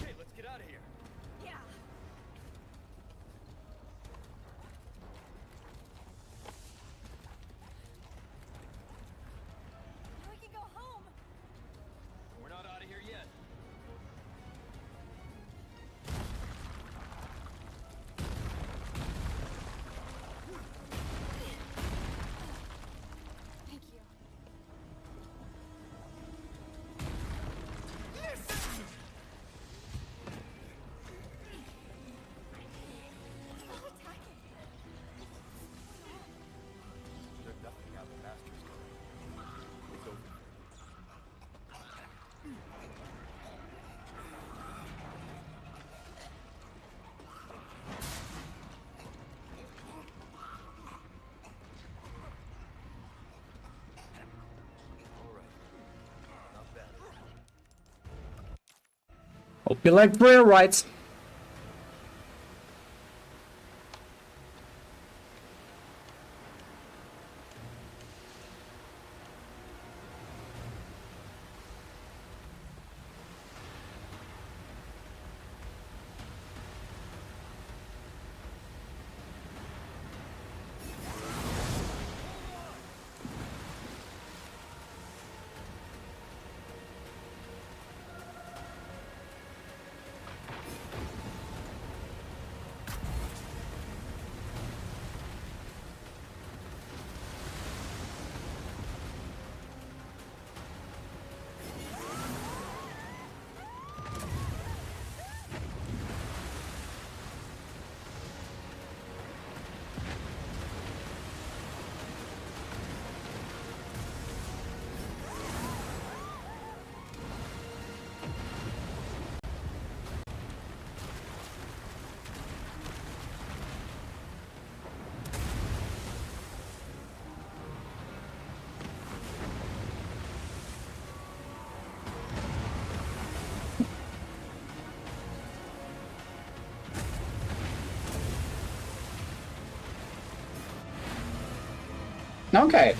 Speaker 4: Okay, let's get out of here.
Speaker 3: Yeah. Now we can go home.
Speaker 4: We're not out of here yet.
Speaker 3: Thank you. Stop attacking.
Speaker 4: There's nothing now the Master's going. It's over. All right. Not bad.
Speaker 2: Hope you like braille rights. Okay.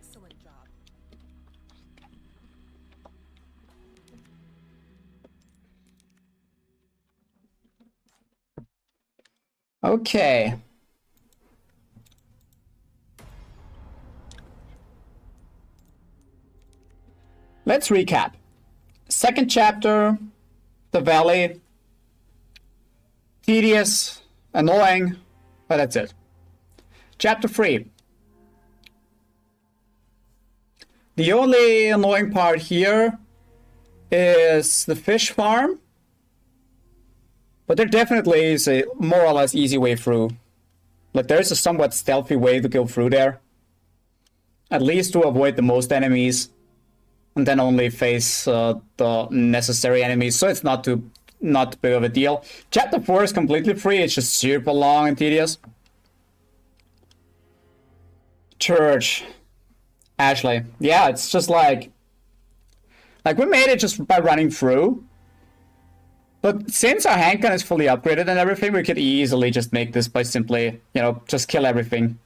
Speaker 3: excellent job.
Speaker 2: Okay. Let's recap. Second chapter, the valley. Tedious, annoying, but that's it. Chapter 3. The only annoying part here is the fish farm. But there definitely is a more or less easy way through. Like, there's a somewhat stealthy way to go through there. At least to avoid the most enemies. And then only face the necessary enemies. So it's not too big of a deal. Chapter 4 is completely free. It's just super long and tedious. Church. Ashley. Yeah, it's just like we made it just by running through. But since our handgun is fully upgraded and everything, we could easily just make this by simply, you know, just kill everything.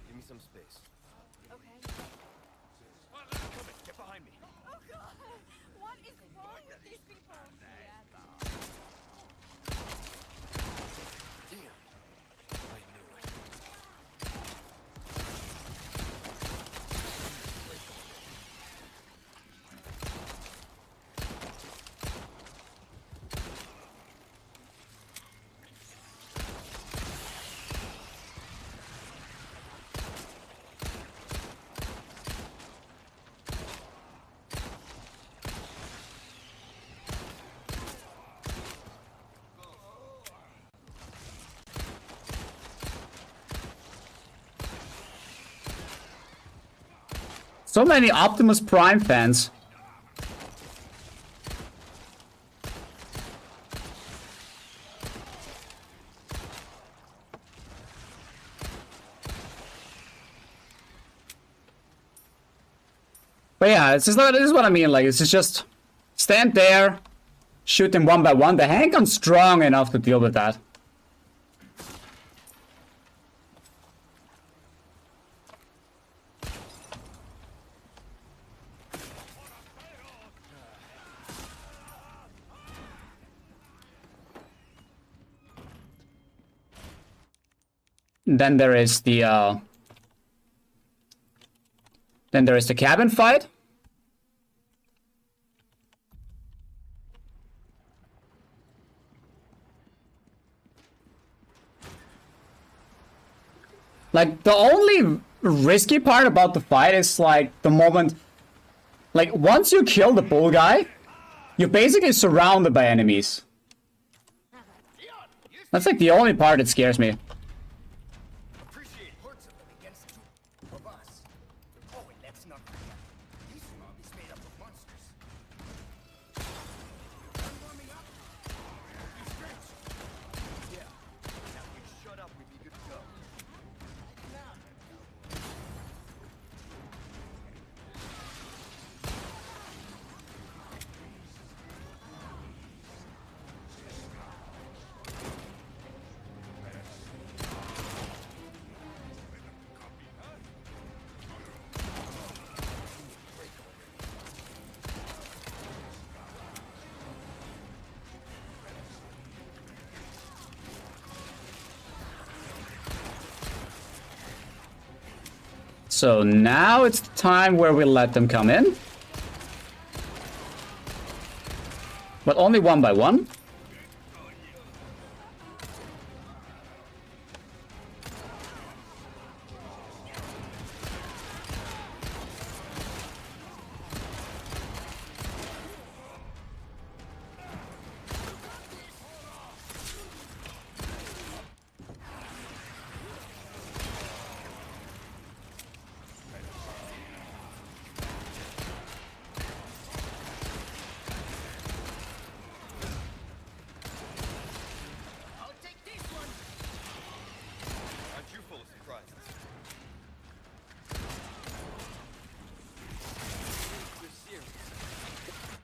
Speaker 4: Give me some space.
Speaker 3: Okay.
Speaker 4: Coming, get behind me.
Speaker 3: Oh god! What is wrong with these people?
Speaker 4: Damn. I knew it.
Speaker 2: So many Optimus Prime fans. But yeah, this is what I mean. Like, it's just stand there, shoot them one by one. The handgun's strong enough to deal with that. Then there is the cabin fight. Like, the only risky part about the fight is like the moment, like, once you kill the bull guy, you're basically surrounded by enemies. That's like the only part that scares me.
Speaker 4: Appreciate parts of them against two of us. Oh, and let's not forget, these mobs made up of monsters. I'm warming up. You stretch. Yeah. Now if you shut up, we'd be good to go. Now.
Speaker 2: So now it's the time where we let them come in. But only one by one.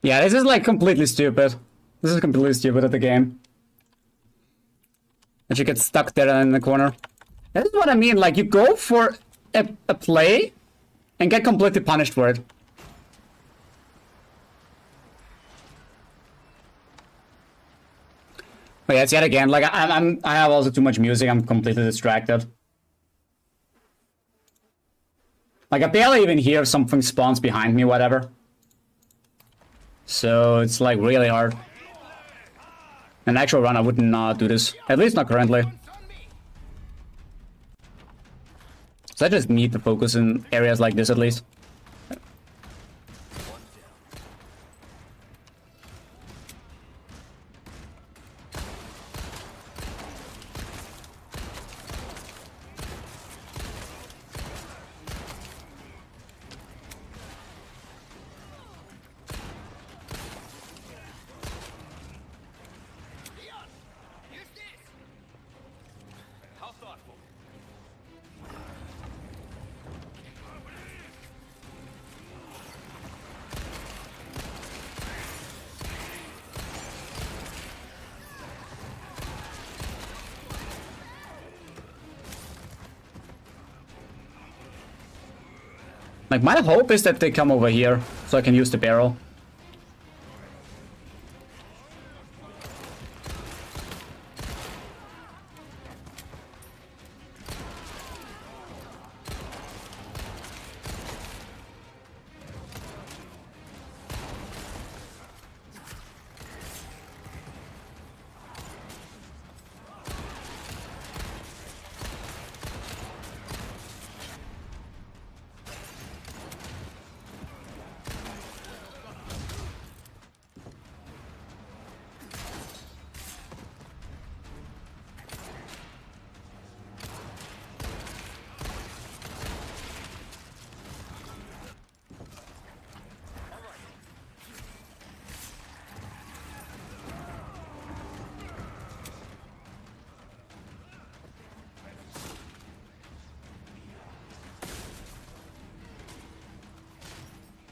Speaker 2: Yeah, this is like completely stupid. This is completely stupid at the game. That you get stuck there in the corner. This is what I mean, like you go for a play and get completely punished for it. But yeah, it's yet again, like I have also too much music, I'm completely distracted. Like I barely even hear if something spawns behind me, whatever. So it's like really hard. In an actual run I would not do this. At least not currently. So I just need to focus in areas like this at least.
Speaker 4: Use this! How thoughtful.
Speaker 2: Like my hope is that they come over here so I can use the barrel.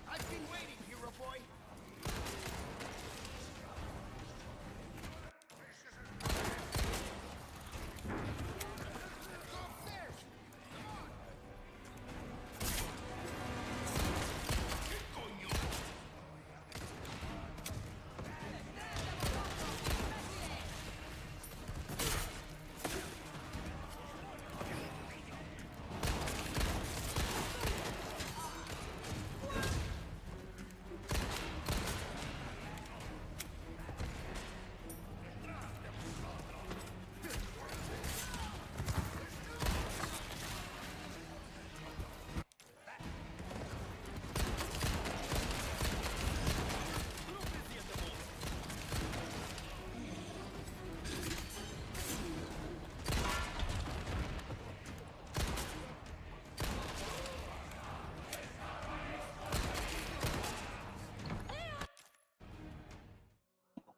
Speaker 4: I've been waiting, hero boy.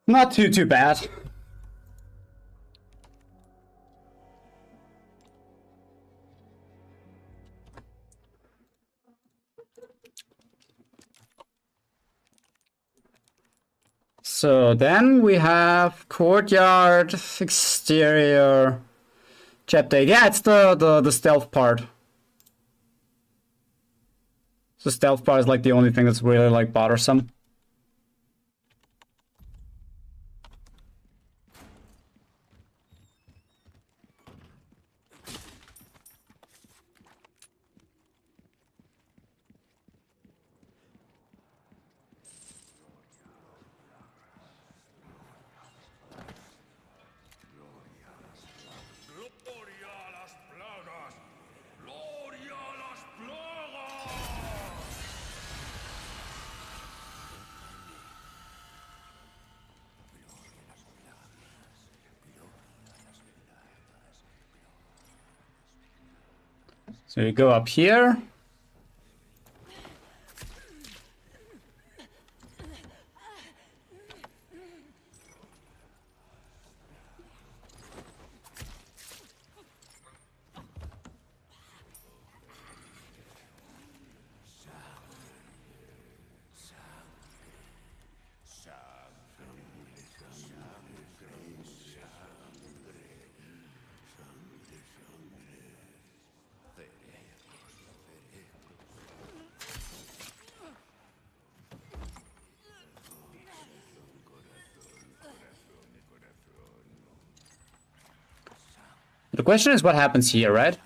Speaker 2: Not too bad. So then we have courtyard, exterior, chapter 8. Yeah, it's the stealth part. The stealth part is like the only thing that's really like bothersome.
Speaker 4: Gloria a las plagas! Gloria a las plagas!
Speaker 2: So you go up here. The question is what happens here, right?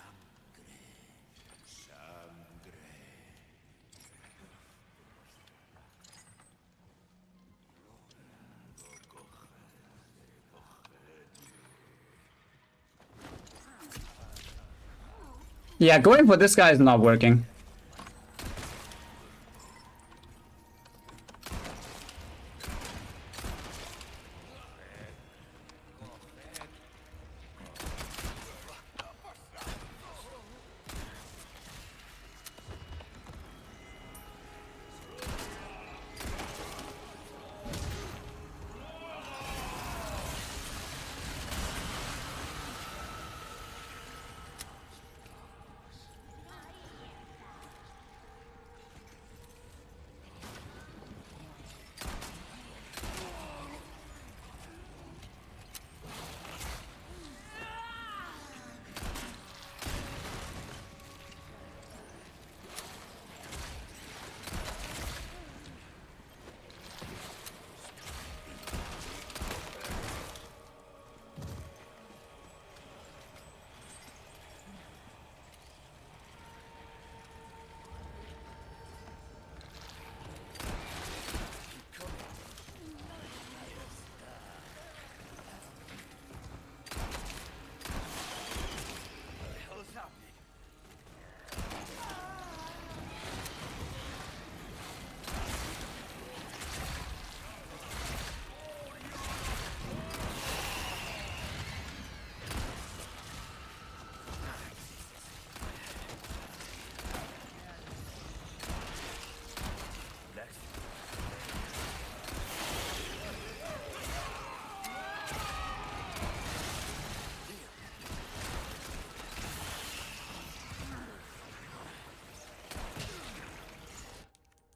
Speaker 2: Yeah, going for this guy is not working.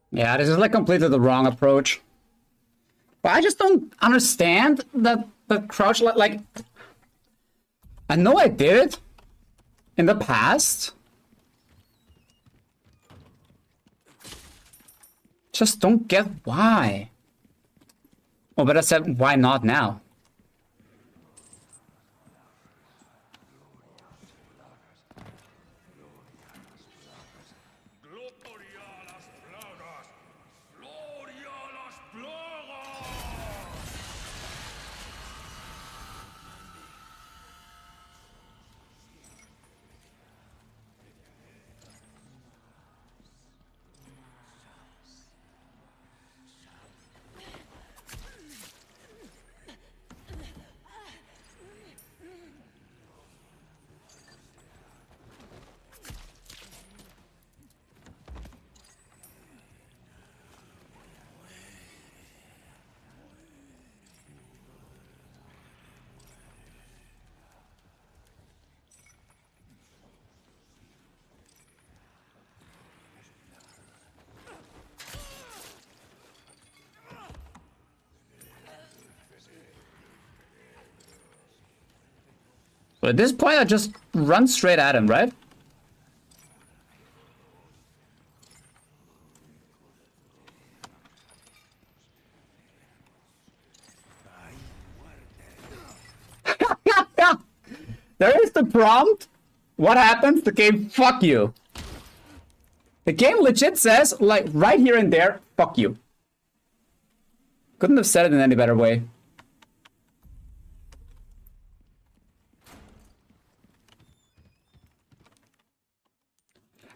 Speaker 2: Yeah, this is like completely the wrong approach. But I just don't understand that the crouch like I know I did it in the past. Just don't get why. Oh, but I said why not now? But at this point, I just run straight at him, right? There is the prompt. What happens? The game, fuck you. The game legit says, like, right here and there, fuck you. Couldn't have said it in any better way.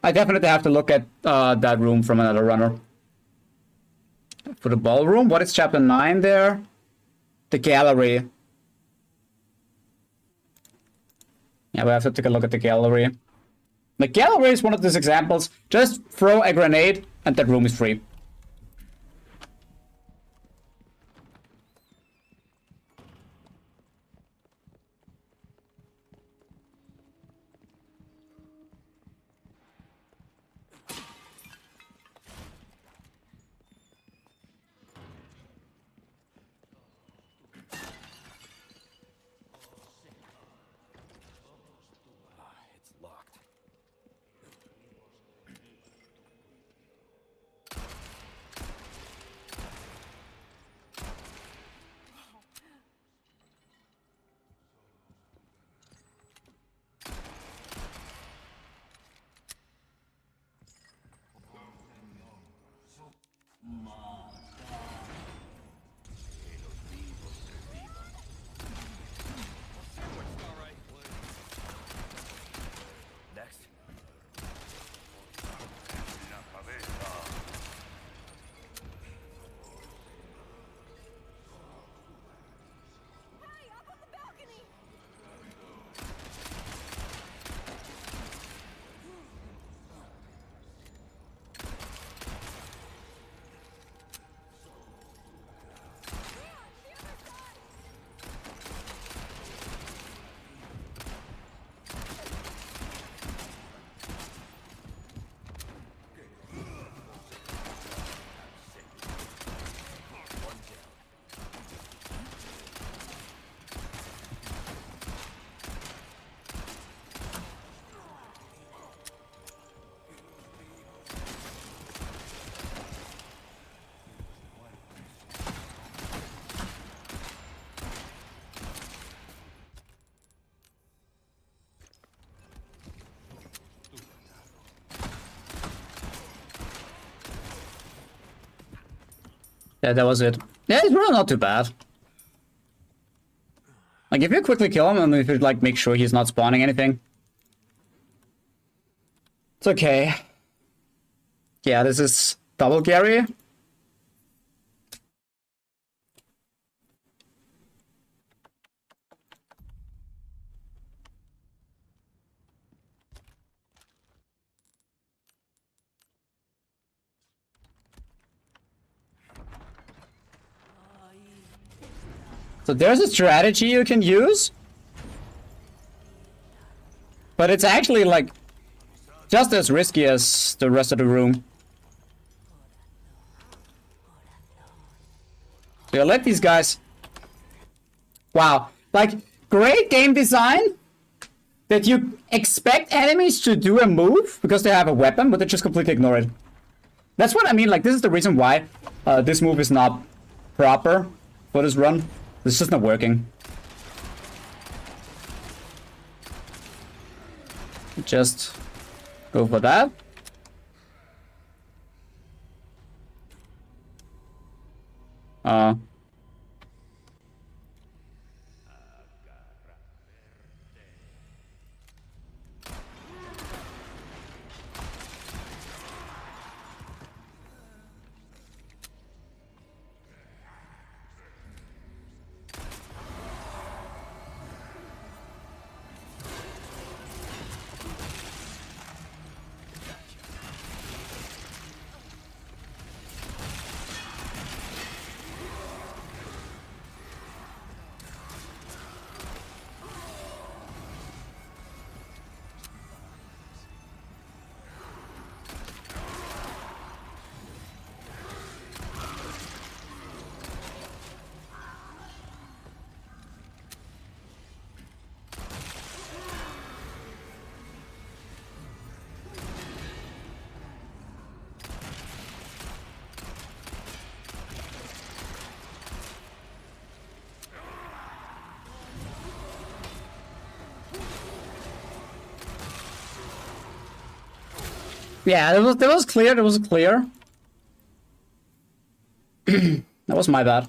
Speaker 2: I definitely have to look at that room from another runner. For the ballroom, what is chapter 9 there? The gallery. Yeah, we have to take a look at the gallery. The gallery is one of these examples. Just throw a grenade and that room is free.
Speaker 4: It's locked.
Speaker 2: Yeah, that was it. Yeah, it's really not too bad. Like, if you quickly kill him and if you, like, make sure he's not spawning anything. It's okay. Yeah, this is double Gary. So there's a strategy you can use. But it's actually like just as risky as the rest of the room. So you let these guys... Wow. Like, great game design that you expect enemies to do a move because they have a weapon, but they just completely ignore it. That's what I mean. Like, this is the reason why this move is not proper for this run. It's just not working. Just go for that. Yeah, that was clear. That was clear. That was my bad.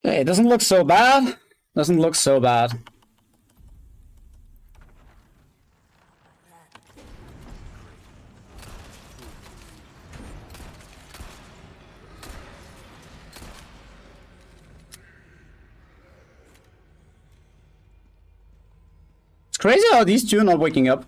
Speaker 2: Hey, it doesn't look so bad. Doesn't look so bad. It's crazy how these two are not waking up.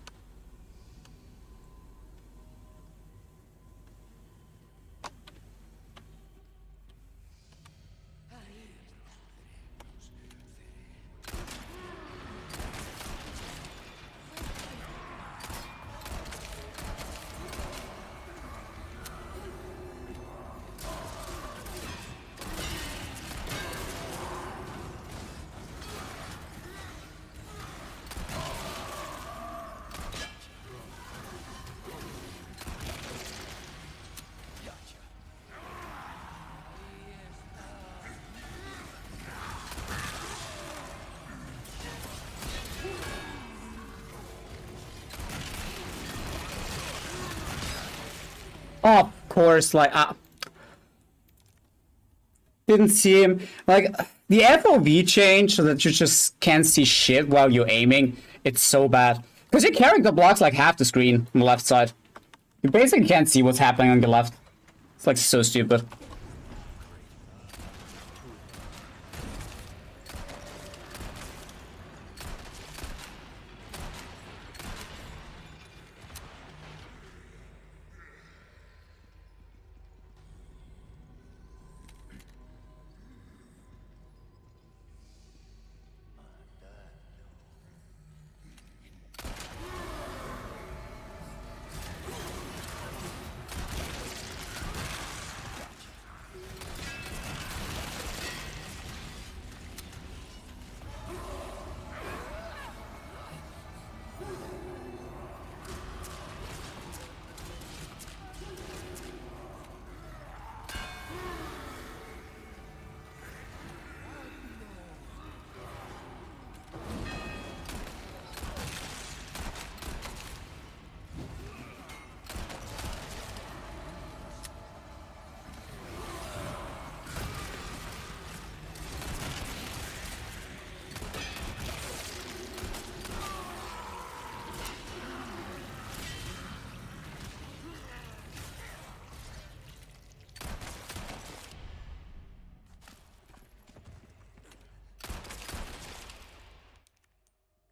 Speaker 2: Of course, like, didn't see him. Like, the FOV change so that you just can't see shit while you're aiming, it's so bad. Because your character blocks like half the screen on the left side. You basically can't see what's happening on the left. It's like so stupid.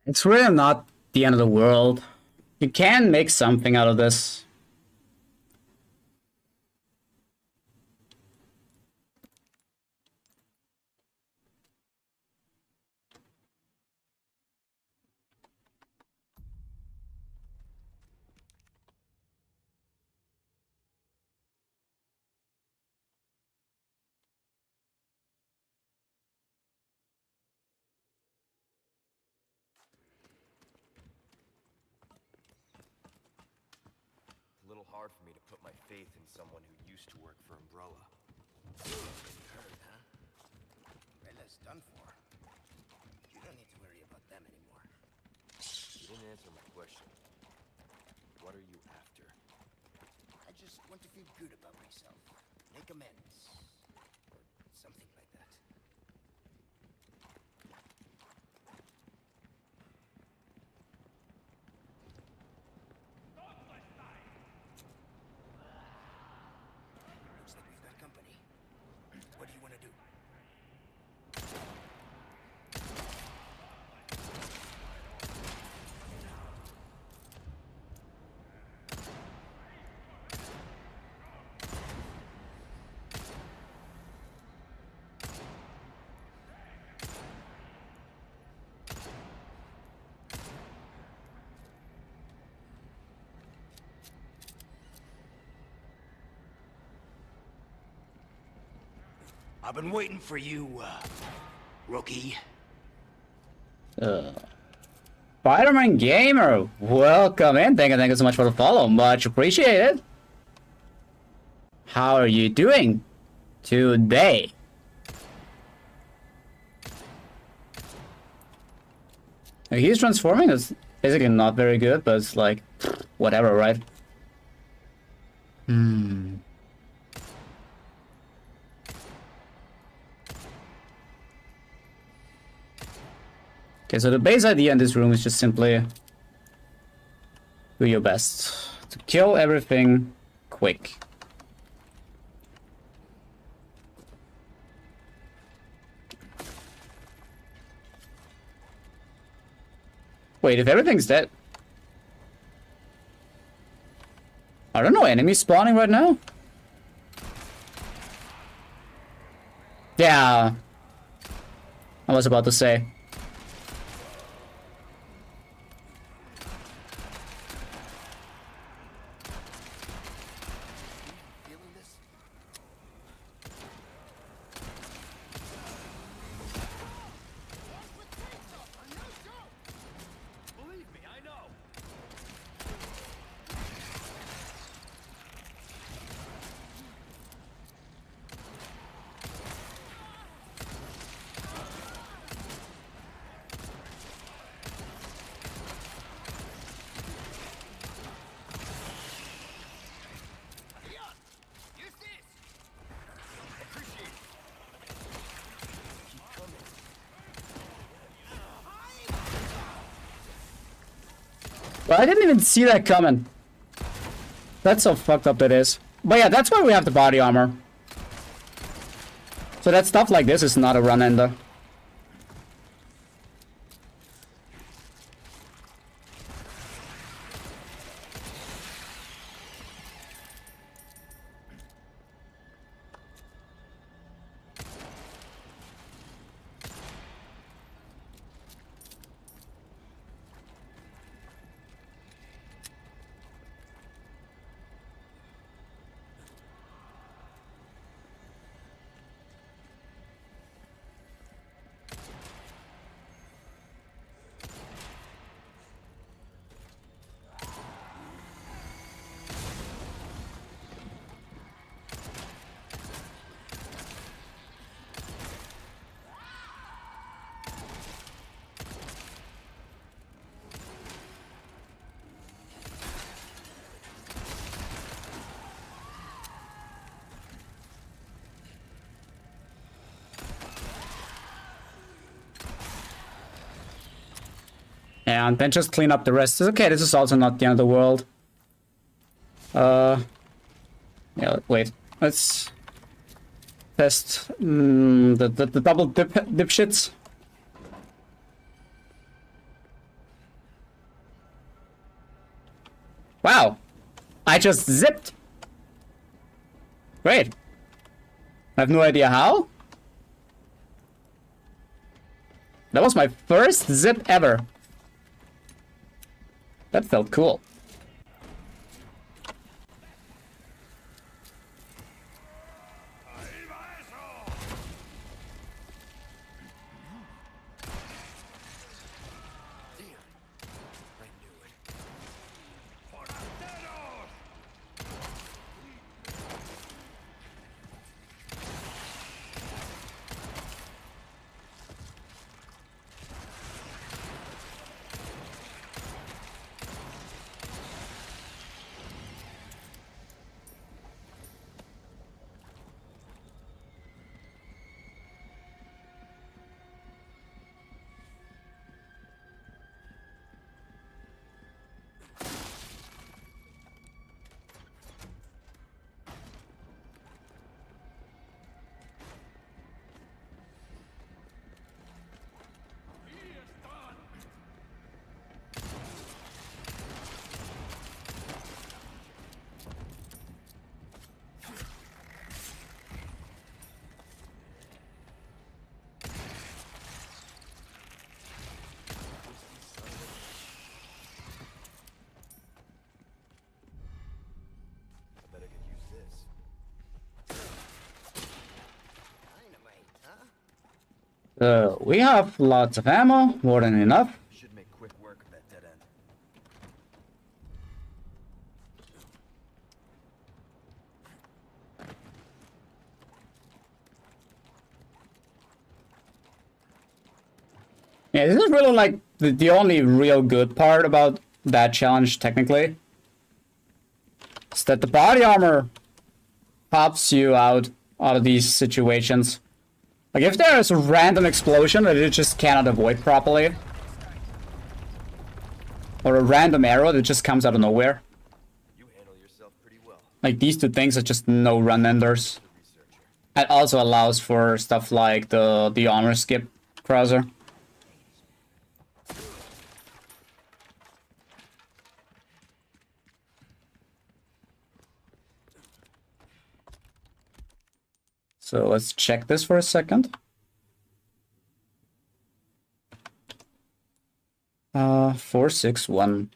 Speaker 2: It's really not the end of the world. You can make something out of this.
Speaker 6: A little hard for me to put my faith in someone who used to work for Umbrella.
Speaker 7: Heard, huh? Umbrella's done for. You don't need to worry about them anymore.
Speaker 6: You didn't answer my question. What are you after?
Speaker 7: I just want to feel good about myself. Make amends. Or something like that. Looks like we've got company. What do you want to do?
Speaker 1: I've been waiting for you, rookie.
Speaker 2: Spider-Man Gamer, welcome in. Thank you so much for the follow. Much appreciated. How are you doing today? He's transforming is basically not very good, but it's like, whatever, right? Okay, so the base idea in this room is just simply do your best to kill everything quick. Wait, if everything's dead... I don't know, enemies spawning right now? Yeah. I was about to say.
Speaker 7: Feeling this?
Speaker 4: Believe me, I know.
Speaker 2: But I didn't even see that coming. That's how fucked up it is. But yeah, that's why we have the body armor. So that stuff like this is not a run ender. And then just clean up the rest. Okay, this is also not the end of the world. Yeah, wait. Let's test the double dipshits. Wow. I just zipped. Great. I have no idea how. That was my first zip ever. That felt cool. We have lots of ammo, more than enough.
Speaker 6: Should make quick work of that dead end.
Speaker 2: Yeah, this is really like the only real good part about that challenge, technically. Is that the body armor pops you out of these situations. Like, if there is a random explosion that you just cannot avoid properly, or a random arrow that just comes out of nowhere,
Speaker 6: You handle yourself pretty well.
Speaker 2: like these two things are just no run enders. It also allows for stuff like the armor skip crosser. So let's check this for a second. 461.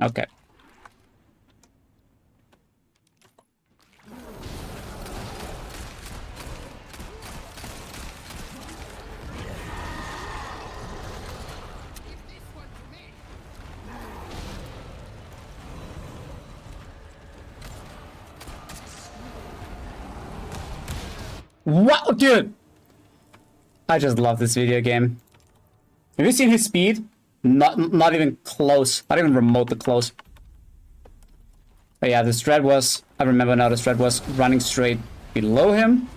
Speaker 2: Okay. What, dude? I just love this video game. Have you seen his speed? Not even close. Not even remotely close. But yeah, the Strat was... I remember now the Strat was running straight below him.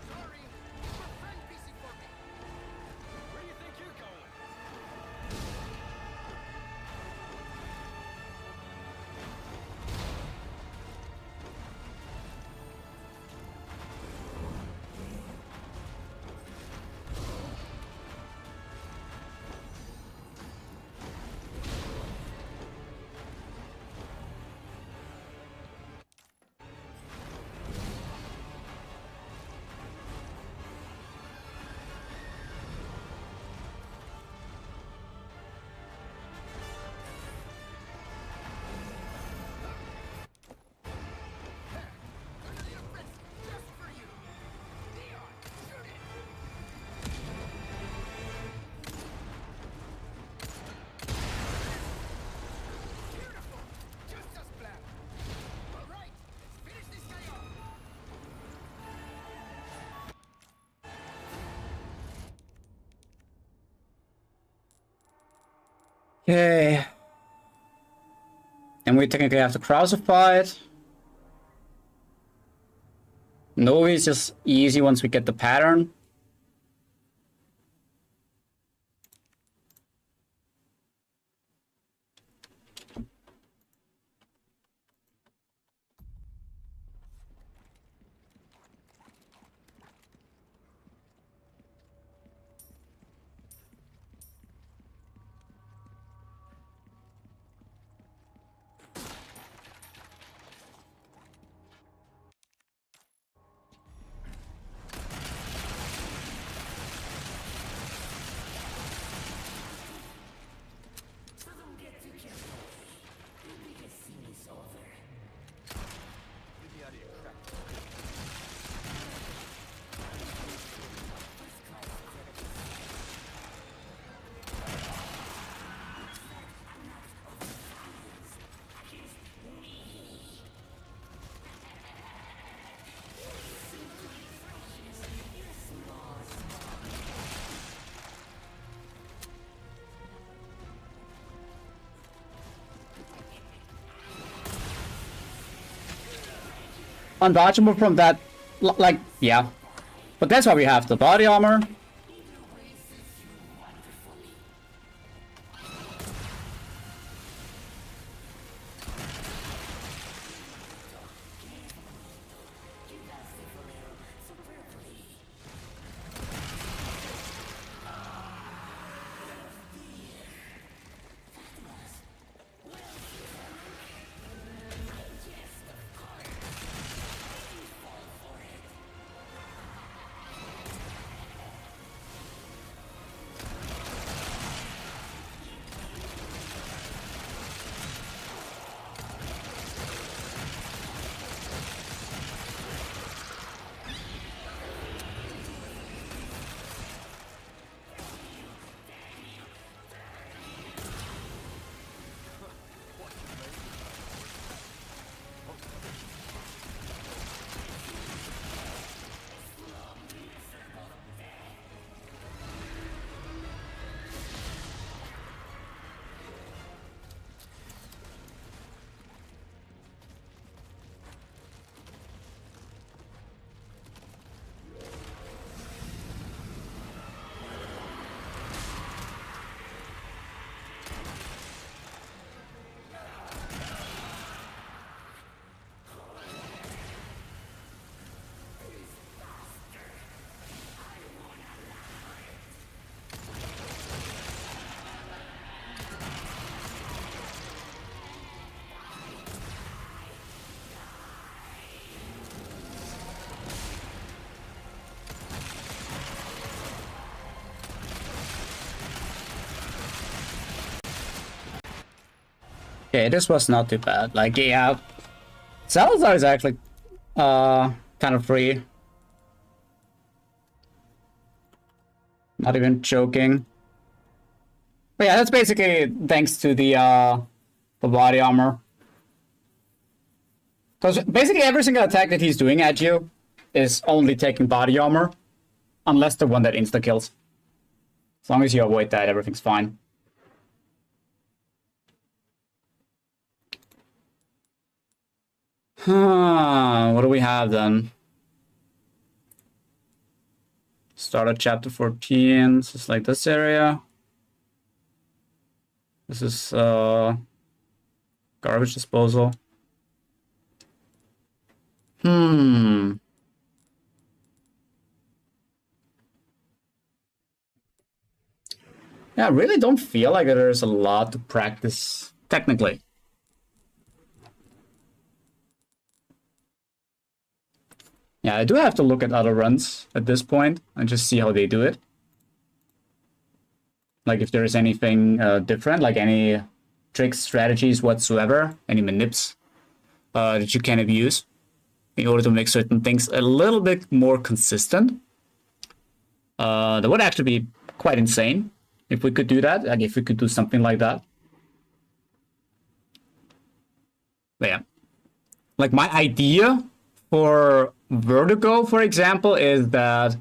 Speaker 7: Sorry, your friend busy for me.
Speaker 4: Where do you think you're going?
Speaker 7: Just for you. Leon, shoot it. Beautiful. Just as planned. All right, let's finish this guy off.
Speaker 2: Okay. And we technically have to Krauser fight. Novi is just easy once we get the pattern. Undodgeable from that, like, yeah. But that's why we have the body armor. Okay, this was not too bad. Like, yeah, Salazar is actually kind of free. Not even joking. But yeah, that's basically thanks to the body armor. Because basically every single attack that he's doing at you is only taking body armor, unless the one that insta kills. As long as you avoid that, everything's fine. What do we have then? Start at chapter 14. This is like this area. This is garbage disposal. Yeah, I really don't feel like there's a lot to practice technically. Yeah, I do have to look at other runs at this point and just see how they do it. Like if there's anything different, like any tricks, strategies whatsoever, any manips that you can abuse in order to make certain things a little bit more consistent. That would actually be quite insane if we could do that, like if we could do something like that. But yeah, like my idea for Vertigo, for example, is that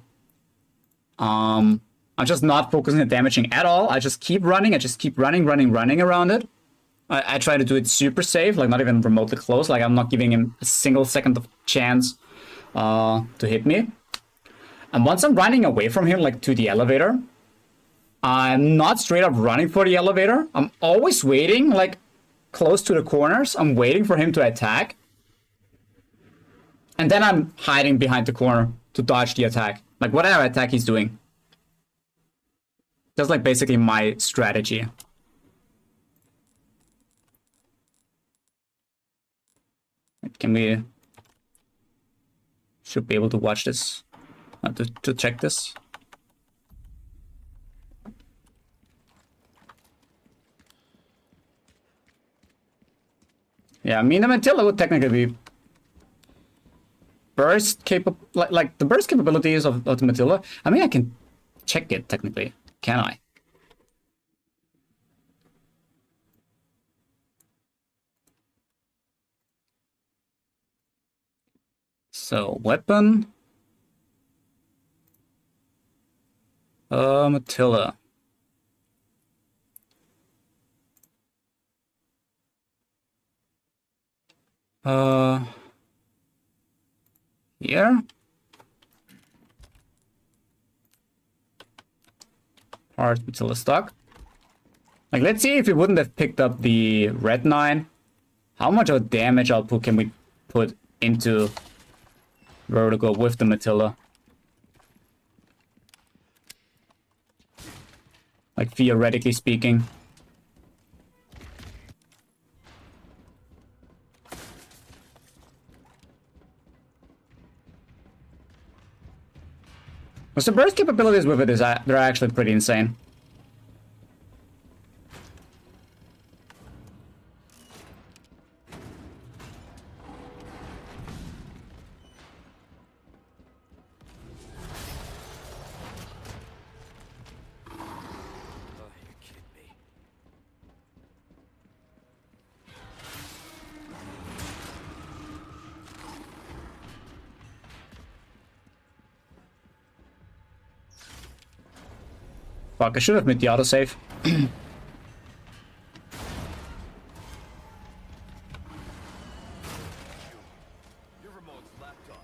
Speaker 2: I'm just not focusing on damaging at all. I just keep running. I just keep running around it. I try to do it super safe, like not even remotely close. Like I'm not giving him a single second of chance to hit me. And once I'm running away from him, like to the elevator, I'm not straight up running for the elevator. I'm always waiting, like close to the corners. I'm waiting for him to attack. And then I'm hiding behind the corner to dodge the attack. Like whatever attack he's doing. That's like basically my strategy. Can we... Should be able to watch this. To check this. Yeah, I mean, the Matilla would technically be burst capable, like the burst capabilities of the Matilla. I mean, I can check it technically, can I? So weapon, Matilla. Here. Part Matilla stock. Like, let's see if we wouldn't have picked up the Red 9. How much of damage output can we put into Vertigo with the Matilla? Like, theoretically speaking. The burst capabilities with it is they're actually pretty insane. Fuck, I should have made the autosave.
Speaker 4: Your remote's lapdog.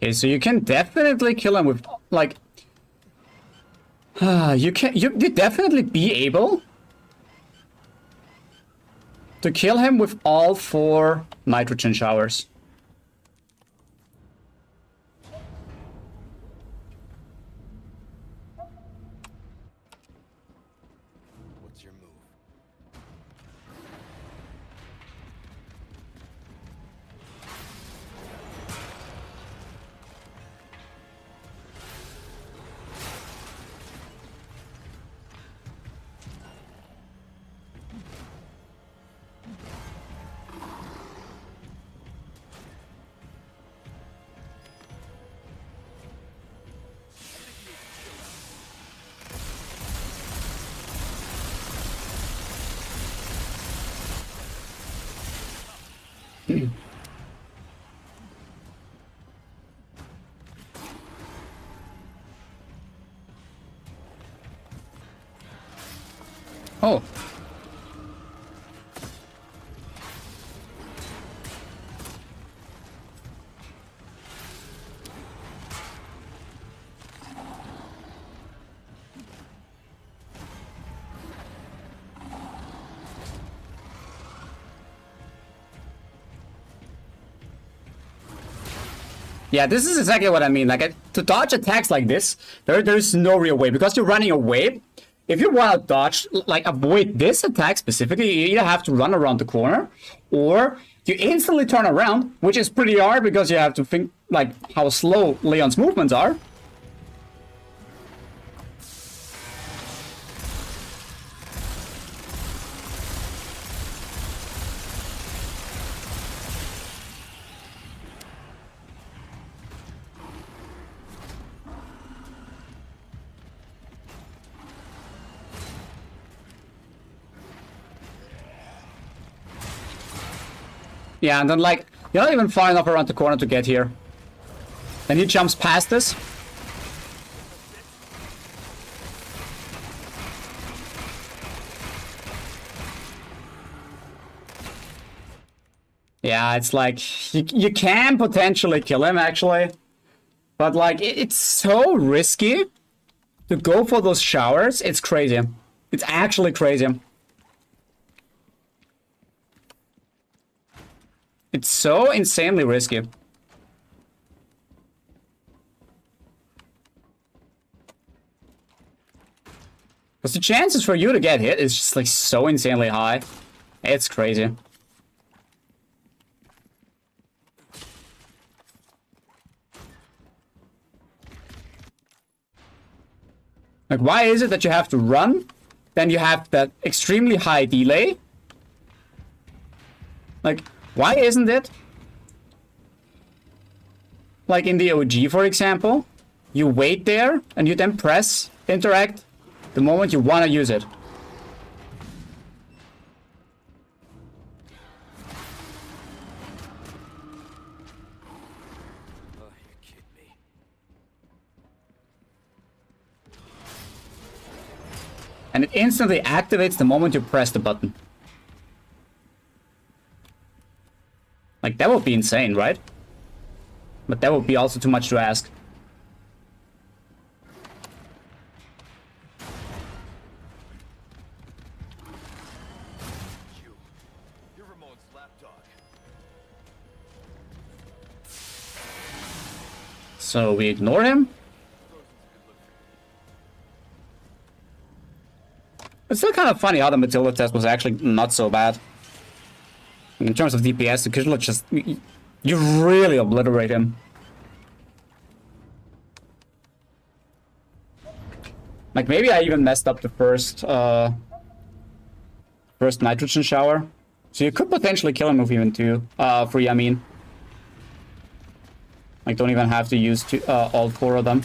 Speaker 2: Okay, so you can definitely kill him with, like... you'd definitely be able to kill him with all 4 nitrogen showers.
Speaker 7: What's your move?
Speaker 2: Oh. Yeah, this is exactly what I mean. Like, to dodge attacks like this, there's no real way. Because you're running away, if you want to dodge, like, avoid this attack specifically, you either have to run around the corner, or you instantly turn around, which is pretty hard because you have to think, like, how slow Leon's movements are. Yeah, and then, like, you're not even far enough around the corner to get here. Then he jumps past us. Yeah, it's like, you can potentially kill him, actually. But, like, it's so risky to go for those showers. It's crazy. It's actually crazy. It's so insanely risky. Because the chances for you to get hit is just like so insanely high. It's crazy. Like, why is it that you have to run? Then you have that extremely high delay. Like, why isn't it? Like in the OG, for example, you wait there and you then press interact the moment you want to use it.
Speaker 6: Oh, you're kidding me.
Speaker 2: And it instantly activates the moment you press the button. Like, that would be insane, right? But that would be also too much to ask.
Speaker 6: You're Ramon's lapdog.
Speaker 2: So we ignore him. It's still kind of funny how the Matilda test was actually not so bad. In terms of DPS, the Kishla just... You really obliterate him. Like, maybe I even messed up the first nitrogen shower. So you could potentially kill him with even two. Free, I mean. Like, don't even have to use all four of them.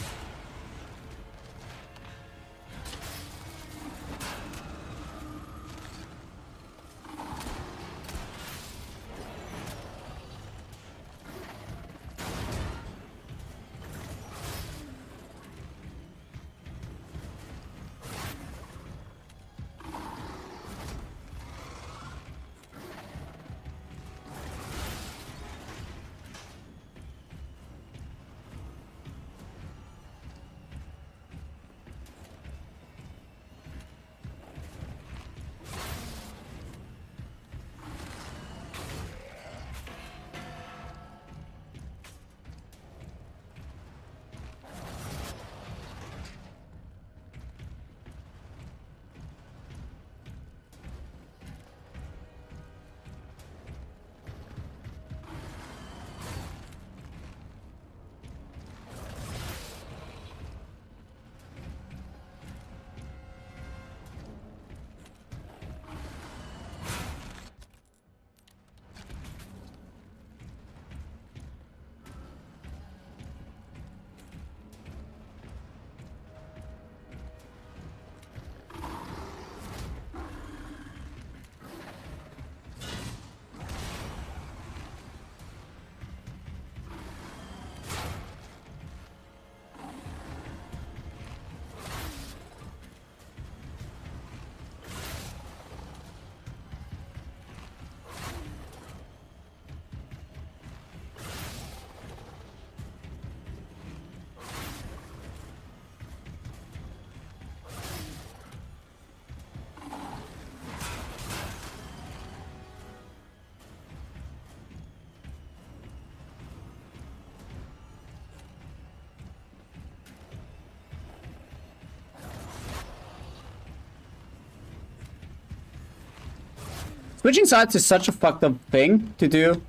Speaker 2: Switching sides is such a fucked up thing to do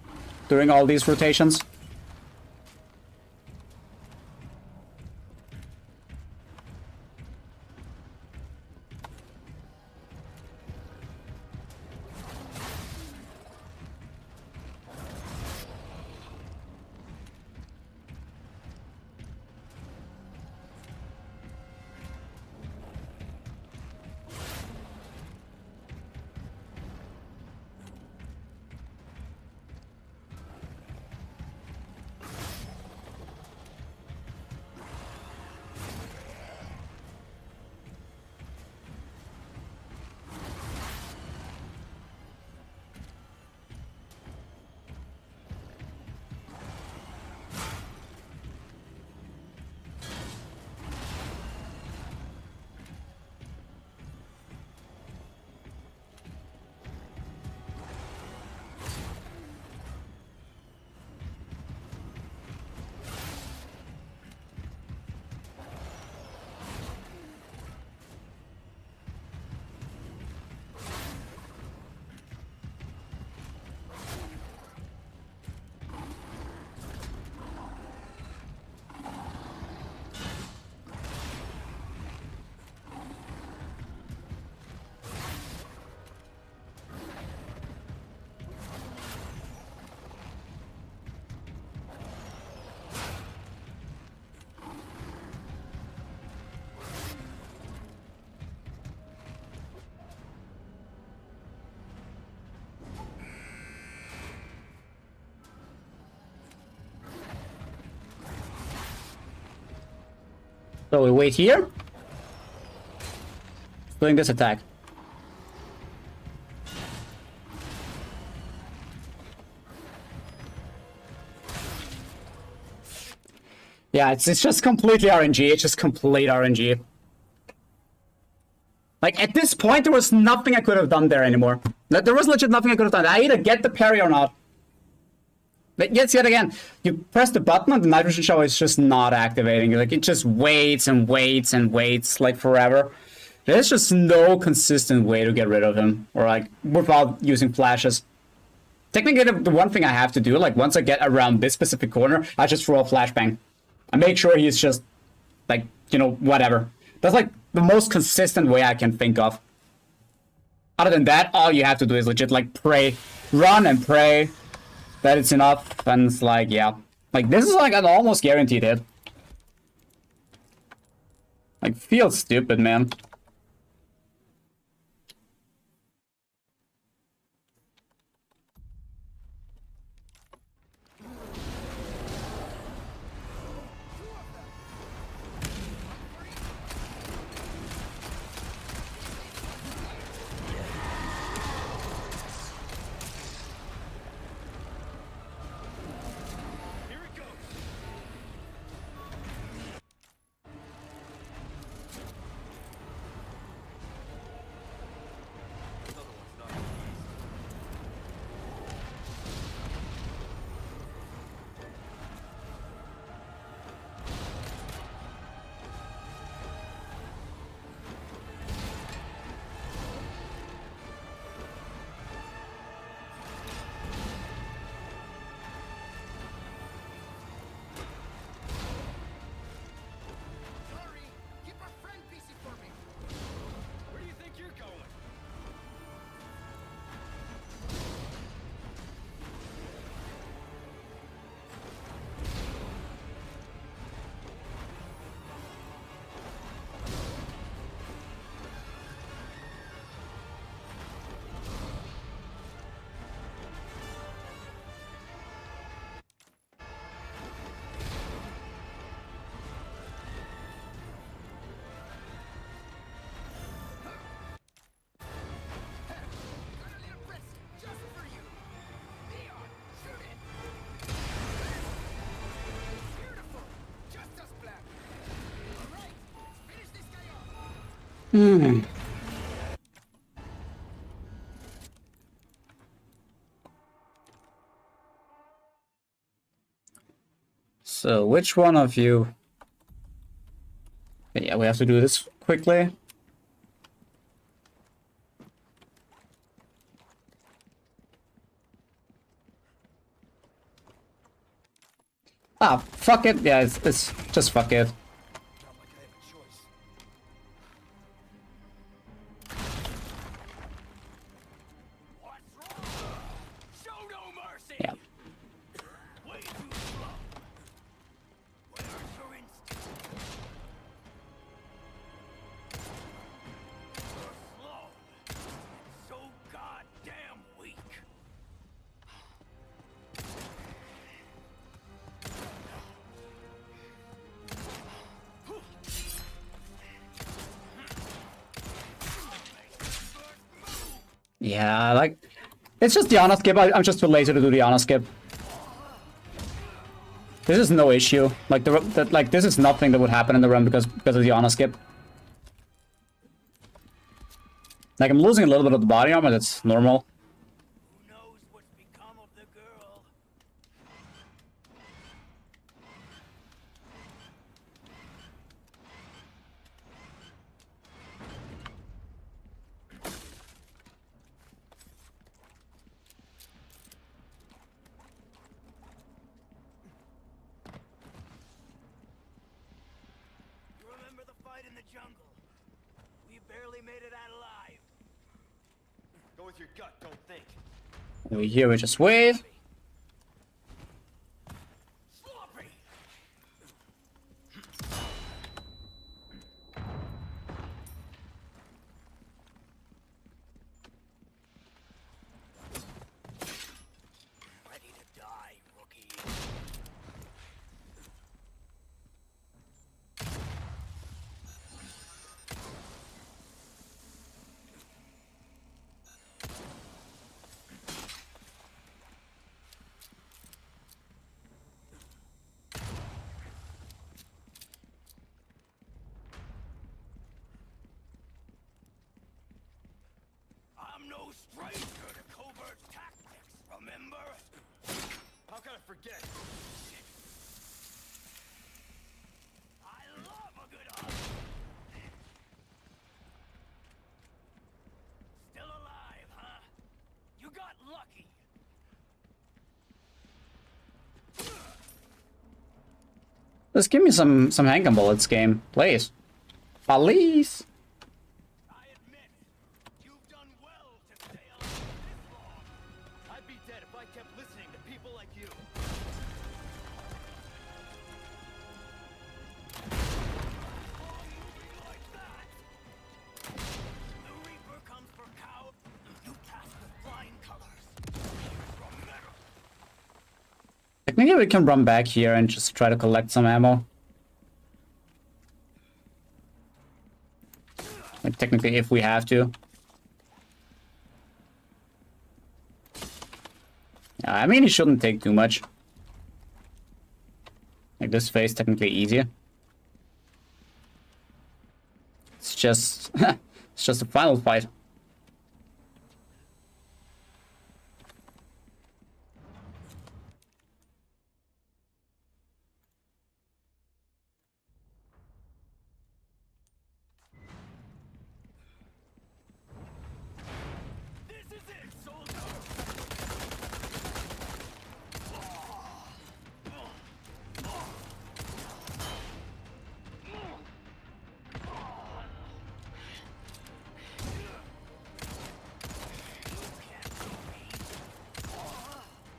Speaker 2: during all these rotations. So we wait here. Doing this attack. Yeah, it's just completely RNG. It's just complete RNG. Like, at this point, there was nothing I could have done there anymore. There was legit nothing I could have done. I either get the parry or not. But yes, yet again, you press the button and the nitrogen shower is just not activating. Like, it just waits and waits and waits, like, forever. There's just no consistent way to get rid of him. Or, like, without using flashes. Technically, the one thing I have to do, like, once I get around this specific corner, I just throw a flashbang. I make sure he's just, like, you know, whatever. That's, like, the most consistent way I can think of. Other than that, all you have to do is legit, like, pray. Run and pray that it's enough. And it's like, yeah. Like, this is, like, an almost guaranteed hit. Like, feels stupid, man.
Speaker 4: Here it goes.
Speaker 7: Sorry, keep our friend busy for me.
Speaker 4: Where do you think you're going?
Speaker 7: Got a little present just for you. Leon, shoot it. Beautiful, just as planned. All right, let's finish this guy off.
Speaker 2: So, which one of you... Yeah, we have to do this quickly. Ah, fuck it. Yeah, it's just fuck it.
Speaker 7: Not like I have a choice.
Speaker 4: What's wrong? Show no mercy!
Speaker 2: Yeah.
Speaker 4: Way too slow. Where's your instinct? You're slow. And so goddamn weak.
Speaker 2: Yeah, like, it's just the honor skip. I'm just too lazy to do the honor skip. This is no issue. Like like this is nothing that would happen in the run because of the honor skip. Like I'm losing a little bit of the body armor. That's normal.
Speaker 4: Who knows what's become of the girl? You remember the fight in the jungle? We barely made it out alive.
Speaker 6: Go with your gut, don't think.
Speaker 2: Over here we just wait.
Speaker 4: Sloppy! Ready to die, rookie. I'm no stranger to covert tactics, remember?
Speaker 6: How can I forget?
Speaker 4: I love a good hug. Still alive, huh? You got lucky.
Speaker 2: Just give me some handgun bullets, game, please. Please.
Speaker 4: I admit, you've done well to stay alive this long.
Speaker 6: I'd be dead if I kept listening to people like you.
Speaker 4: Long moving like that. The Reaper comes for cow. You pass with flying colors. Here's your medal.
Speaker 2: Technically we can run back here and just try to collect some ammo. Like technically if we have to. Yeah, I mean it shouldn't take too much. Like this phase technically easier. It's just it's just a final fight.
Speaker 4: This is it, soldier.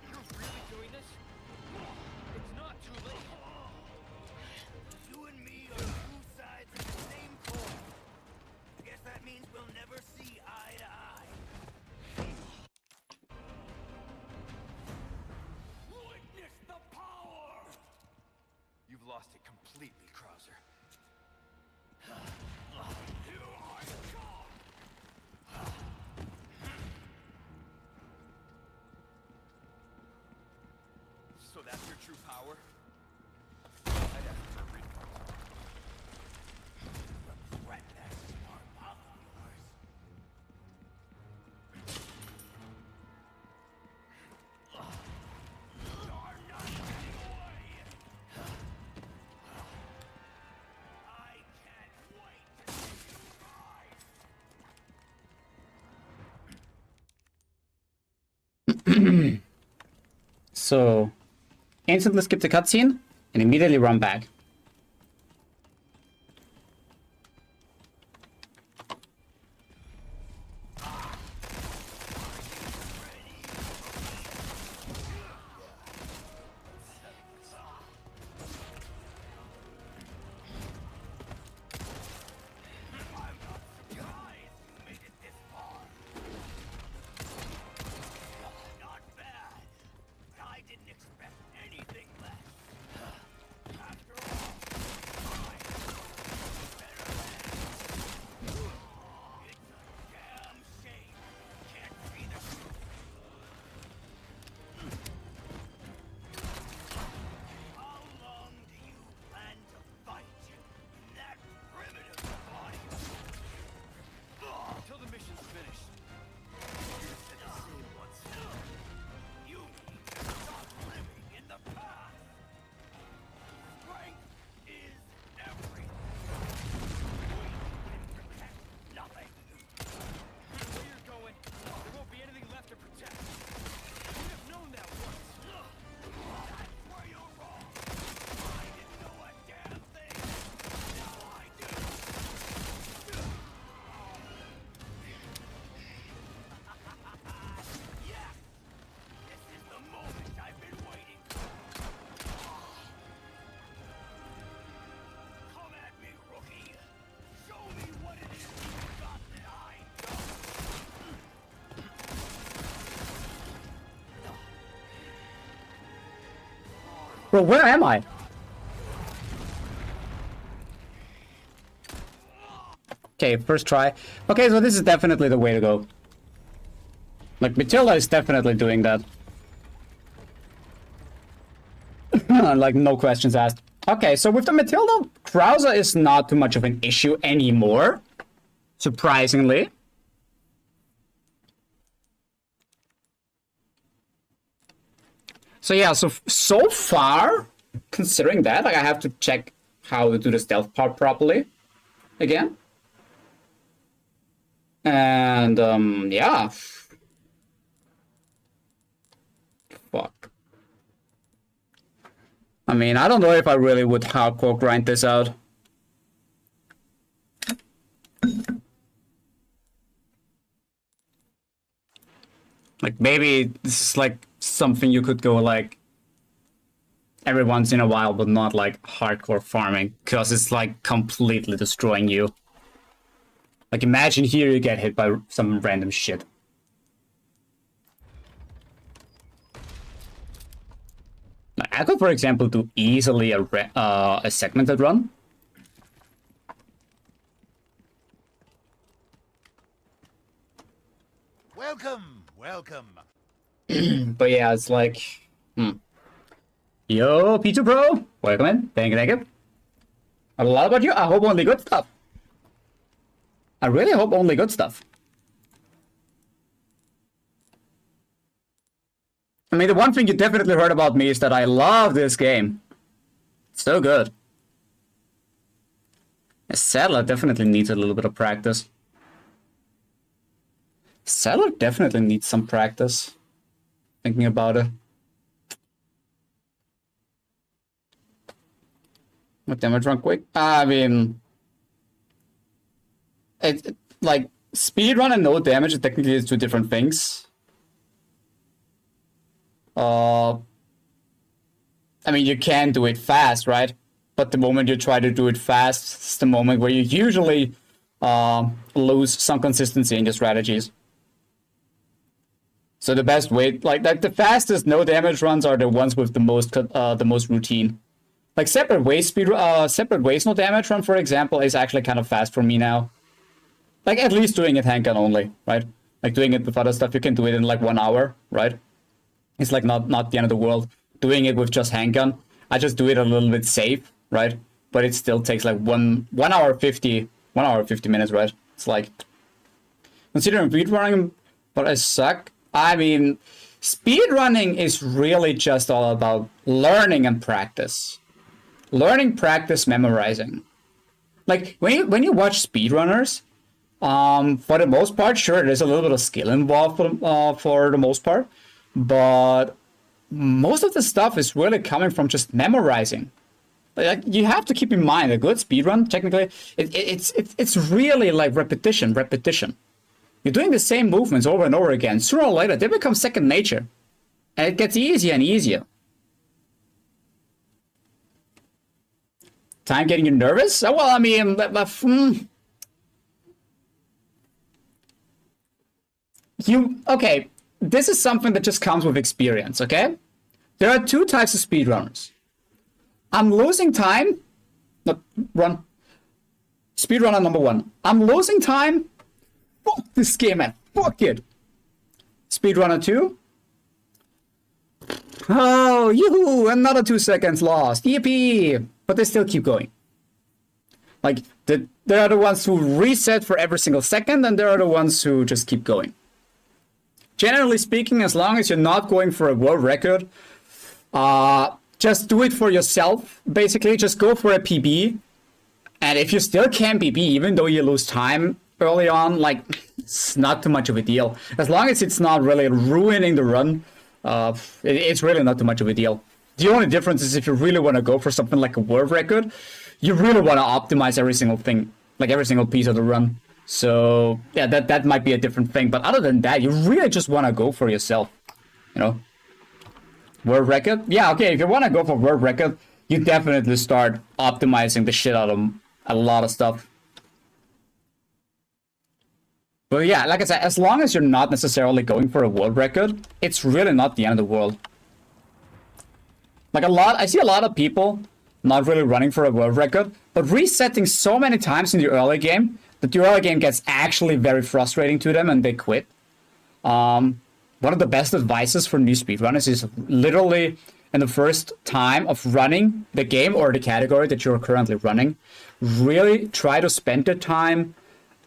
Speaker 6: You're really doing this? It's not too late.
Speaker 4: You and me are two sides of the same coin. Guess that means we'll never see eye to eye. Witness the power!
Speaker 6: You've lost it completely, Krauser.
Speaker 4: You are gone!
Speaker 6: So that's your true power? I'd ask for a refund.
Speaker 4: Regret that smart mouth of yours. You're not getting away! I can't wait to see you rise!
Speaker 2: So instantly skip the cutscene. and immediately run back.
Speaker 4: Not bad. I didn't expect anything less. After all, it's a damn shame you can't see the truth. How long do you plan to fight in that primitive body? Until the mission's finished. You need to stop living in the past. Strength is everything. We can protect nothing. Where you're going, there won't be anything left to protect. You have known that once. That's where you're wrong. I didn't know a damn thing. Now I do. Yes! This is the moment I've been waiting for. Come at me, rookie. Show me what it is you got that I don't.
Speaker 2: Bro, where am I? Okay, first try. Okay, so this is definitely the way to go. Like, Matilda is definitely doing that. Like, no questions asked. Okay, so with the Matilda, Krauser is not too much of an issue anymore. Surprisingly. So yeah, so far, considering that, like, I have to check how to do the stealth part properly again. And yeah. Fuck. I mean, I don't know if I really would hardcore grind this out. Like, maybe this is like something you could go like every once in a while, but not like hardcore farming, because it's like completely destroying you. Like, imagine here you get hit by some random shit. Like, I could, for example, do easily a segmented run.
Speaker 1: Welcome, welcome.
Speaker 2: But yeah, it's like... Yo, P2 Pro! Welcome in. Thank you, thank you. A lot about you. I hope only good stuff. I really hope only good stuff. I mean, the one thing you definitely heard about me is that I love this game. It's so good. Saddler definitely needs a little bit of practice. Saddler definitely needs some practice. Thinking about it. What damage run quick? I mean... like, speedrun and no damage technically is two different things. I mean, you can do it fast, right? But the moment you try to do it fast, it's the moment where you usually lose some consistency in your strategies. So the best way, like the fastest no damage runs are the ones with the most routine. Like separate waste no damage run, for example, is actually kind of fast for me now. Like, at least doing it handgun only, right? Like, doing it with other stuff, you can do it in like 1 hour, right? It's like not the end of the world. Doing it with just handgun, I just do it a little bit safe, right? But it still takes like 1 hour 50 minutes, right? It's like, considering speedrunning, but I suck. I mean, speedrunning is really just all about learning and practice. Learning, practice, memorizing. Like, when you watch speedrunners, for the most part, sure, there's a little bit of skill involved for the most part, but most of the stuff is really coming from just memorizing. Like, you have to keep in mind a good speedrun, technically, it's really like repetition. You're doing the same movements over and over again. Sooner or later, they become second nature. And it gets easier and easier. Time getting you nervous? Well, I mean, okay, this is something that just comes with experience, okay? There are two types of speedrunners. I'm losing time. No, run. Speedrunner number 1. I'm losing time. Fuck this game, man. Fuck it. Speedrunner 2. Oh, yoo-hoo, another 2 seconds lost. Yippee! But they still keep going. Like, there are the ones who reset for every single second, and there are the ones who just keep going. Generally speaking, as long as you're not going for a world record, just do it for yourself. Basically, just go for a PB. And if you still can't PB, even though you lose time early on, like, it's not too much of a deal. As long as it's not really ruining the run, it's really not too much of a deal. The only difference is if you really want to go for something like a world record, you really want to optimize every single thing, like every single piece of the run. So yeah, that might be a different thing. But other than that, you really just want to go for yourself, you know. World record? Yeah, okay, if you want to go for world record, you definitely start optimizing the shit out of a lot of stuff. But yeah, like I said, as long as you're not necessarily going for a world record, it's really not the end of the world. Like I see a lot of people not really running for a world record, but resetting so many times in the early game that the early game gets actually very frustrating to them and they quit. One of the best advices for new speedrunners is literally in the first time of running the game or the category that you're currently running, really try to spend the time.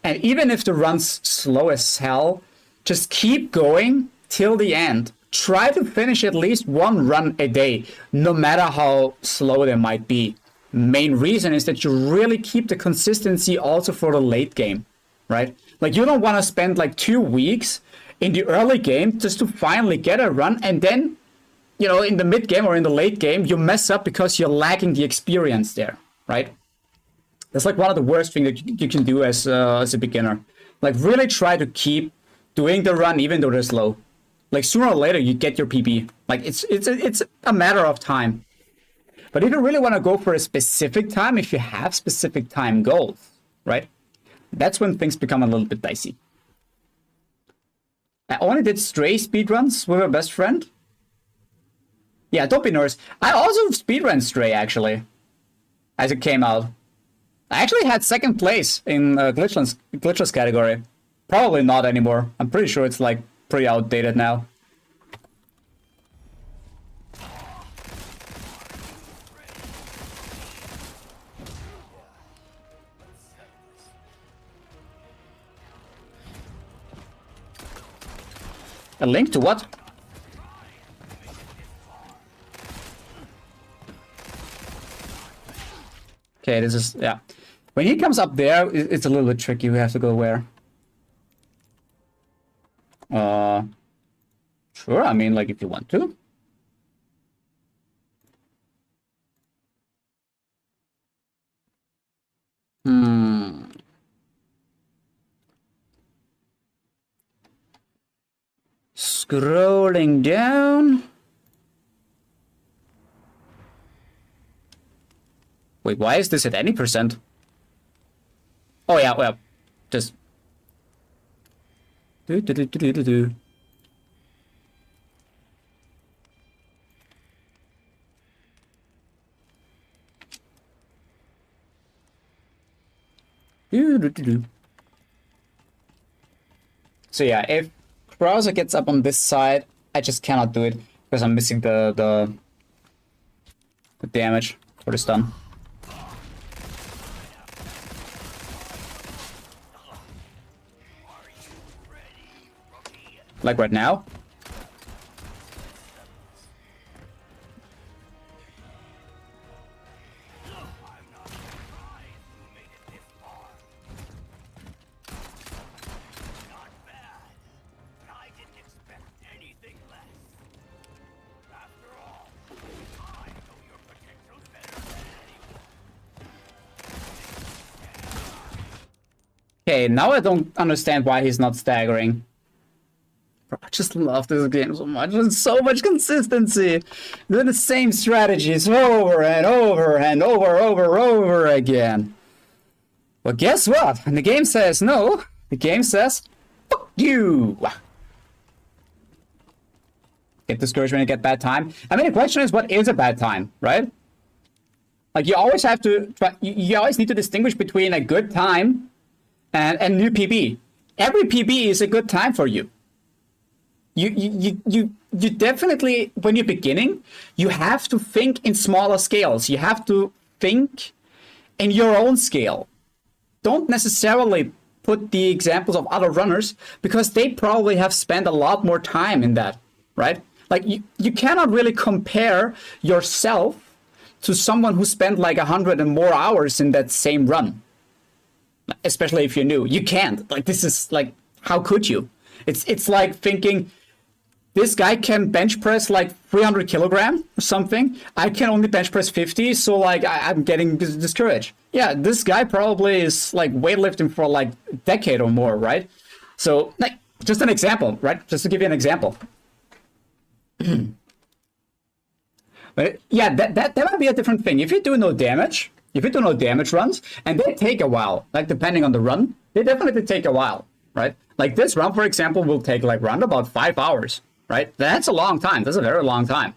Speaker 2: And even if the run's slow as hell, just keep going till the end. Try to finish at least one run a day, no matter how slow they might be. Main reason is that you really keep the consistency also for the late game, right? Like, you don't want to spend like 2 weeks in the early game just to finally get a run, and then, you know, in the mid game or in the late game, you mess up because you're lacking the experience there, right? That's like one of the worst things that you can do as a beginner. Like, really try to keep doing the run even though they're slow. Like, sooner or later you get your PB. Like, it's a matter of time. But if you really want to go for a specific time, if you have specific time goals, right? That's when things become a little bit dicey. I only did Stray speedruns with my best friend. Yeah, don't be nervous. I also speedrun Stray, actually, as it came out. I actually had second place in glitchless category. Probably not anymore. I'm pretty sure it's like pretty outdated now. A link to what? Okay, this is, yeah. When he comes up there, it's a little bit tricky. We have to go where? Sure, I mean, like, if you want to. Scrolling down. Wait, why is this at any percent? Oh yeah, well, just do. So yeah, if browser gets up on this side, I just cannot do it because I'm missing the damage for the stun. Like right now. Okay, now I don't understand why he's not staggering. Bro, I just love this game so much. There's so much consistency. Doing the same strategies over and over and over again. Well, guess what? When the game says no, the game says, fuck you! Get discouraged when you get bad time. I mean, the question is, what is a bad time, right? Like, you always have to try, you always need to distinguish between a good time and new PB. Every PB is a good time for you. You definitely, when you're beginning, you have to think in smaller scales. You have to think in your own scale. Don't necessarily put the examples of other runners, because they probably have spent a lot more time in that, right? Like, you cannot really compare yourself to someone who spent like 100 and more hours in that same run. Especially if you're new. You can't. Like, this is like, how could you? It's like thinking, this guy can bench press like 300 kilogram or something. I can only bench press 50, so like I'm getting discouraged. Yeah, this guy probably is like weightlifting for like a decade or more, right? So, like, just an example, right? Just to give you an example. But yeah, that might be a different thing. If you do no damage, runs, and they take a while, like depending on the run, they definitely take a while, right? Like this run, for example, will take like round about 5 hours, right? That's a long time. That's a very long time.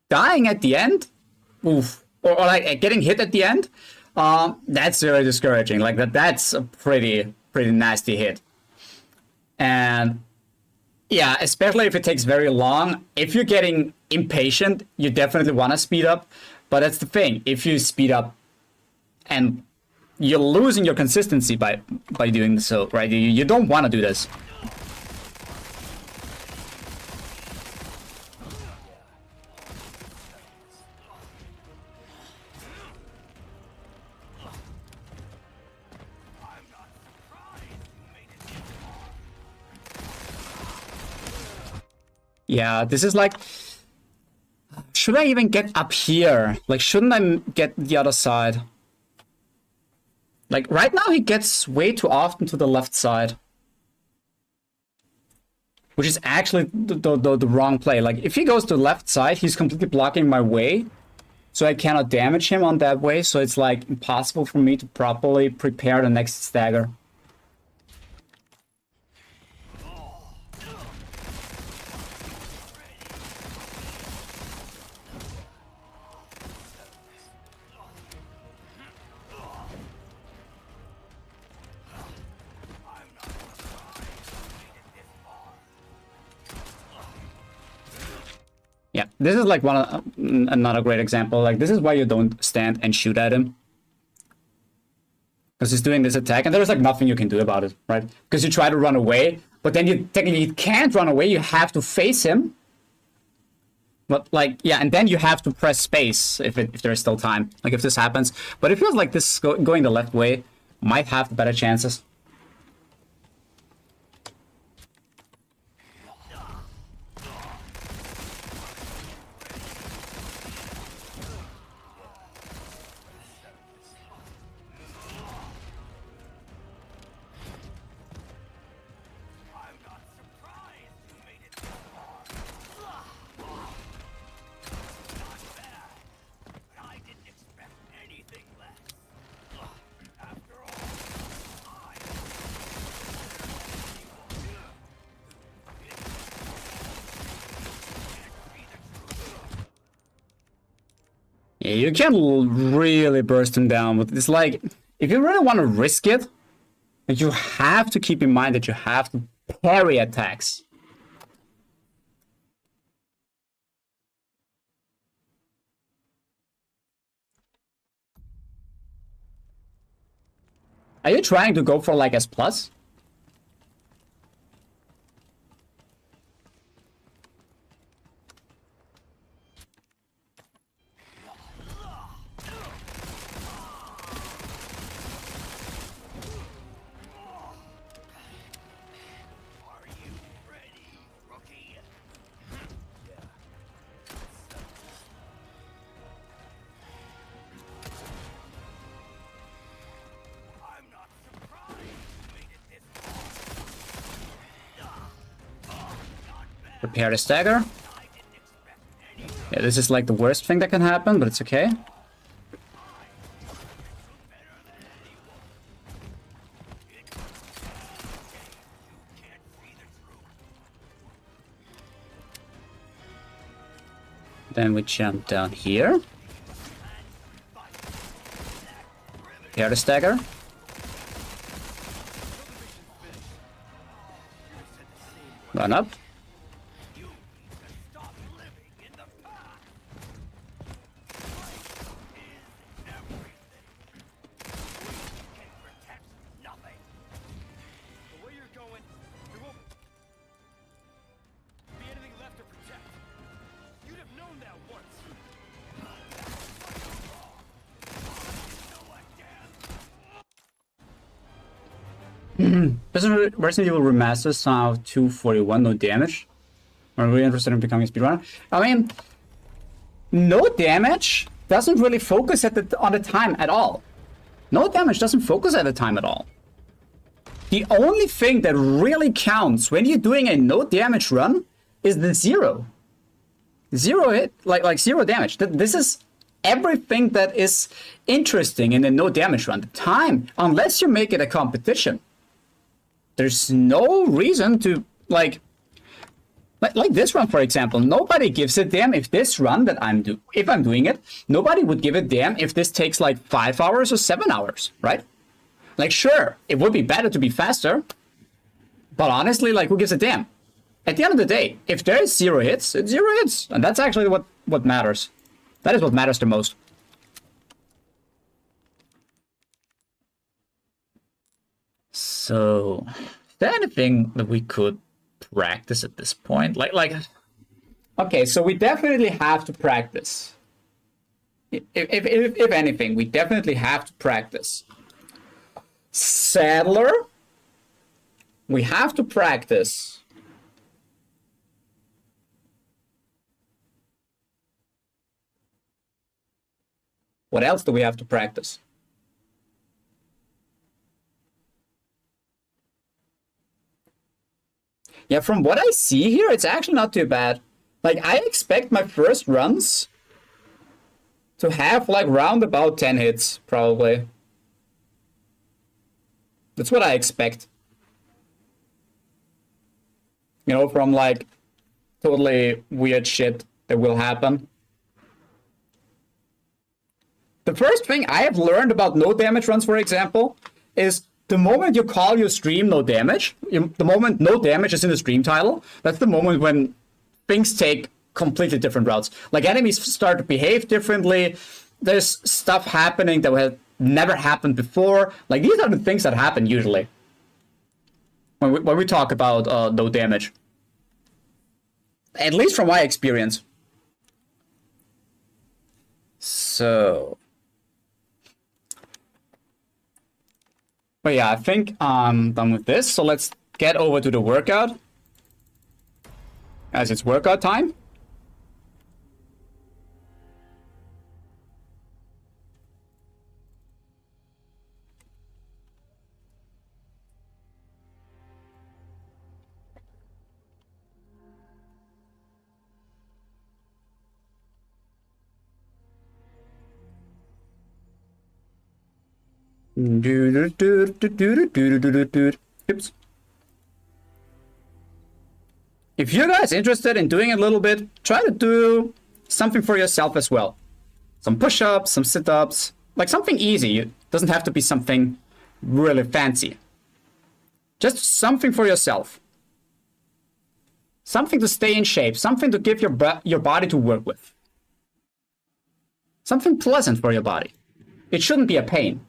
Speaker 2: Dying at the end, oof, or like getting hit at the end, that's very discouraging. Like that's a pretty nasty hit. And yeah, especially if it takes very long. If you're getting impatient, you definitely want to speed up. But that's the thing. If you speed up and you're losing your consistency by doing so, right? You don't want to do this. Yeah, this is like, should I even get up here? Like, shouldn't I get the other side? Like, right now he gets way too often to the left side. Which is actually the wrong play. Like, if he goes to the left side, he's completely blocking my way. So I cannot damage him on that way. So it's like impossible for me to properly prepare the next stagger. Yeah, this is like another great example. Like, this is why you don't stand and shoot at him. Because he's doing this attack, and there's like nothing you can do about it, right? Because you try to run away, but then you technically can't run away. You have to face him. But like, yeah, and then you have to press space if there's still time. Like, if this happens. But it feels like this going the left way might have the better chances. Yeah, you can really burst him down with this. Like, if you really want to risk it, you have to keep in mind that you have to parry attacks. Are you trying to go for like S+? Prepare the stagger. Yeah, this is like the worst thing that can happen, but it's okay. Then we jump down here. Prepare the stagger. Run up. Resident Evil Remastered saw 241, no damage. I'm really interested in becoming a speedrunner. I mean, no damage doesn't really focus on the time at all. No damage doesn't focus at the time at all. The only thing that really counts when you're doing a no damage run is the zero. Zero hit, like zero damage. This is everything that is interesting in a no damage run. The time, unless you make it a competition, there's no reason to like this run, for example. Nobody gives a damn if this run that if I'm doing it, nobody would give a damn if this takes like 5 hours or 7 hours, right? Like, sure, it would be better to be faster, but honestly, like, who gives a damn? At the end of the day, if there is 0 hits, it's 0 hits, and that's actually what matters. That is what matters the most. So, is there anything that we could practice at this point? Okay, so we definitely have to practice. If anything, we definitely have to practice. Saddler, we have to practice. What else do we have to practice? Yeah, from what I see here, it's actually not too bad. Like, I expect my first runs to have, like, round about 10 hits, probably. That's what I expect. You know, from, like, totally weird shit that will happen. The first thing I have learned about no damage runs, for example, is the moment you call your stream no damage, the moment no damage is in the stream title, that's the moment when things take completely different routes. Like, enemies start to behave differently. There's stuff happening that had never happened before. Like, these are the things that happen usually when we talk about no damage. At least from my experience. So... But yeah, I think I'm done with this. So let's get over to the workout. As it's workout time. Oops. If you guys interested in doing a little bit, try to do something for yourself as well. Some push-ups, some sit-ups, like something easy. It doesn't have to be something really fancy. Just something for yourself. Something to stay in shape, something to give your body to work with. Something pleasant for your body. It shouldn't be a pain.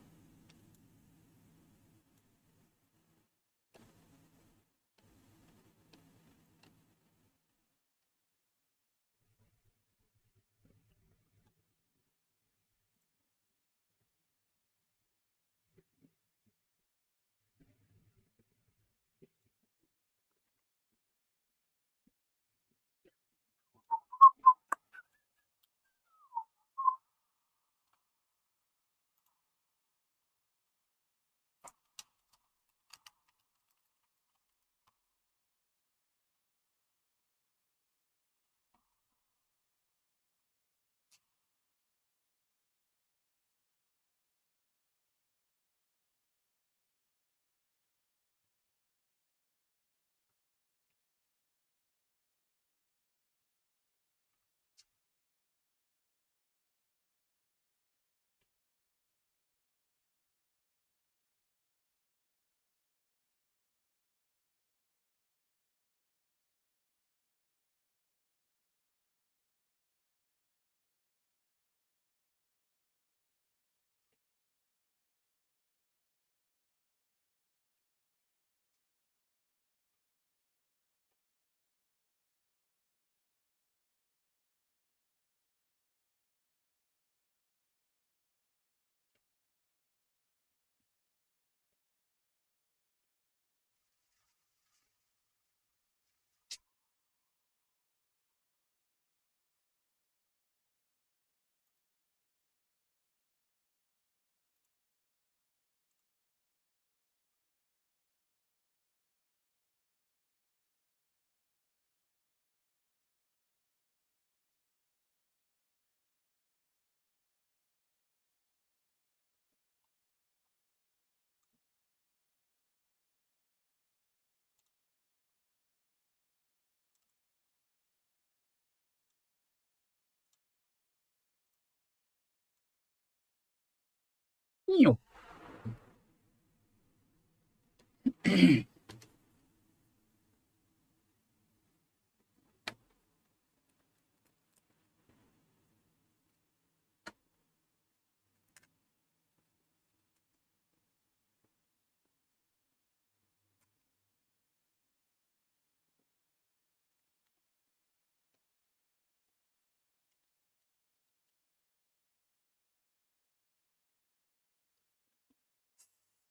Speaker 2: Ew.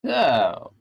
Speaker 2: So.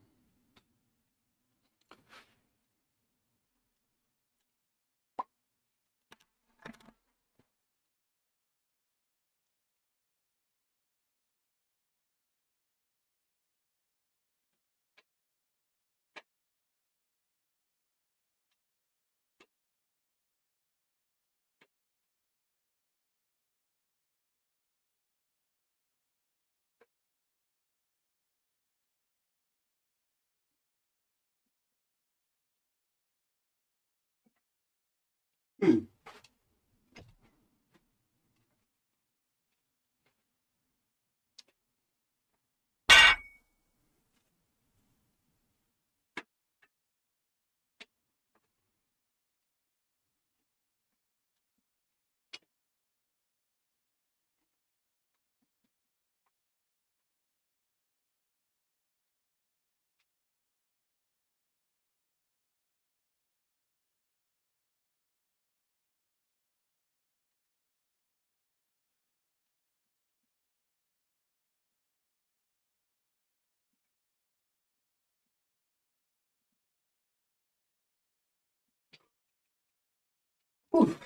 Speaker 2: Oof.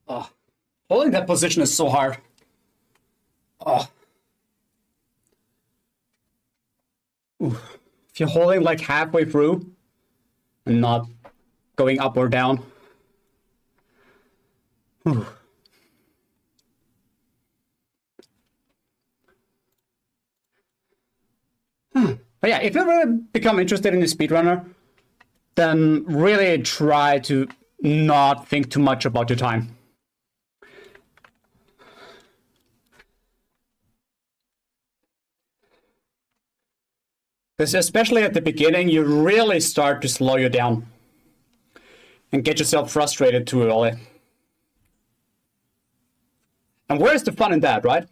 Speaker 2: Oh, holding that position is so hard. Oh. Oof. If you're holding like halfway through and not going up or down. Oof. But yeah, if you ever become interested in the speedrunner, then really try to not think too much about your time. Because especially at the beginning, you really start to slow you down and get yourself frustrated too early. And where's the fun in that, right?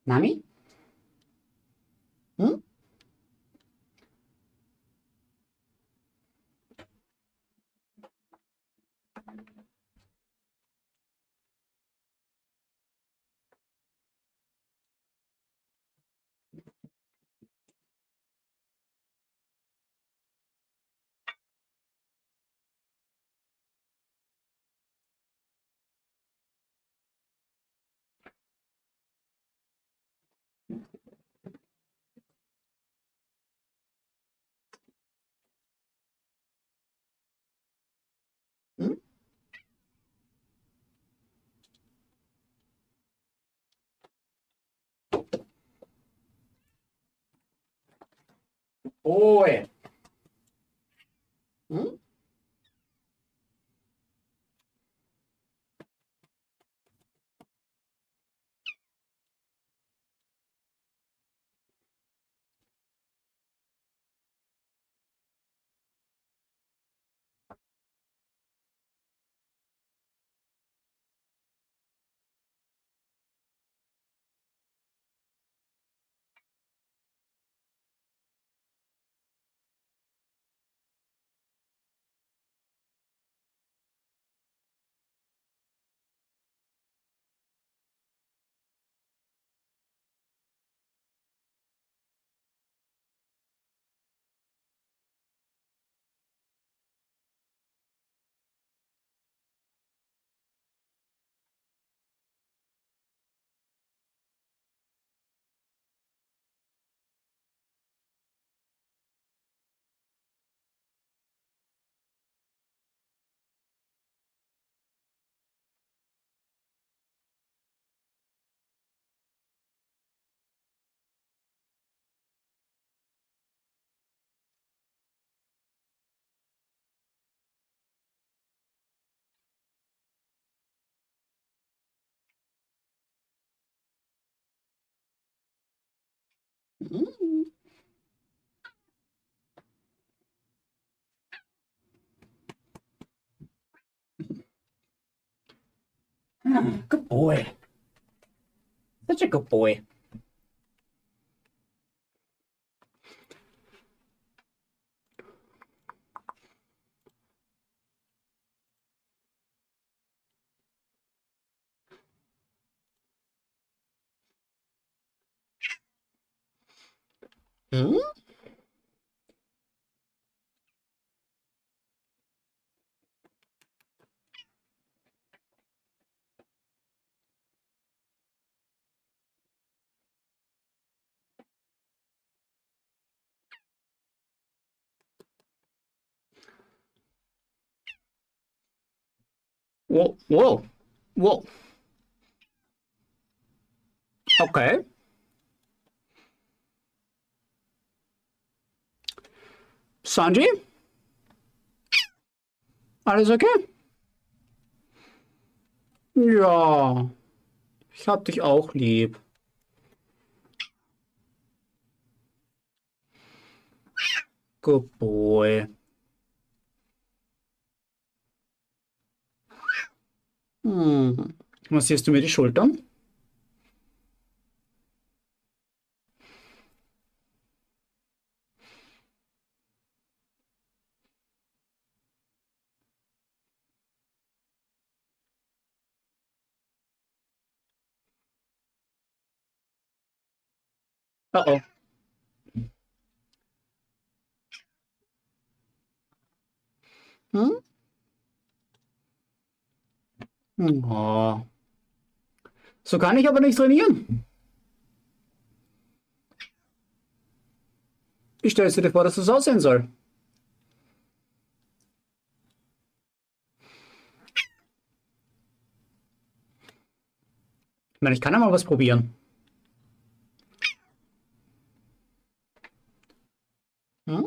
Speaker 2: Nami? Hmm? Hmm? Boy. Hmm? Good boy. Such a good boy. Hmm? Whoa, whoa, whoa. Okay. Sanji? Alles okay? Ja, ich hab dich auch lieb. Good boy. Massierst du mir die Schultern? Oh oh. Hm? Oh. So kann ich aber nicht trainieren. Wie stellst du dir vor, dass das aussehen soll? Ich meine, ich kann ja mal was probieren. Hm?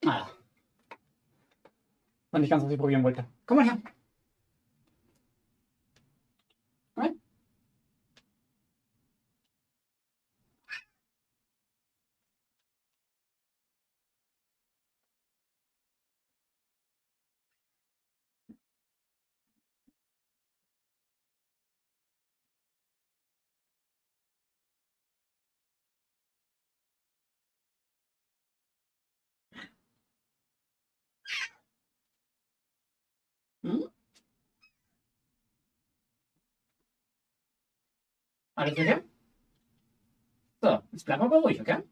Speaker 2: Ah. War nicht ganz, was ich probieren wollte. Komm mal her. Nein? Hm? Alles okay? So, jetzt bleib aber ruhig, okay?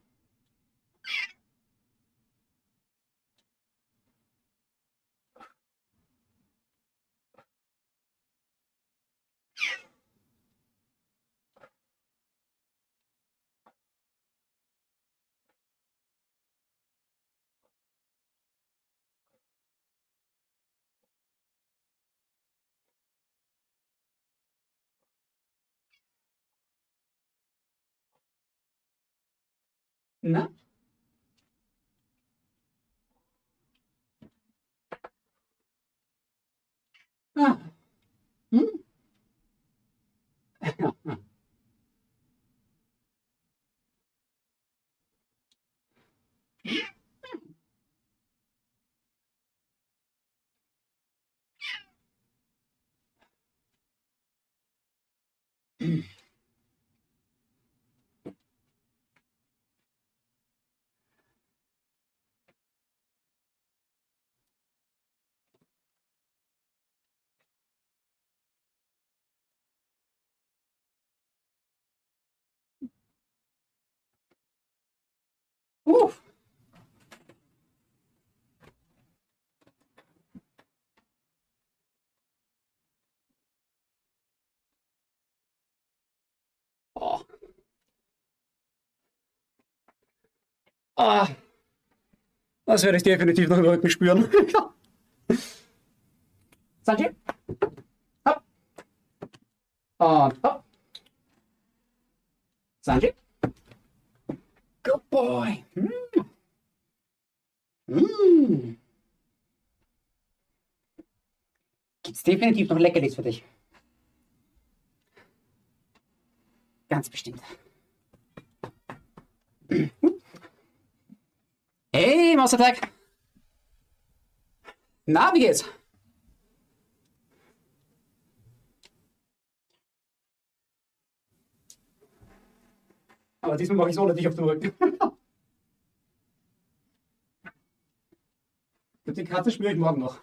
Speaker 2: Na? Ah. Hm? Uff. Oh. Ah. Das werde ich definitiv noch im Rücken spüren. Sanji? Hopp. Und hopp. Sanji? Good boy. Gibt's definitiv noch Leckerlis für dich. Ganz bestimmt. Hey, Mouse Attack! Na, wie geht's? Aber diesmal mache ich es ohne dich auf dem Rücken. Die Karte spüre ich morgen noch.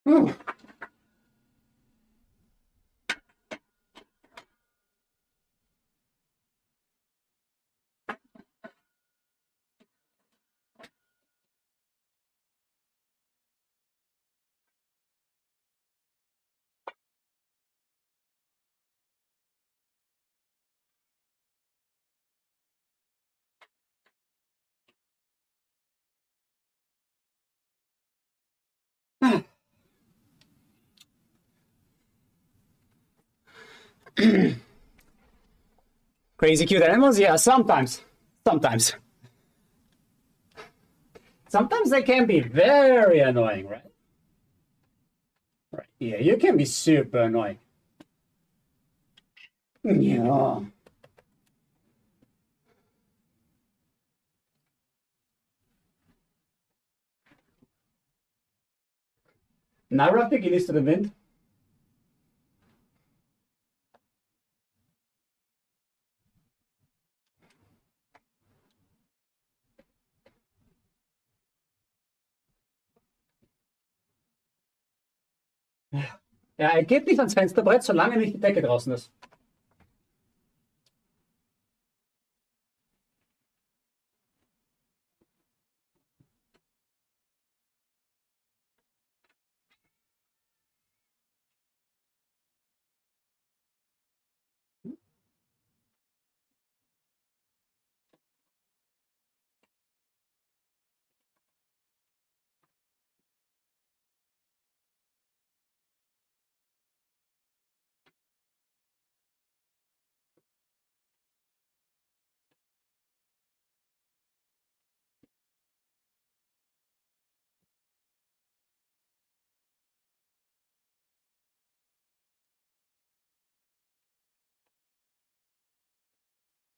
Speaker 2: Uh. Crazy cute animals? Yeah, sometimes. Sometimes. Sometimes they can be very annoying, right? Right, yeah, you can be super annoying. Yeah. Now Raptor Guineas to the wind. Ja, er geht nicht ans Fensterbrett, solange nicht die Decke draußen ist.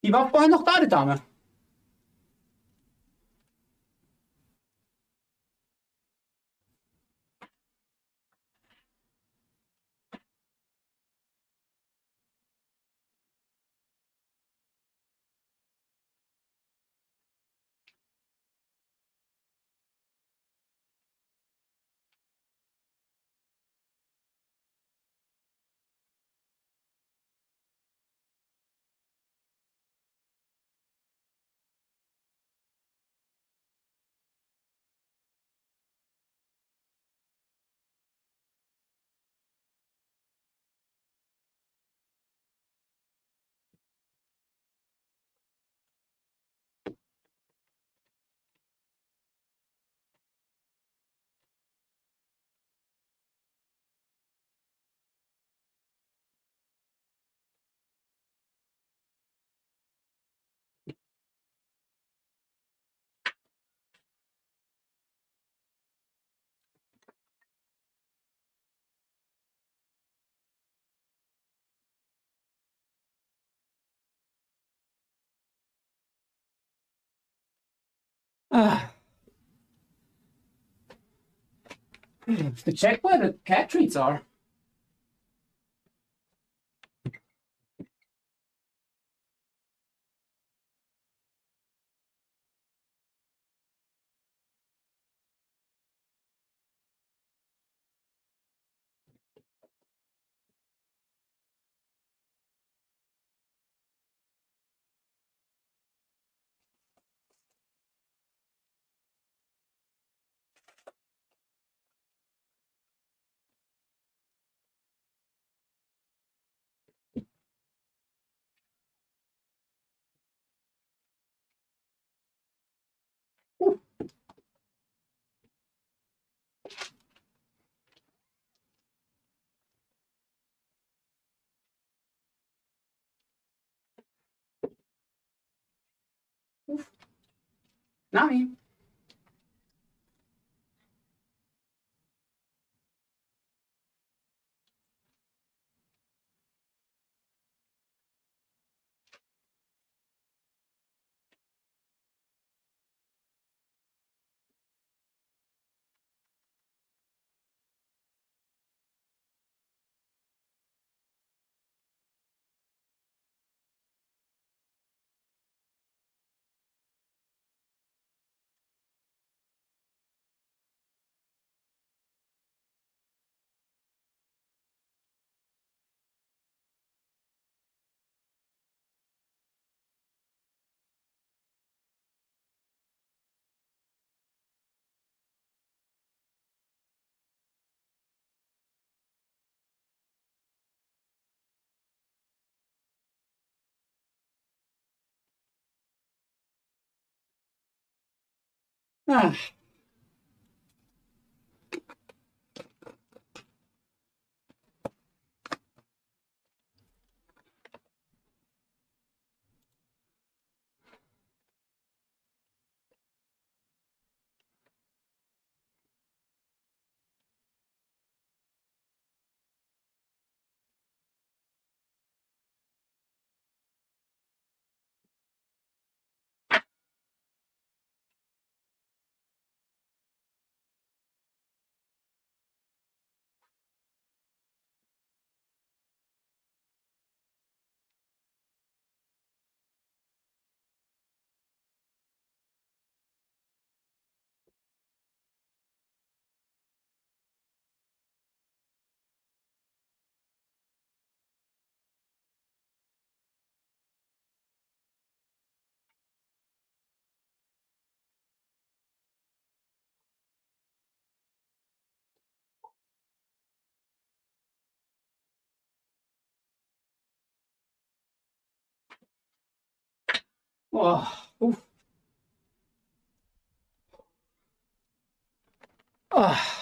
Speaker 2: Die war vorher noch da, die Dame. Ah. To check where the cat treats are. Nami. Ah. Oh. Oof. Ah.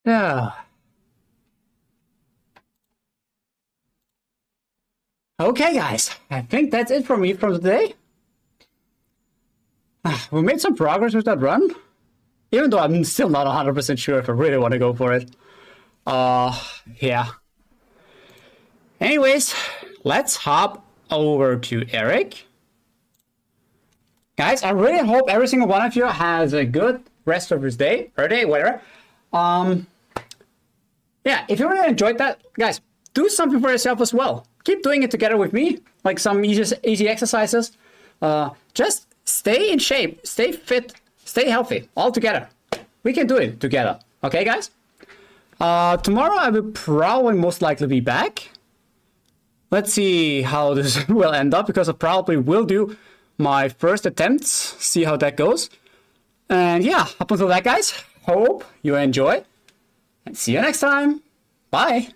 Speaker 2: Yeah. Okay, guys. I think that's it for me for today. We made some progress with that run. Even though I'm still not 100% sure if I really want to go for it. Yeah. Anyways, let's hop over to Eric. Guys, I really hope every single one of you has a good rest of his day, or day, whatever. Yeah, if you really enjoyed that, guys, do something for yourself as well. Keep doing it together with me, like some easy exercises. Just stay in shape, stay fit, stay healthy, all together. We can do it together. Okay, guys? Tomorrow I will probably most likely be back. Let's see how this will end up, because I probably will do my first attempts, see how that goes. And yeah, up until that, guys, hope you enjoy. And see you next time. Bye.